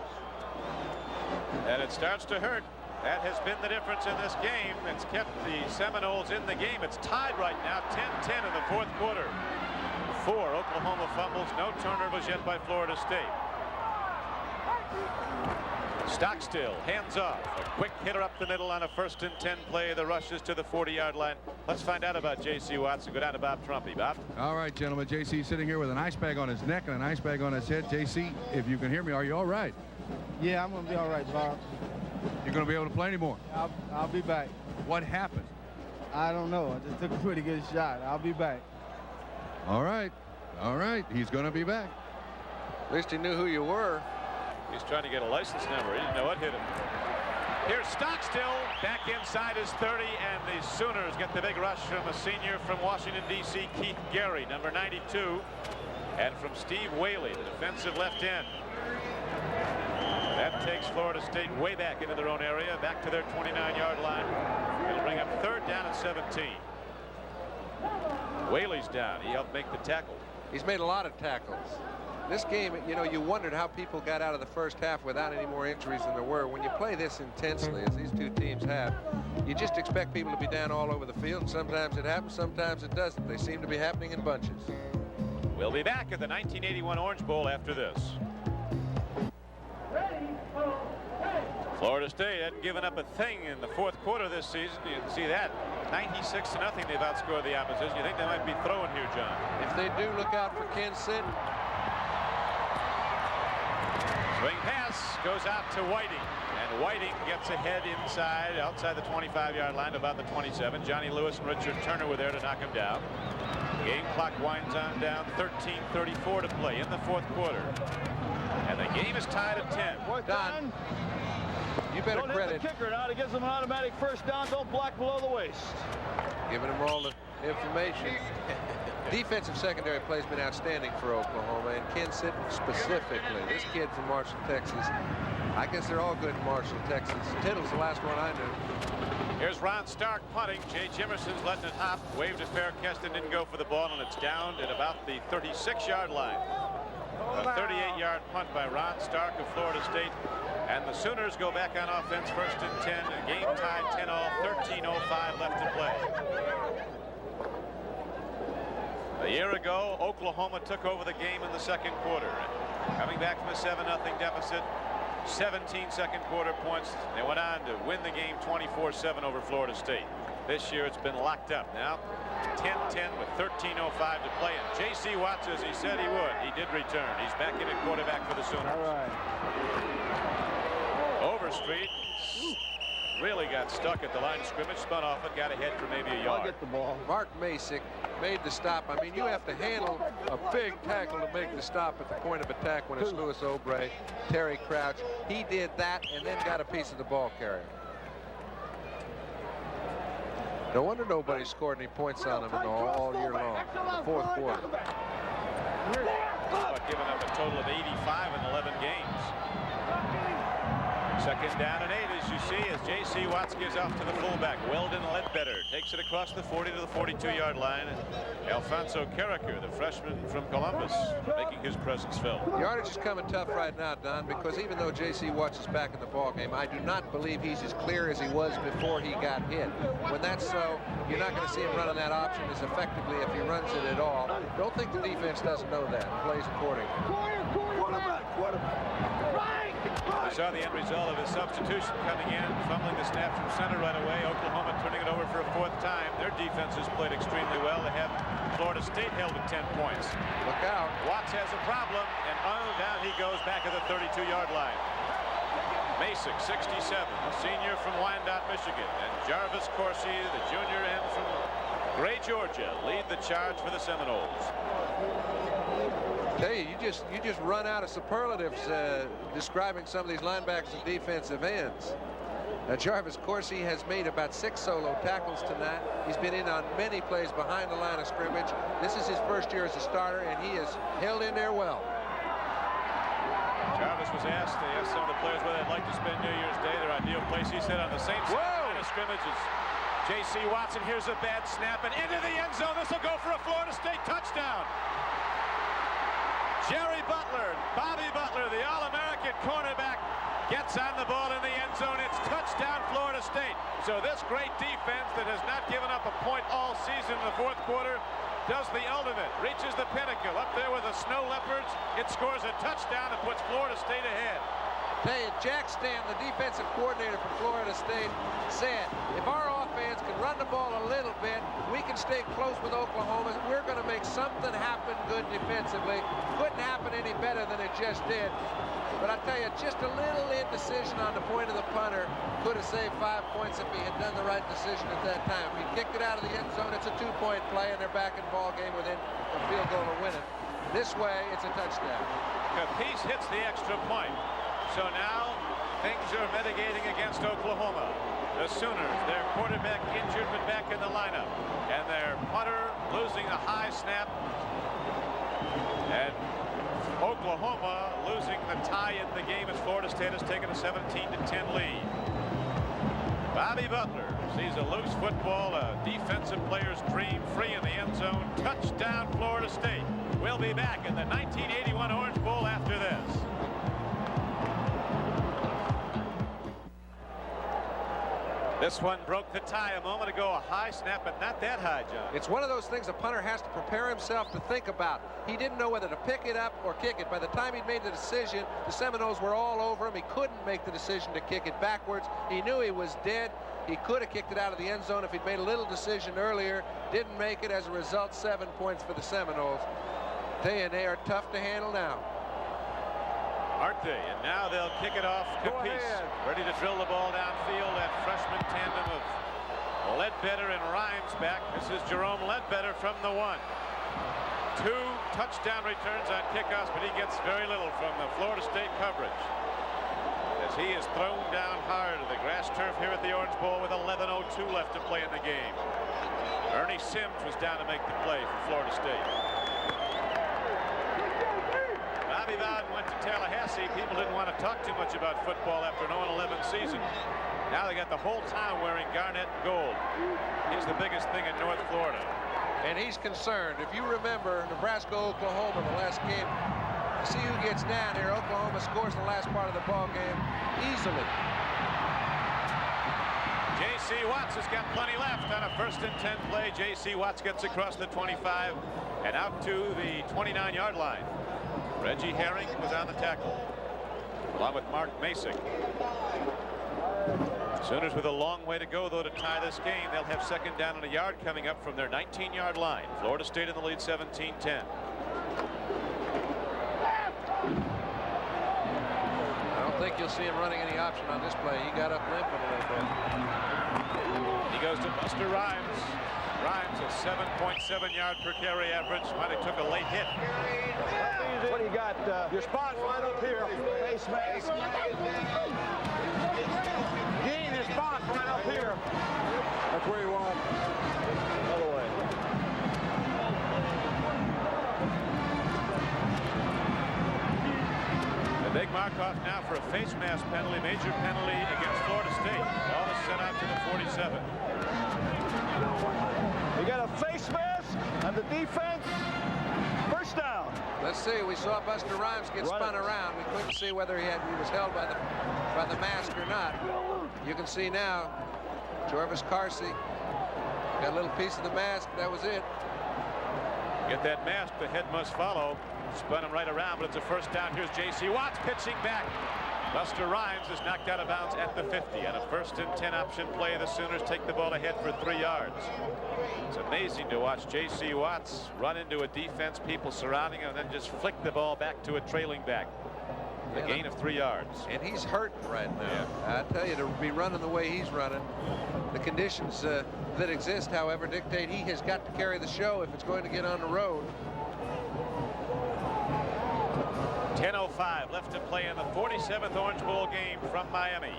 [SPEAKER 1] And it starts to hurt. That has been the difference in this game. It's kept the Seminoles in the game. It's tied right now, 10-10 in the fourth quarter. 4 Oklahoma fumbles, no turnovers yet by Florida State. Stockstill, hands off. A quick hitter up the middle on a 1st and 10 play. The rushes to the 40-yard line. Let's find out about J.C. Watson. Go down to Bob Trumpy. Bob?
[SPEAKER 4] All right, gentlemen. J.C. sitting here with an ice bag on his neck and an ice bag on his head. J.C., if you can hear me, are you all right?
[SPEAKER 14] Yeah, I'm going to be all right, Bob.
[SPEAKER 4] You're going to be able to play anymore?
[SPEAKER 14] I'll be back.
[SPEAKER 4] What happened?
[SPEAKER 14] I don't know. I just took a pretty good shot. I'll be back.
[SPEAKER 4] All right. All right. He's going to be back.
[SPEAKER 2] At least he knew who you were.
[SPEAKER 1] He's trying to get a license number. He didn't know what hit him. Here's Stockstill back inside his 30, and the Sooners get the big rush from a senior from Washington, D.C., Keith Gary, number 92, and from Steve Whaley, the defensive left end. That takes Florida State way back into their own area, back to their 29-yard line. It'll bring up 3rd down and 17. Whaley's down. He helped make the tackle.
[SPEAKER 2] He's made a lot of tackles. This game, you know, you wondered how people got out of the first half without any more injuries than there were. When you play this intensely, as these two teams have, you just expect people to be down all over the field, and sometimes it happens, sometimes it doesn't. They seem to be happening in bunches.
[SPEAKER 1] We'll be back at the 1981 Orange Bowl after this. Florida State hadn't given up a thing in the fourth quarter this season. You can see that. 96-0 they've outscored the opposition. You think they might be throwing here, John?
[SPEAKER 2] If they do, look out for Ken Sitton.
[SPEAKER 1] Swing pass goes out to Whiting, and Whiting gets ahead inside, outside the 25-yard line, about the 27. Johnny Lewis and Richard Turner were there to knock him down. Game clock winds on down, 13:34 to play in the fourth quarter. And the game is tied at 10.
[SPEAKER 2] Don, you better
[SPEAKER 3] Don't
[SPEAKER 2] credit.
[SPEAKER 3] hit the kicker now. He gives them an automatic first down. Don't block below the waist.
[SPEAKER 2] Giving them all the information. Defensive secondary play has been outstanding for Oklahoma, and Ken Sitton specifically. This kid from Marshall, Texas. I guess they're all good in Marshall, Texas. Tittle's the last one I knew.
[SPEAKER 1] Here's Ron Stark punting. Jay Jimerson's letting it hop. Waved a fair catch and didn't go for the ball, and it's down at about the 36-yard line. A 38-yard punt by Ron Stark of Florida State. And the Sooners go back on offense, 1st and 10. A game tied 10-all, 13:05 left to play. A year ago, Oklahoma took over the game in the second quarter. Coming back from a 7-0 deficit, 17 second quarter points. They went on to win the game 24-7 over Florida State. This year it's been locked up. Now 10-10 with 13:05 to play. And J.C. Watts, as he said he would, he did return. He's back in at quarterback for the Sooners.
[SPEAKER 14] All right.
[SPEAKER 1] Overstreet really got stuck at the line of scrimmage, spun off it, got ahead for maybe a yard.
[SPEAKER 14] I'll get the ball.
[SPEAKER 2] Mark Masick made the stop. I mean, you have to handle a big tackle to make the stop at the point of attack when it's Louis Obrey, Terry Crouch. He did that and then got a piece of the ball carrier. No wonder nobody scored any points on him all year long in the fourth quarter.
[SPEAKER 1] But giving up a total of 85 in 11 games. Second down and 8, as you see, as J.C. Watts gives off to the fullback. Weldon Ledbetter takes it across the 40 to the 42-yard line. And Alfonso Carricker, the freshman from Columbus, making his presence felt.
[SPEAKER 2] The yardage is coming tough right now, Don, because even though J.C. Watts is back in the ballgame, I do not believe he's as clear as he was before he got hit. When that's so, you're not going to see him running that option as effectively if he runs it at all. Don't think the defense doesn't know that and plays accordingly.
[SPEAKER 14] Quarterback.
[SPEAKER 1] We saw the end result of his substitution coming in, fumbling the snap from center right away. Oklahoma turning it over for a 4th time. Their defense has played extremely well. They have Florida State held at 10 points.
[SPEAKER 2] Look out.
[SPEAKER 1] Watts has a problem, and down he goes back at the 32-yard line. Masick, 67, a senior from Wyandotte, Michigan, and Jarvis Corsi, the junior end from Gray, Georgia, lead the charge for the Seminoles.
[SPEAKER 2] Tell you, you just run out of superlatives describing some of these linebackers and defensive ends. Jarvis Corsi has made about 6 solo tackles tonight. He's been in on many plays behind the line of scrimmage. This is his first year as a starter, and he is held in there well.
[SPEAKER 1] Jarvis was asked, they asked some of the players where they'd like to spend New Year's Day, their ideal place. He said on the same side of scrimmage is J.C. Watson. Here's a bad snap and into the end zone. This will go for a Florida State touchdown. Jerry Butler, Bobby Butler, the All-American cornerback, gets on the ball in the end zone. It's touchdown Florida State. So this great defense that has not given up a point all season in the fourth quarter does the ultimate, reaches the pinnacle. Up there with the Snow Leopards, it scores a touchdown and puts Florida State ahead.
[SPEAKER 2] Tell you, Jack Stanton, the defensive coordinator for Florida State, said, if our offense can run the ball a little bit, we can stay close with Oklahoma. We're going to make something happen good defensively. Couldn't happen any better than it just did. But I tell you, just a little indecision on the point of the punter could have saved 5 points if he had done the right decision at that time. If he kicked it out of the end zone, it's a 2-point play, and they're back in ball game within a field goal to win it. This way, it's a touchdown.
[SPEAKER 1] Capice hits the extra point. So now things are mitigating against Oklahoma. The Sooners, their quarterback injured but back in the lineup. And their punter losing a high snap. And Oklahoma losing the tie in the game as Florida State has taken a 17-10 lead. Bobby Butler sees a loose football, a defensive player's dream, free in the end zone. Touchdown Florida State. We'll be back in the 1981 Orange Bowl after this. This one broke the tie a moment ago. A high snap, but not that high, John.
[SPEAKER 2] It's one of those things a punter has to prepare himself to think about. He didn't know whether to pick it up or kick it. By the time he'd made the decision, the Seminoles were all over him. He couldn't make the decision to kick it backwards. He knew he was dead. He could have kicked it out of the end zone if he'd made a little decision earlier. Didn't make it. As a result, 7 points for the Seminoles. They are tough to handle now.
[SPEAKER 1] Aren't they? And now they'll kick it off. Capice ready to drill the ball downfield. That freshman tandem of Ledbetter and Rhymes back. This is Jerome Ledbetter from the 1. 2 touchdown returns on kickoffs, but he gets very little from the Florida State coverage, as he is thrown down hard to the grass turf here at the Orange Bowl with 11:02 left to play in the game. Ernie Sims was down to make the play for Florida State. Bobby Bowden went to Tallahassee. People didn't want to talk too much about football after an 0-11 season. Now they got the whole town wearing garnet and gold. He's the biggest thing in North Florida.
[SPEAKER 2] And he's concerned. If you remember Nebraska-Oklahoma, the last game, see who gets down here. Oklahoma scores the last part of the ball game easily.
[SPEAKER 1] J.C. Watts has got plenty left on a 1st and 10 play. J.C. Watts gets across the 25 and out to the 29-yard line. Reggie Herring was on the tackle, along with Mark Masick. Sooners with a long way to go, though, to tie this game. They'll have 2nd down and a yard coming up from their 19-yard line. Florida State in the lead, 17-10.
[SPEAKER 2] I don't think you'll see him running any option on this play. He got up limping a little bit.
[SPEAKER 1] He goes to Buster Rhymes. Rhymes a 7.7 yard per carry average. Might have took a late hit.
[SPEAKER 3] What do you got? Your spot right up here. Face mask. Gain your spot right up here.
[SPEAKER 12] That's where you want.
[SPEAKER 3] Other way.
[SPEAKER 1] The big mark-off now for a face mask penalty, major penalty against Florida State. Ball is sent out to the 47.
[SPEAKER 3] You got a face mask and the defense. First down.
[SPEAKER 2] Let's see. We saw Buster Rhymes get spun around. We couldn't see whether he was held by the mask or not. You can see now, Jarvis Carsey got a little piece of the mask. That was it.
[SPEAKER 1] Get that mask. The head must follow. Spun him right around, but it's a 1st down. Here's J.C. Watts pitching back. Buster Rhymes is knocked out of bounds at the 50. And a 1st and 10 option play. The Sooners take the ball ahead for 3 yards. It's amazing to watch J.C. Watts run into a defense, people surrounding him, and then just flick the ball back to a trailing back. A gain of 3 yards.
[SPEAKER 2] And he's hurting right now. I tell you, to be running the way he's running, the conditions that exist, however, dictate he has got to carry the show if it's going to get on the road.
[SPEAKER 1] 10:05 left to play in the 47th Orange Bowl game from Miami.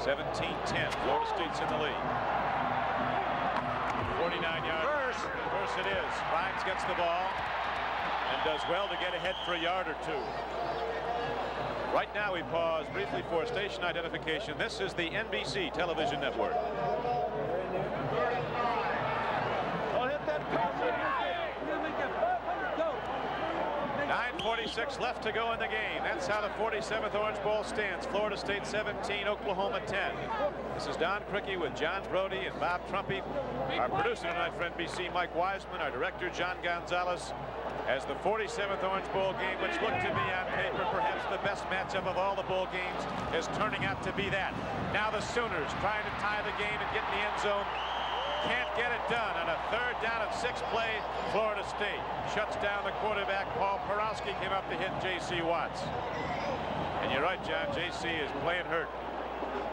[SPEAKER 1] 17-10. Florida State's in the lead. 49-yard. First it is. Rhymes gets the ball and does well to get ahead for a yard or two. Right now we pause briefly for station identification. This is the NBC television network. 9:46 left to go in the game. That's how the 47th Orange Bowl stands. Florida State 17, Oklahoma 10. This is Don Criqui with John Brody and Bob Trumpy. Our producer tonight for NBC, Mike Wiseman. Our director, John Gonzalez. As the 47th Orange Bowl game, which looked to be on paper perhaps the best matchup of all the bowl games, is turning out to be that. Now the Sooners trying to tie the game and get in the end zone. Can't get it done. On a 3rd down and 6 play, Florida State shuts down the quarterback. Paul Porowski came up to hit J.C. Watts. And you're right, John, J.C. is playing hurt.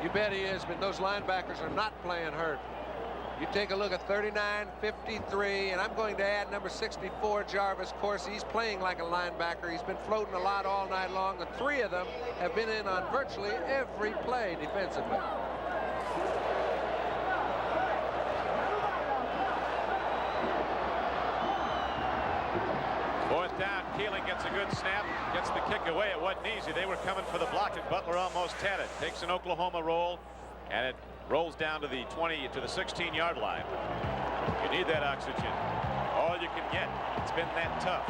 [SPEAKER 2] You bet he is, but those linebackers are not playing hurt. You take a look at 39, 53, and I'm going to add number 64, Jarvis Coursey. He's playing like a linebacker. He's been floating a lot all night long. The 3 of them have been in on virtually every play defensively.
[SPEAKER 1] Fourth down, Keeling gets a good snap, gets the kick away. It wasn't easy. They were coming for the block, and Butler almost had it. Takes an Oklahoma roll, and it rolls down to the 20 to the 16-yard line. You need that oxygen. All you can get. It's been that tough.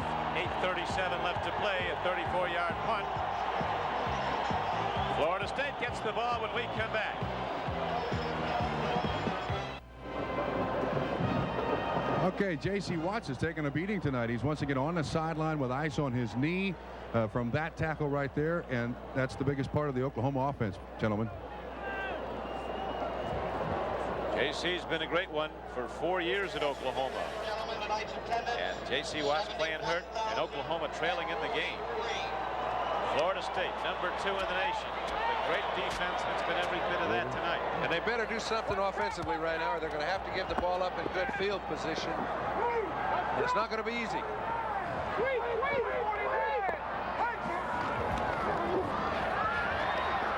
[SPEAKER 1] 8:37 left to play. A 34-yard punt. Florida State gets the ball when we come back.
[SPEAKER 4] Okay, J.C. Watts is taking a beating tonight. He's once again on the sideline with ice on his knee from that tackle right there, and that's the biggest part of the Oklahoma offense, gentlemen.
[SPEAKER 1] J.C.'s been a great one for 4 years at Oklahoma. And J.C. Watts playing hurt, and Oklahoma trailing in the game. Florida State, number 2 in the nation. A great defense, and it's been every bit of that tonight.
[SPEAKER 2] And they better do something offensively right now, or they're going to have to give the ball up in good field position. And it's not going to be easy.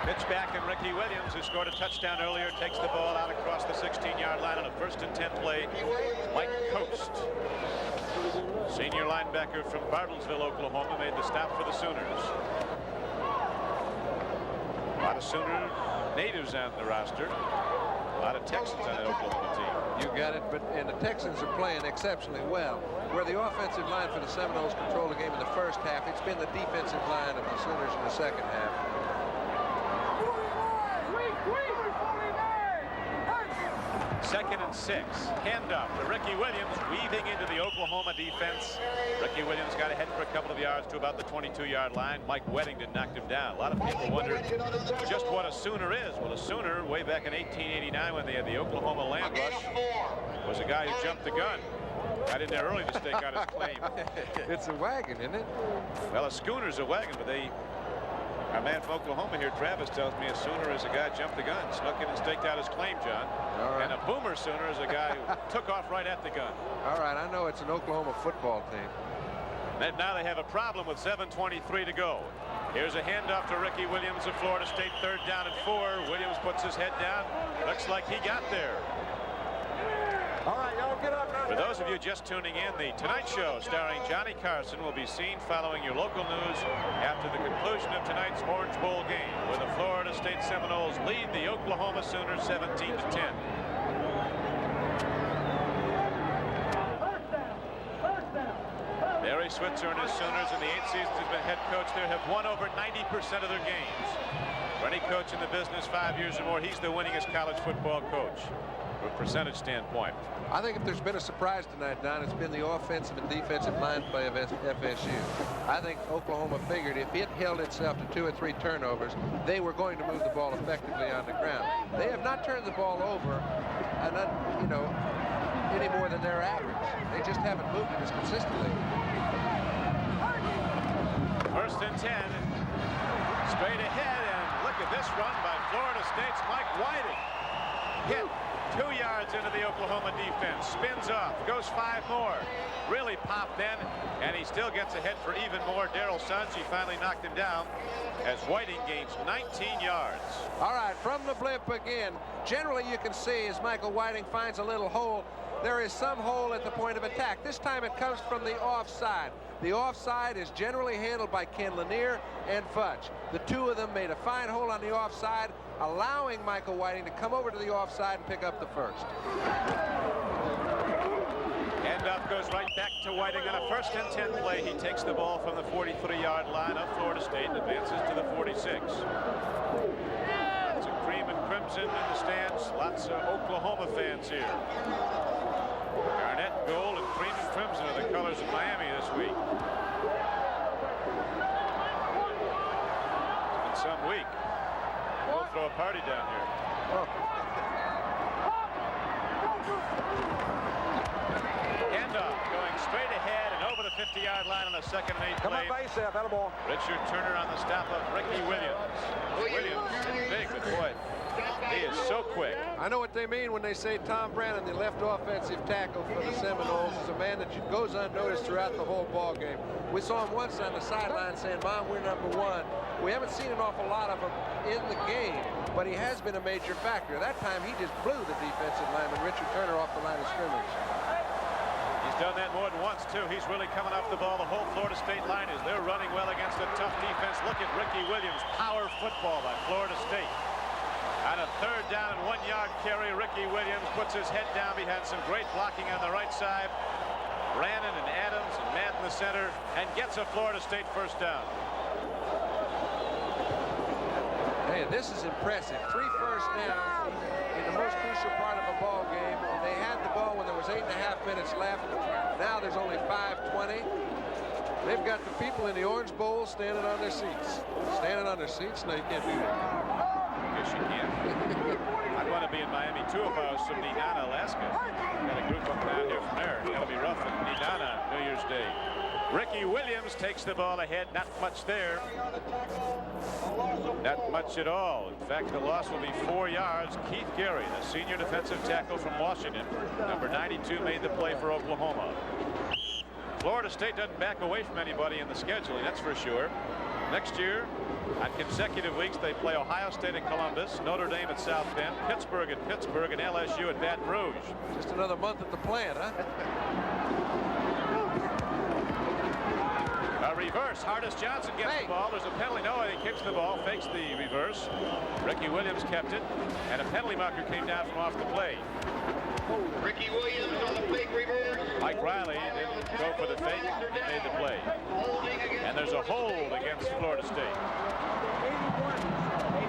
[SPEAKER 1] Pitch back, and Ricky Williams, who scored a touchdown earlier, takes the ball out across the 16-yard line on a 1st and 10 play. Mike Coast, senior linebacker from Bartlesville, Oklahoma, made the stop for the Sooners. A lot of Sooner natives on the roster. A lot of Texans on that Oklahoma team.
[SPEAKER 2] You got it, and the Texans are playing exceptionally well. Where the offensive line for the Seminoles controlled the game in the first half, it's been the defensive line of the Sooners in the second half.
[SPEAKER 1] 2nd and 6. Handoff to Ricky Williams, weaving into the Oklahoma defense. Ricky Williams got ahead for a couple of yards to about the 22-yard line. Mike Weddington knocked him down. A lot of people wondered just what a Sooner is. Well, a Sooner, way back in 1889 when they had the Oklahoma Land Rush, was a guy who jumped the gun. Got in there early to stake out his claim.
[SPEAKER 2] It's a wagon, isn't it?
[SPEAKER 1] Well, a schooner's a wagon, but our man from Oklahoma here, Travis, tells me a Sooner is a guy who jumped the gun, snuck in and staked out his claim, John.
[SPEAKER 2] All right.
[SPEAKER 1] And a Boomer Sooner is a guy who took off right at the gun.
[SPEAKER 2] All right, I know it's an Oklahoma football team.
[SPEAKER 1] And now they have a problem with 7:23 to go. Here's a handoff to Ricky Williams of Florida State, 3rd down and 4. Williams puts his head down. Looks like he got there.
[SPEAKER 5] All right, y'all get up.
[SPEAKER 1] For those of you just tuning in, the Tonight Show starring Johnny Carson will be seen following your local news after the conclusion of tonight's Orange Bowl game, where the Florida State Seminoles lead the Oklahoma Sooners 17-10. Barry Switzer and his Sooners in the 8 seasons he's been head coach there have won over 90% of their games. For any coach in the business 5 years or more, he's the winningest college football coach from a percentage standpoint.
[SPEAKER 2] I think if there's been a surprise tonight, Don, it's been the offensive and defensive line play of FSU. I think Oklahoma figured if it held itself to 2 or 3 turnovers, they were going to move the ball effectively on the ground. They have not turned the ball over, any more than their average. They just haven't moved it as consistently.
[SPEAKER 1] 1st and 10. Straight ahead, and look at this run by Florida State's Mike Whiting. Hit 2 yards into the Oklahoma defense, spins off, goes 5 more. Really popped then, and he still gets ahead for even more. Darrell Sunji finally knocked him down as Whiting gains 19 yards.
[SPEAKER 2] All right, from the blip again. Generally, you can see as Michael Whiting finds a little hole, there is some hole at the point of attack. This time it comes from the offside. The offside is generally handled by Ken Lanier and Fudge. The two of them made a fine hole on the offside, allowing Michael Whiting to come over to the offside and pick up the first.
[SPEAKER 1] Handoff goes right back to Whiting on a 1st and 10 play. He takes the ball from the 43-yard line of Florida State and advances to the 46. Lots of cream and crimson in the stands. Lots of Oklahoma fans here. Garnet, gold, and cream and crimson are the colors of Miami this week. It's been some week. We'll throw a party down here. Handoff going straight ahead and over the 50-yard line on a 2nd and 8 play. Richard Turner on the stop of Ricky Williams. Williams is big, but boy, he is so quick.
[SPEAKER 2] I know what they mean when they say Tom Brannon, the left offensive tackle for the Seminoles, is a man that goes unnoticed throughout the whole ball game. We saw him once on the sideline saying, "Mom, we're number 1." We haven't seen an awful lot of him in the game, but he has been a major factor. That time he just blew the defensive lineman Richard Turner off the line of scrimmage.
[SPEAKER 1] He's done that more than once, too. He's really coming off the ball. The whole Florida State line is they're running well against a tough defense. Look at Ricky Williams. Power football by Florida State. On a 3rd down and 1-yard carry, Ricky Williams puts his head down behind some great blocking on the right side. Brannon and Adams and Matt in the center, and gets a Florida State 1st down.
[SPEAKER 2] Hey, this is impressive. 3 first downs in the most crucial part of a ball game. They had the ball when there was 8.5 minutes left. Now there's only 5:20. They've got the people in the Orange Bowl standing on their seats. Standing on their seats? No, you can't do that.
[SPEAKER 1] Yes, you can. I'd want to be in Miami, too, if I was from Nenana, Alaska. Got a group up down here from there. Got to be rough in Nenana New Year's Day. Ricky Williams takes the ball ahead. Not much there. Not much at all. In fact, the loss will be 4 yards. Keith Gary, the senior defensive tackle from Washington, number 92, made the play for Oklahoma. Florida State doesn't back away from anybody in the scheduling, that's for sure. Next year, on consecutive weeks, they play Ohio State at Columbus, Notre Dame at South Bend, Pittsburgh at Pittsburgh, and LSU at Baton Rouge.
[SPEAKER 2] Just another month at the plant, huh?
[SPEAKER 1] A reverse. Hardest Johnson gets the ball. There's a penalty. No, he kicks the ball, fakes the reverse. Ricky Williams kept it, and a penalty marker came down from off the play.
[SPEAKER 15] Ricky Williams on the fake reverse.
[SPEAKER 1] Mike Riley didn't go for the fake, made the play. And there's a hold against Florida State.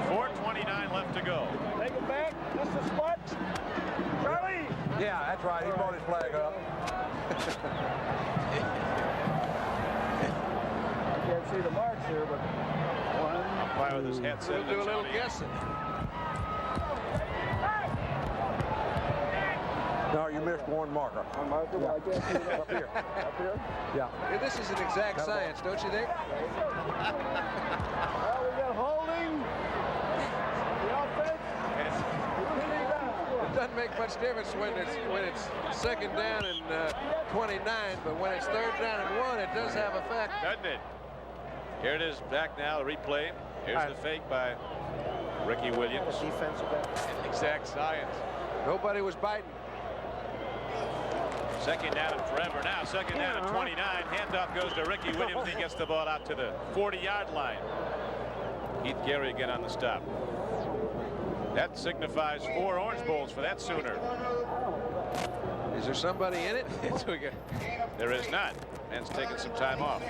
[SPEAKER 1] 4:29 left to go.
[SPEAKER 5] Take it back. This is what? Charlie!
[SPEAKER 16] Yeah, that's right. He brought his flag up.
[SPEAKER 5] I can't see the marks here, but
[SPEAKER 1] Why with his headset?
[SPEAKER 2] We'll do a little guessing.
[SPEAKER 16] No, you missed one marker.
[SPEAKER 5] One marker?
[SPEAKER 16] Yeah.
[SPEAKER 5] I can't see that.
[SPEAKER 16] Up here.
[SPEAKER 5] Up here?
[SPEAKER 16] Yeah.
[SPEAKER 2] Yeah, this is an exact science, don't you think?
[SPEAKER 5] Well, we got holding. The offense.
[SPEAKER 2] It doesn't make much difference when it's 2nd down and 29, but when it's 3rd down and 1, it does have effect.
[SPEAKER 1] Doesn't it? Here it is back now, the replay. Here's the fake by Ricky Williams.
[SPEAKER 5] Defensive back.
[SPEAKER 1] Exact science.
[SPEAKER 2] Nobody was biting.
[SPEAKER 1] 2nd down and forever now. 2nd down and 29. Handoff goes to Ricky Williams. He gets the ball out to the 40-yard line. Keith Gary again on the stop. That signifies 4 Orange Bowls for that Sooner.
[SPEAKER 2] Is there somebody in it?
[SPEAKER 1] There is not. Man's taking some time off.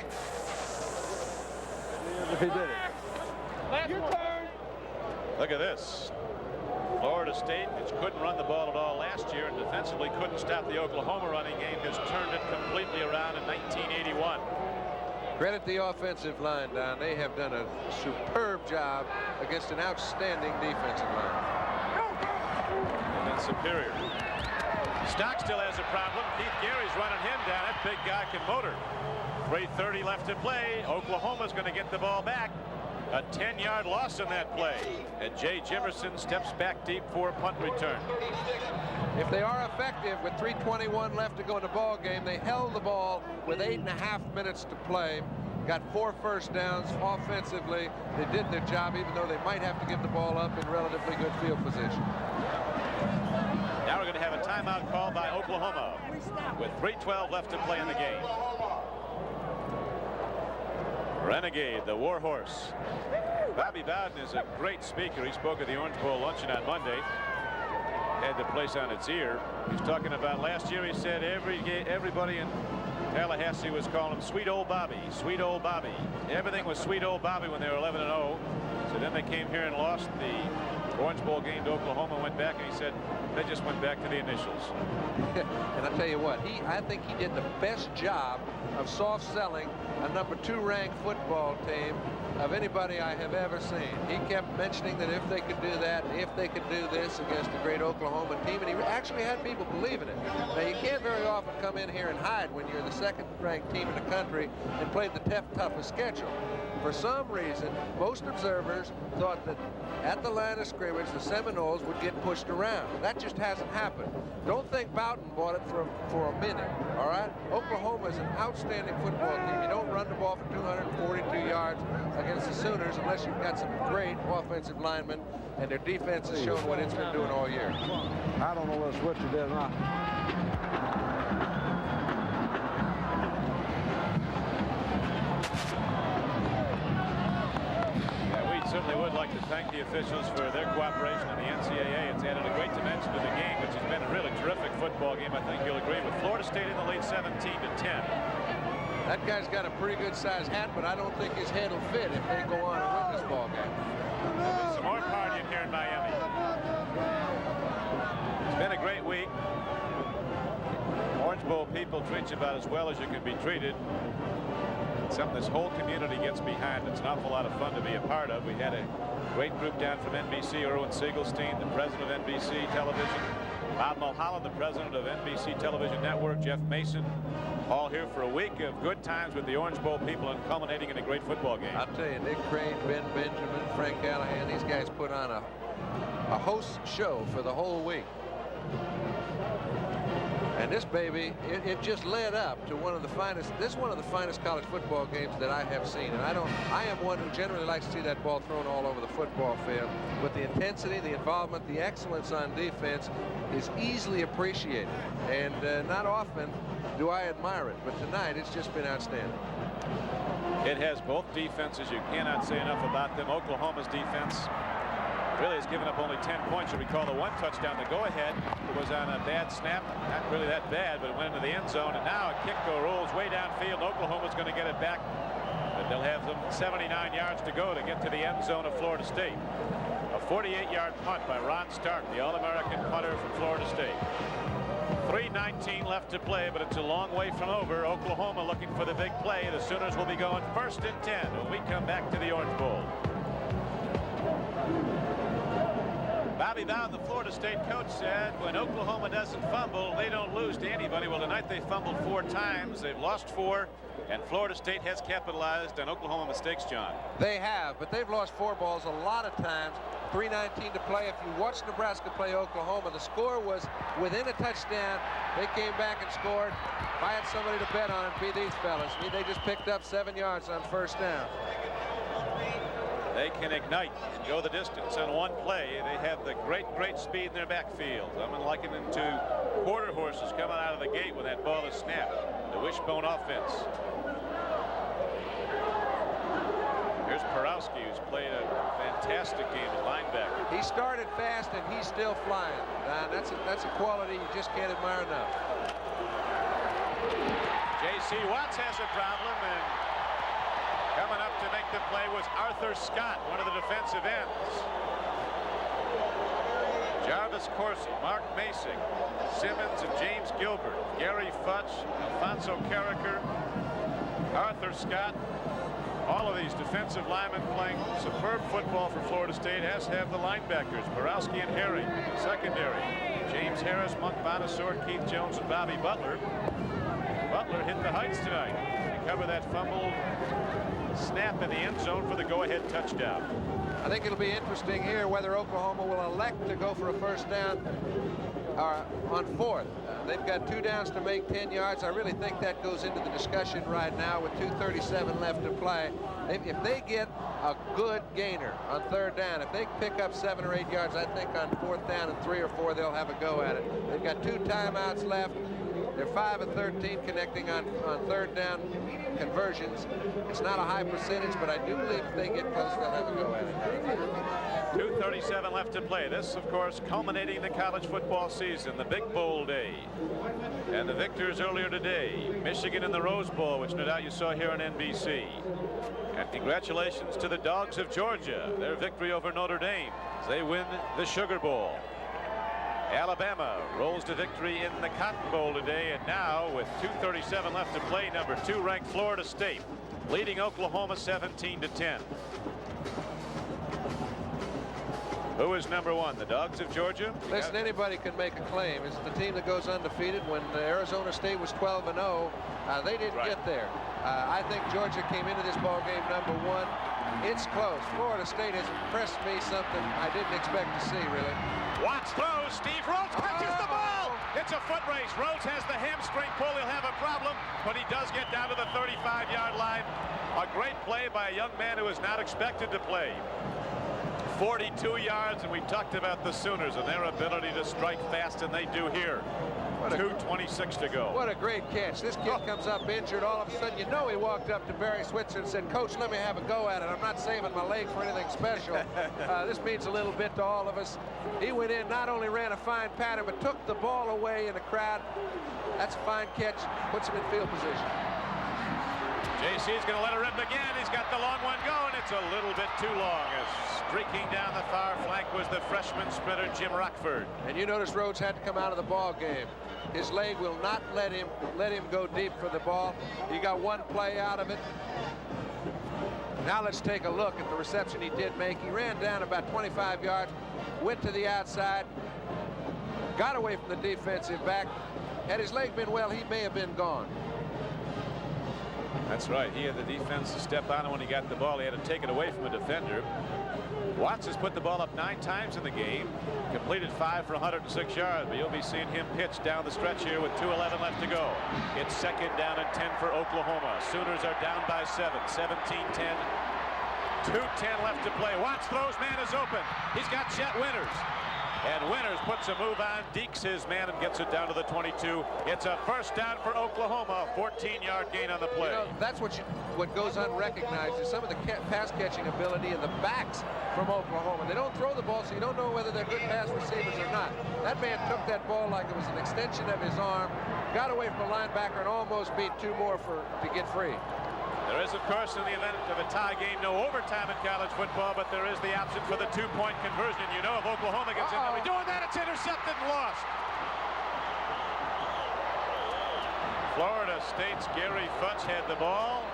[SPEAKER 16] He did it.
[SPEAKER 5] Your turn.
[SPEAKER 1] Look at this. Florida State, which couldn't run the ball at all last year and defensively couldn't stop the Oklahoma running game, has turned it completely around in 1981.
[SPEAKER 2] Credit the offensive line, Don. They have done a superb job against an outstanding defensive line.
[SPEAKER 1] And then superior. Stock still has a problem. Keith Gary's running him down. That big guy can motor. 3:30 left to play. Oklahoma's going to get the ball back. A 10-yard loss in that play. And Jay Jimerson steps back deep for a punt return.
[SPEAKER 2] If they are effective with 3:21 left to go in the ball game, they held the ball with 8.5 minutes to play. Got 4 first downs offensively. They did their job, even though they might have to give the ball up in relatively good field position.
[SPEAKER 1] Now we're going to to have a timeout called by Oklahoma with 3:12 left to play in the game. Renegade, the Warhorse. Bobby Bowden is a great speaker. He spoke at the Orange Bowl luncheon on Monday. Had the place on its ear. He's talking about last year. He said everybody in Tallahassee was calling him Sweet Old Bobby, Sweet Old Bobby. Everything was Sweet Old Bobby when they were 11-0. So then they came here and lost the Orange Bowl game to Oklahoma, went back, and he said they just went back to the initials.
[SPEAKER 2] And I tell you what, I think he did the best job of soft selling a number 2 ranked football team of anybody I have ever seen. He kept mentioning that if they could do that, if they could do this against a great Oklahoma team, and he actually had people believe in it. Now, you can't very often come in here and hide when you're the 2nd ranked team in the country and play the toughest schedule. For some reason, most observers thought that at the line of scrimmage, the Seminoles would get pushed around. That just hasn't happened. Don't think Bowden bought it for a minute, all right? Oklahoma is an outstanding football team. You don't run the ball for 242 yards against the Sooners unless you've got some great offensive linemen, and their defense has shown what it's been doing all year.
[SPEAKER 16] I don't know what Switzer did or not.
[SPEAKER 1] Certainly would like to thank the officials for their cooperation in the NCAA. It's added a great dimension to the game, which has been a really terrific football game. I think you'll agree with Florida State in the lead 17-10.
[SPEAKER 2] That guy's got a pretty good sized hat, but I don't think his head will fit if they go on and win this ball game.
[SPEAKER 1] There'll be some more partying here in Miami. It's been a great week. Orange Bowl people treat you about as well as you can be treated. Something this whole community gets behind. It's an awful lot of fun to be a part of. We had a great group down from NBC, Erwin Siegelstein, the president of NBC Television, Bob Mulholland, the president of NBC Television Network, Jeff Mason, all here for a week of good times with the Orange Bowl people and culminating in a great football game.
[SPEAKER 2] I'll tell you, Nick Crane, Ben Benjamin, Frank Callahan, these guys put on a host show for the whole week. And this baby, it just led up to one of the finest. This is one of the finest college football games that I have seen. And I am one who generally likes to see that ball thrown all over the football field. But the intensity, the involvement, the excellence on defense is easily appreciated. And not often do I admire it. But tonight, it's just been outstanding.
[SPEAKER 1] It has both defenses. You cannot say enough about them. Oklahoma's defense really has given up only 10 points. You recall the one touchdown, the go-ahead, was on a bad snap. Not really that bad, but it went into the end zone. And now a kick rolls way downfield. Oklahoma's going to get it back. But they'll have them 79 yards to go to get to the end zone of Florida State. A 48-yard punt by Ron Stark, the All-American punter from Florida State. 3:19 left to play, but it's a long way from over. Oklahoma looking for the big play. The Sooners will be going 1st and 10 when we come back to the Orange Bowl. Bobby Bowden, the Florida State coach, said when Oklahoma doesn't fumble, they don't lose to anybody. Well, tonight they fumbled 4 times. They've lost 4, and Florida State has capitalized on Oklahoma mistakes, John.
[SPEAKER 2] They have, but they've lost 4 balls a lot of times. 3:19 to play. If you watch Nebraska play Oklahoma, the score was within a touchdown. They came back and scored. If I had somebody to bet on it, it'd be these fellas. They just picked up 7 yards on 1st down.
[SPEAKER 1] They can ignite and go the distance on one play. They have the great speed in their backfield. I'm going to liken them to quarter horses coming out of the gate when that ball is snapped. The wishbone offense. Here's Porowski, who's played a fantastic game at linebacker.
[SPEAKER 2] He started fast and he's still flying. That's a quality you just can't admire enough.
[SPEAKER 1] J.C. Watts has a problem, and coming up to make the play was Arthur Scott, one of the defensive ends. Jarvis Corsi, Mark Masing, Simmons and James Gilbert, Gary Futch, Alfonso Carricker, Arthur Scott. All of these defensive linemen playing superb football for Florida State, as have the linebackers, Borowski and Harry. Secondary, James Harris, Monk Bonassor, Keith Jones, and Bobby Butler. Butler hit the heights tonight. Recover that fumble snap in the end zone for the go-ahead touchdown.
[SPEAKER 2] I think it'll be interesting here whether Oklahoma will elect to go for a 1st down are on 4th. They've got 2 downs to make 10 yards. I really think that goes into the discussion right now with 2:37 left to play. If they get a good gainer on 3rd down, if they pick up 7 or 8 yards, I think on 4th down and 3 or 4, they'll have a go at it. They've got 2 timeouts left. They're 5 of 13 connecting on 3rd down conversions. It's not a high percentage, but I do believe if they get close, they'll have a go at it.
[SPEAKER 1] 2:37 left to play. This, of course, culminating the college football season, the big bowl day. And the victors earlier today, Michigan in the Rose Bowl, which no doubt you saw here on NBC. And congratulations to the Dogs of Georgia, their victory over Notre Dame as they win the Sugar Bowl. Alabama rolls to victory in the Cotton Bowl today, and now with 2:37 left to play, number 2 ranked Florida State leading Oklahoma 17-10. Who is number 1? The Dogs of Georgia?
[SPEAKER 2] Listen, anybody can make a claim. It's the team that goes undefeated. When Arizona State was 12-0, they didn't get there. I think Georgia came into this ball game number 1. It's close. Florida State has impressed me, something I didn't expect to see, really.
[SPEAKER 1] Watts throws. Steve Rhodes catches the ball. It's a foot race. Rhodes has the hamstring pull. He'll have a problem, but he does get down to the 35-yard line. A great play by a young man who was not expected to play. 42 yards, and we talked about the Sooners and their ability to strike fast, and they do here. 2:26 to go.
[SPEAKER 2] What a great catch. This kid comes up injured. All of a sudden, you know he walked up to Barry Switzer and said, Coach, let me have a go at it. I'm not saving my leg for anything special. This means a little bit to all of us. He went in, not only ran a fine pattern, but took the ball away in the crowd. That's a fine catch. Puts him in field position.
[SPEAKER 1] JC's going to let it rip again. He's got the long one going. It's a little bit too long. As streaking down the far flank was the freshman sprinter, Jim Rockford.
[SPEAKER 2] And you notice Rhodes had to come out of the ball game. His leg will not let him go deep for the ball. He got one play out of it. Now let's take a look at the reception he did make. He ran down about 25 yards, went to the outside, got away from the defensive back. Had his leg been well, he may have been gone.
[SPEAKER 1] That's right. He had the defense to step on him when he got the ball. He had to take it away from a defender. Watts has put the ball up 9 times in the game, completed 5 for 106 yards, but you'll be seeing him pitch down the stretch here with 2:11 left to go. It's 2nd down and 10 for Oklahoma. Sooners are down by 7, 17-10. 2:10 left to play. Watts throws, man is open. He's got Chet Winters. And Winters puts a move on, dekes his man, and gets it down to the 22. It's a first down for Oklahoma, a 14-yard gain on the play.
[SPEAKER 2] You know, that's what goes unrecognized is some of the pass catching ability in the backs from Oklahoma. They don't throw the ball, so you don't know whether they're good pass receivers or not. That man took that ball like it was an extension of his arm, got away from a linebacker, and almost beat 2 more to get free.
[SPEAKER 1] There is, of course, in the event of a tie game, no overtime in college football, but there is the option for the 2-point conversion. You know, if Oklahoma gets in, they'll be doing that. It's intercepted and lost. Florida State's Gary Futch had the ball,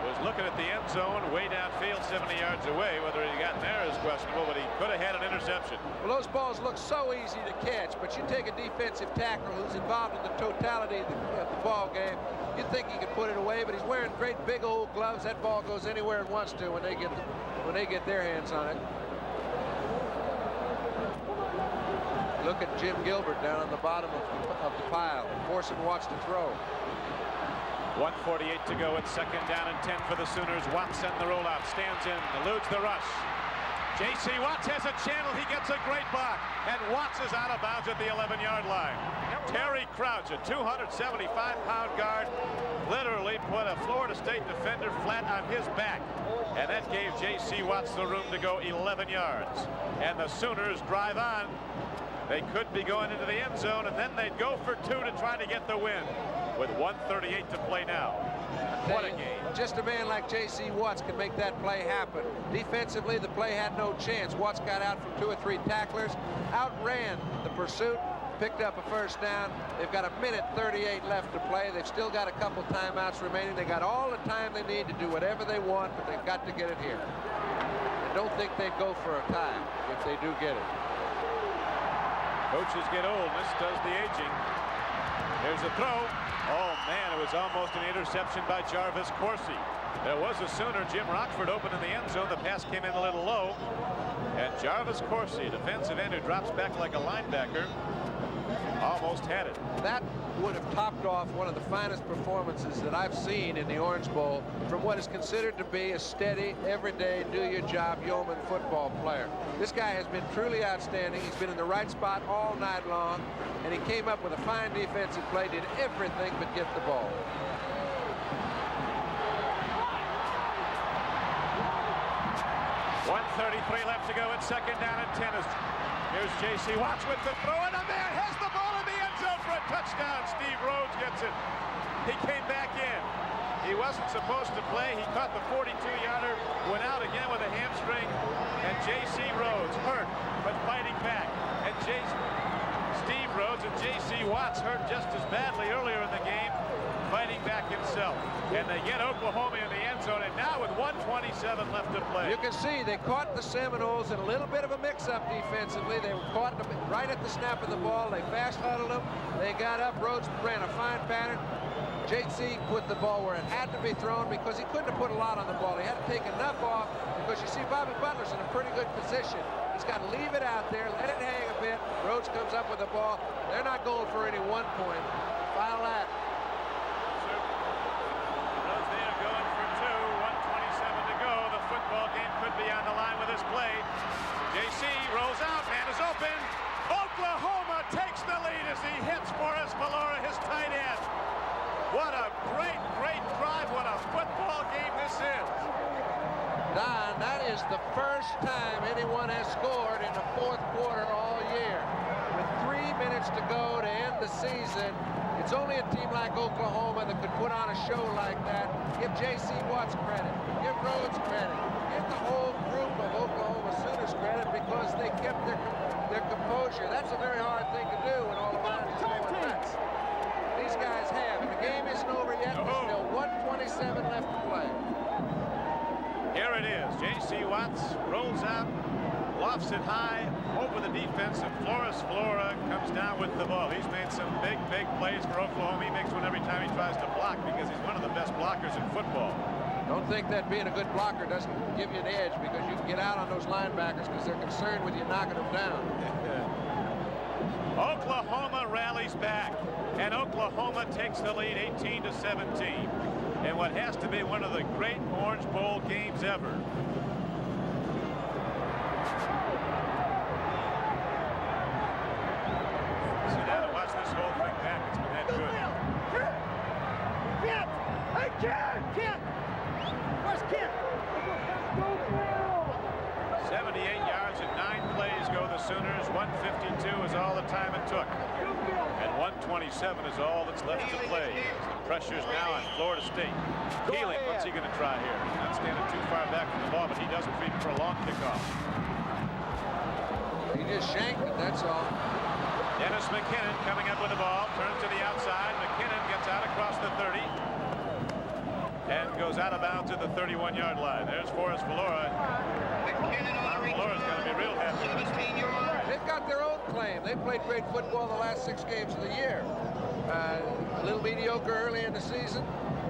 [SPEAKER 1] was looking at the end zone, way downfield, 70 yards away. Whether he got in there is questionable, but he could have had an interception.
[SPEAKER 2] Well, those balls look so easy to catch, but you take a defensive tackle who's involved in the totality of the ball game, you'd think he could put it away, but he's wearing great big old gloves. That ball goes anywhere it wants to when they get their hands on it. Look at Jim Gilbert down on the bottom of the pile, forcing Watts to throw.
[SPEAKER 1] 1:48 to go. It's 2nd down and 10 for the Sooners. Watts sending the rollout, stands in, eludes the rush. J.C. Watts has a channel. He gets a great block, and Watts is out of bounds at the 11-yard line. Terry Crouch, a 275-pound guard, literally put a Florida State defender flat on his back, and that gave J.C. Watts the room to go 11 yards. And the Sooners drive on. They could be going into the end zone, and then they'd go for 2 to try to get the win with 1:38 to play now. What a game.
[SPEAKER 2] Just a man like J.C. Watts can make that play happen. Defensively, the play had no chance. Watts got out from 2 or 3 tacklers, outran the pursuit, picked up a first down. They've got 1:38 left to play. They've still got a couple timeouts remaining. They got all the time they need to do whatever they want, but they've got to get it here. I don't think they'd go for a tie if they do get it.
[SPEAKER 1] Coaches get old. This does the aging. Here's a throw. Oh, man, it was almost an interception by Jarvis Coursey. There was a Sooner, Jim Rockford, open in the end zone. The pass came in a little low. And Jarvis Coursey, defensive end who drops back like a linebacker, Almost had it.
[SPEAKER 2] That would have topped off one of the finest performances that I've seen in the Orange Bowl from what is considered to be a steady, everyday, do-your-job yeoman football player. This guy has been truly outstanding. He's been in the right spot all night long, and he came up with a fine defensive play, did everything but get the ball.
[SPEAKER 1] 1:33 left to go. It's second down and 10. Here's J.C. Watts with the throw, and a man has the ball in the end zone for a touchdown. Steve Rhodes gets it. He came back in. He wasn't supposed to play. He caught the 42-yarder, went out again with a hamstring, and J.C. Rhodes hurt, but fighting back. And Steve Rhodes and J.C. Watts hurt just as badly earlier in the game, fighting back himself. And they get Oklahoma in the end zone, and now with 1:27 left to play.
[SPEAKER 2] You can see they caught the Seminoles in a little bit of a mix-up defensively. They were caught right at the snap of the ball. They fast huddled them. They got up. Rhodes ran a fine pattern. J.C. put the ball where it had to be thrown because he couldn't have put a lot on the ball. He had to take enough off because you see Bobby Butler's in a pretty good position. He's got to leave it out there, let it hang a bit. Rhodes comes up with the ball. They're not going for any 1 point. Foul that.
[SPEAKER 1] Rhodes there going for 2. 1:27 to go. The football game could be on the line with this play. J.C. rolls out. Man is open. Oklahoma takes the lead as he hits Forrest Valora, his tight end. What a great, great drive. What a football game this is.
[SPEAKER 2] Don, that is the first time anyone has scored in the fourth quarter all year. With 3 minutes to go to end the season, it's only a team like Oklahoma that could put on a show like that. Give J.C. Watts credit. Give Rhodes credit. Give the whole group of Oklahoma Sooners credit because they kept their composure. That's a very hard thing to do when all the minds are going nuts. These guys have, and the game isn't over yet. There's still 1:27 left to play.
[SPEAKER 1] Here it is. J.C. Watts rolls out, lofts it high over the defense, and Forrest Valora comes down with the ball. He's made some big, big plays for Oklahoma. He makes one every time he tries to block because he's one of the best blockers in football.
[SPEAKER 2] Don't think that being a good blocker doesn't give you an edge because you can get out on those linebackers because they're concerned with you knocking them down.
[SPEAKER 1] Oklahoma rallies back, and Oklahoma takes the lead 18-17 in what has to be one of the great Orange Bowl games ever. Sit down and watch this whole thing back. It's been that good.
[SPEAKER 5] Kent! Hey, Kent! Where's Kent?
[SPEAKER 1] 78 yards and 9 plays go the Sooners. 1:52 is all the time it took. And 1:27 is all that's left to play. The pressure's now on Florida State. Keeling, what's he going to try here? Not standing too far back from the ball, but he doesn't feed for a long kickoff.
[SPEAKER 2] He just shanked it, that's all.
[SPEAKER 1] Dennis McKinnon coming up with the ball. Turns to the outside. McKinnon gets out across the 30. And goes out of bounds at the 31-yard line. There's Forrest Valora. Valora's going to be real happy.
[SPEAKER 2] They've got their own claim. They played great football the last 6 games of the year. A little mediocre early in the season.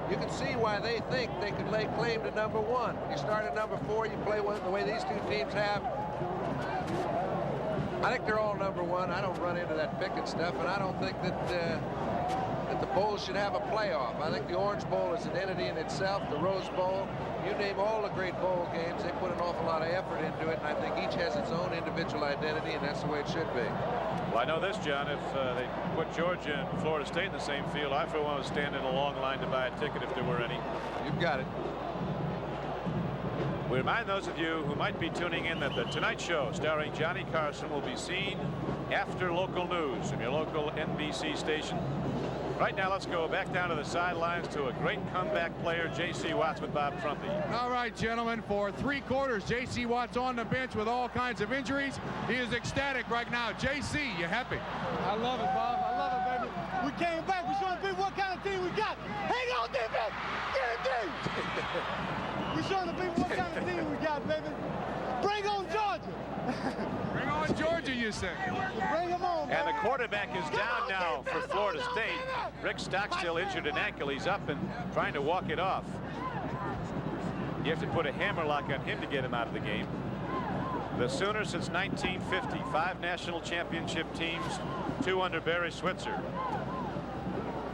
[SPEAKER 2] You can see why they think they could lay claim to number 1. You start at number 4, you play the way these two teams have. I think they're all number 1. I don't run into that pick and stuff, and I don't think that the Bowl should have a playoff. I think the Orange Bowl is an entity in itself. The Rose Bowl, you name all the great bowl games, they put an awful lot of effort into it, and I think each has its own individual identity, and that's the way it should be.
[SPEAKER 1] Well, I know this, John. If they put Georgia and Florida State in the same field, I for one would stand in a long line to buy a ticket if there were any.
[SPEAKER 2] You've got it.
[SPEAKER 1] We remind those of you who might be tuning in that the Tonight Show starring Johnny Carson will be seen after local news from your local NBC station. Right now, let's go back down to the sidelines to a great comeback player, J.C. Watts with Bob Trumpy.
[SPEAKER 4] All right, gentlemen, for 3 quarters, J.C. Watts on the bench with all kinds of injuries. He is ecstatic right now. J.C., you happy?
[SPEAKER 6] I love it, Bob. I love it, baby. We came back. We're showing the people what kind of team we got. Hang on, defense. Get it deep. We're showing the people what kind of team we got, baby. Bring on Georgia.
[SPEAKER 4] Bring on Georgia, you say.
[SPEAKER 6] Bring them on,
[SPEAKER 1] and the quarterback is down now for Florida State. Rick Stockstill injured an ankle. He's up and trying to walk it off. You have to put a hammerlock on him to get him out of the game. The Sooners since 1950, 5 national championship teams, 2 under Barry Switzer.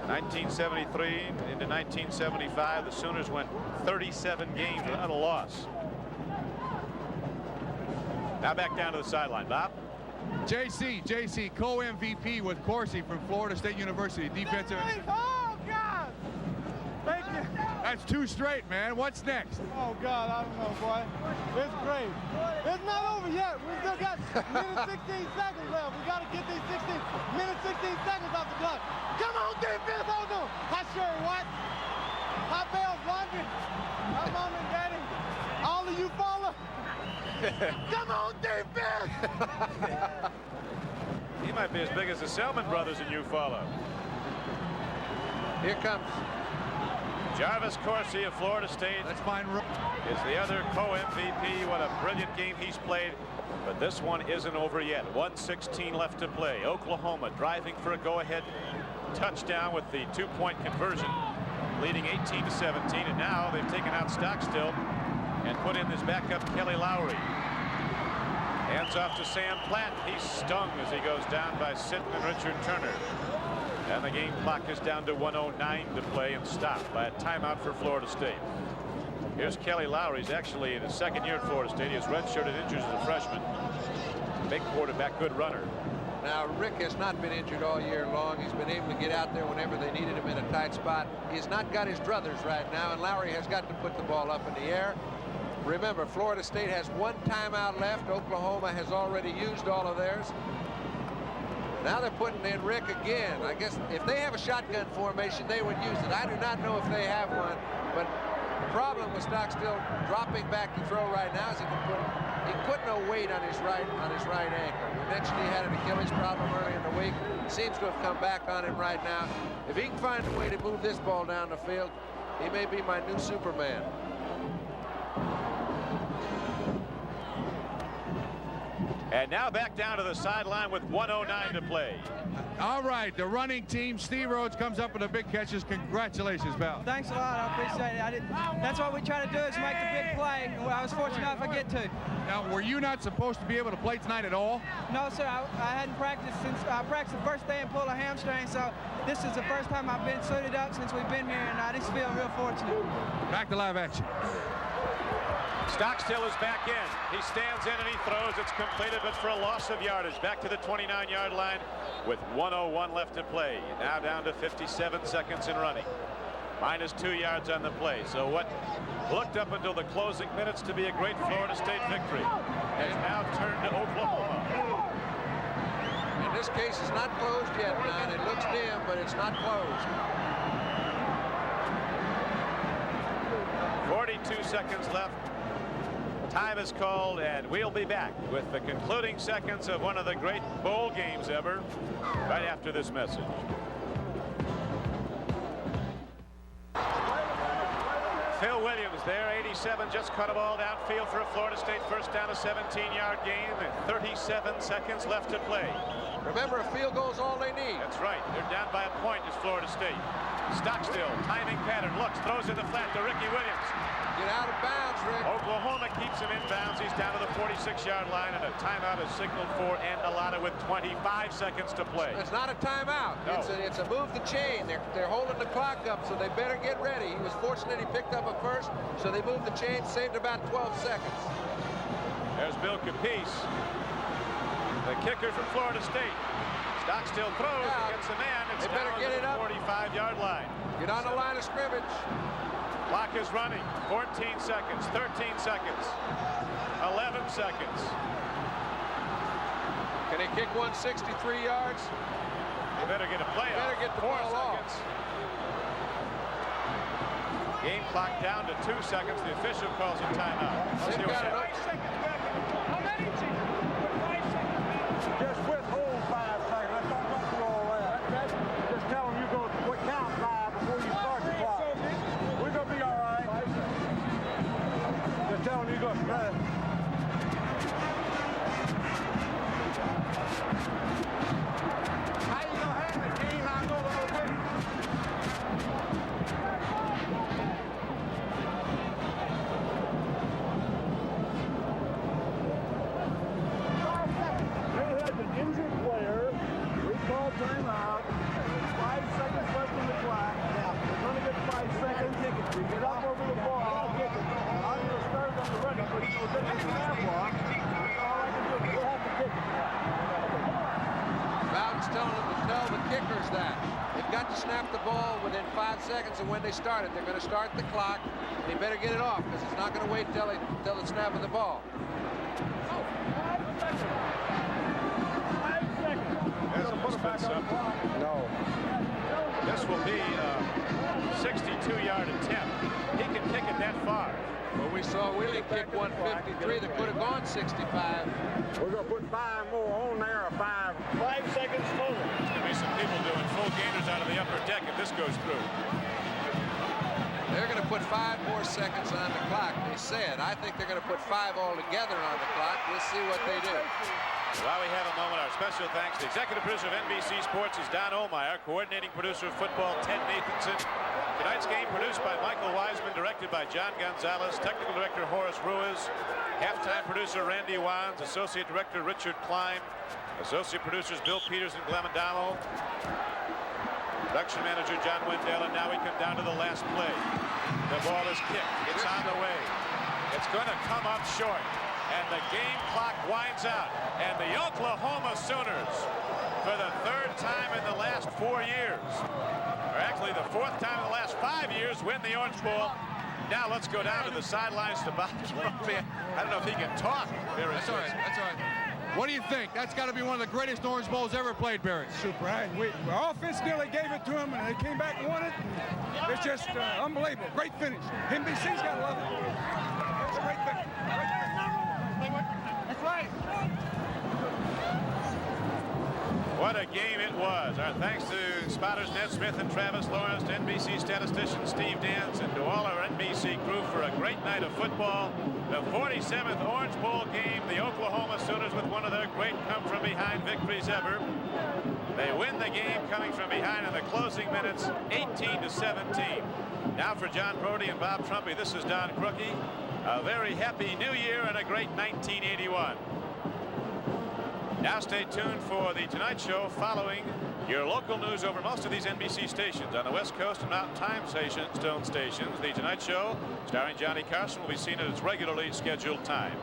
[SPEAKER 1] 1973 into 1975, the Sooners went 37 games without a loss. Now back down to the sideline, Bob.
[SPEAKER 4] JC, co-MVP with Corsi from Florida State University, defensive.
[SPEAKER 9] Oh, God! Thank you.
[SPEAKER 4] That's 2 straight, man. What's next?
[SPEAKER 9] Oh, God, I don't know, boy. It's great. It's not over yet. We still got minute 16 seconds left. We got to get these 16 seconds off the clock. Come on, defense. Oh, no. Hi, Sherry White. Hi, Bell's Laundry. Hi, Mom and Daddy. All of you follow. Come on, defense!
[SPEAKER 1] He might be as big as the Selman brothers in Eufaula.
[SPEAKER 2] Here comes
[SPEAKER 1] Jarvis Corsi of Florida State.
[SPEAKER 4] Let's find
[SPEAKER 1] is the other co-MVP. What a brilliant game he's played. But this one isn't over yet. 1:16 left to play. Oklahoma driving for a go-ahead touchdown with the 2-point conversion, leading 18-17. And now they've taken out Stockstill and put in his backup Kelly Lowry. Hands off to Sam Platt. He's stung as he goes down by Sitton and Richard Turner. And the game clock is down to 1:09 to play and stopped by a timeout for Florida State. Here's Kelly Lowry. He's actually in his 2nd year at Florida State. He has redshirted injuries as a freshman. Big quarterback, good runner.
[SPEAKER 2] Now, Rick has not been injured all year long. He's been able to get out there whenever they needed him in a tight spot. He's not got his druthers right now, and Lowry has got to put the ball up in the air. Remember, Florida State has 1 timeout left. Oklahoma has already used all of theirs. Now they're putting in Rick again. I guess if they have a shotgun formation, they would use it. I do not know if they have one, but the problem with Stockstill dropping back to throw right now is he put no weight on his right ankle. We mentioned he had an Achilles problem early in the week. Seems to have come back on him right now. If he can find a way to move this ball down the field, he may be my new Superman.
[SPEAKER 1] And now back down to the sideline with 1:09 to play.
[SPEAKER 4] All right, the running team. Steve Rhodes comes up with the big catches. Congratulations, pal.
[SPEAKER 17] Thanks a lot. I appreciate it. That's what we try to do is make the big play. I was fortunate enough I get to.
[SPEAKER 4] Now, were you not supposed to be able to play tonight at all?
[SPEAKER 17] No, sir. I hadn't practiced since I practiced the first day and pulled a hamstring. So this is the first time I've been suited up since we've been here, and I just feel real fortunate.
[SPEAKER 4] Back to live action.
[SPEAKER 1] Stockstill is back in. He stands in and he throws. It's completed, but for a loss of yardage. Back to the 29-yard line with 1:01 left to play. Now down to 57 seconds in running. Minus 2 yards on the play. So what looked up until the closing minutes to be a great Florida State victory has now turned to Oklahoma.
[SPEAKER 2] In this case, it's not closed yet, Don. It looks dim, but it's not closed.
[SPEAKER 1] 42 seconds left. Time is called, and we'll be back with the concluding seconds of one of the great bowl games ever right after this message. Phil Williams there, 87, just cut a ball downfield for a Florida State first down, a 17-yard gain, and 37 seconds left to play.
[SPEAKER 2] Remember, a field goal is all they need.
[SPEAKER 1] That's right. They're down by a point as Florida State. Stockstill, timing pattern, looks, throws in the flat to Ricky Williams.
[SPEAKER 2] Get out of bounds, Rick.
[SPEAKER 1] Oklahoma keeps him in bounds. He's down to the 46-yard line, and a timeout is signaled for and allotted with 25 seconds to play.
[SPEAKER 2] It's not a timeout.
[SPEAKER 1] No.
[SPEAKER 2] It's a move the chain. They're holding the clock up, so they better get ready. He was fortunate he picked up a first, so they moved the chain, saved about 12 seconds.
[SPEAKER 1] There's Bill Capice, the kicker from Florida State. Stockstill throws against the man. It's
[SPEAKER 2] they better
[SPEAKER 1] down
[SPEAKER 2] get
[SPEAKER 1] to
[SPEAKER 2] it
[SPEAKER 1] the
[SPEAKER 2] up.
[SPEAKER 1] 45-yard line.
[SPEAKER 2] Get on the line of scrimmage.
[SPEAKER 1] Clock is running. 14 seconds, 13 seconds, 11 seconds.
[SPEAKER 2] Can he kick 163 yards?
[SPEAKER 1] They better get a play off.
[SPEAKER 2] Better get the
[SPEAKER 1] 4
[SPEAKER 2] ball
[SPEAKER 1] seconds. Game clock down to 2 seconds. The official calls a timeout. Let's see what's happening.
[SPEAKER 16] Just withhold 5 seconds. Let's not go through all that. Just tell them you go count 5 before you start the clock. We're going to be all right. Just tell them you go. How you going to have it, Gene? I'll go the whole way.
[SPEAKER 2] start the ball within 5 seconds of when they start it. They're going to start the clock, and he better get it off because he's not going to wait till the snap of the ball.
[SPEAKER 16] 5 seconds.
[SPEAKER 1] No. This will be a 62-yard attempt. He can kick it that far.
[SPEAKER 2] Well, we saw Willie kick 153 that could have gone 65.
[SPEAKER 16] We're going to put 5 more on there, 5 seconds total.
[SPEAKER 1] There's going to be some people doing full gainers out of the upper deck if this goes through.
[SPEAKER 2] They're going to put 5 more seconds on the clock, they said. I think they're going to put 5 altogether on the clock. We'll see what they do.
[SPEAKER 1] While we have a moment, our special thanks to executive producer of NBC Sports is Don Ohlmeyer, coordinating producer of football Ted Nathanson. Tonight's game produced by Michael Wiseman, directed by John Gonzalez, technical director Horace Ruiz, halftime producer Randy Wands, associate director Richard Klein, associate producers Bill Peters and Glenn Adamo, production manager John Wendell, and now we come down to the last play. The ball is kicked. It's on the way. It's going to come up short. And the game clock winds out. And the Oklahoma Sooners, for the 3rd time in the last 4 years, or actually the 4th time in the last 5 years, win the Orange Bowl. Now let's go down to the sidelines to Bob Trumpy. I don't know if he can talk.
[SPEAKER 4] That's all right. That's all right. What do you think? That's got to be one of the greatest Orange Bowls ever played, Barry.
[SPEAKER 12] Super. Our offense nearly gave it to them, and they came back and won it. It's just unbelievable. Great finish. NBC's got to love it. It's a great finish.
[SPEAKER 9] That's right.
[SPEAKER 1] What a game it was. Our thanks to spotters Ned Smith and Travis Lawrence, to NBC statistician Steve Dance, and to all our NBC crew for a great night of football. The 47th Orange Bowl game, the Oklahoma Sooners with one of their great come-from-behind victories ever. They win the game coming from behind in the closing minutes, 18-17. Now for John Brody and Bob Trumpy, this is Don Crookie. A very happy new year and a great 1981. Now stay tuned for the Tonight Show following your local news over most of these NBC stations. On the West Coast and Mountain Time Zone stations, the Tonight Show starring Johnny Carson will be seen at its regularly scheduled time.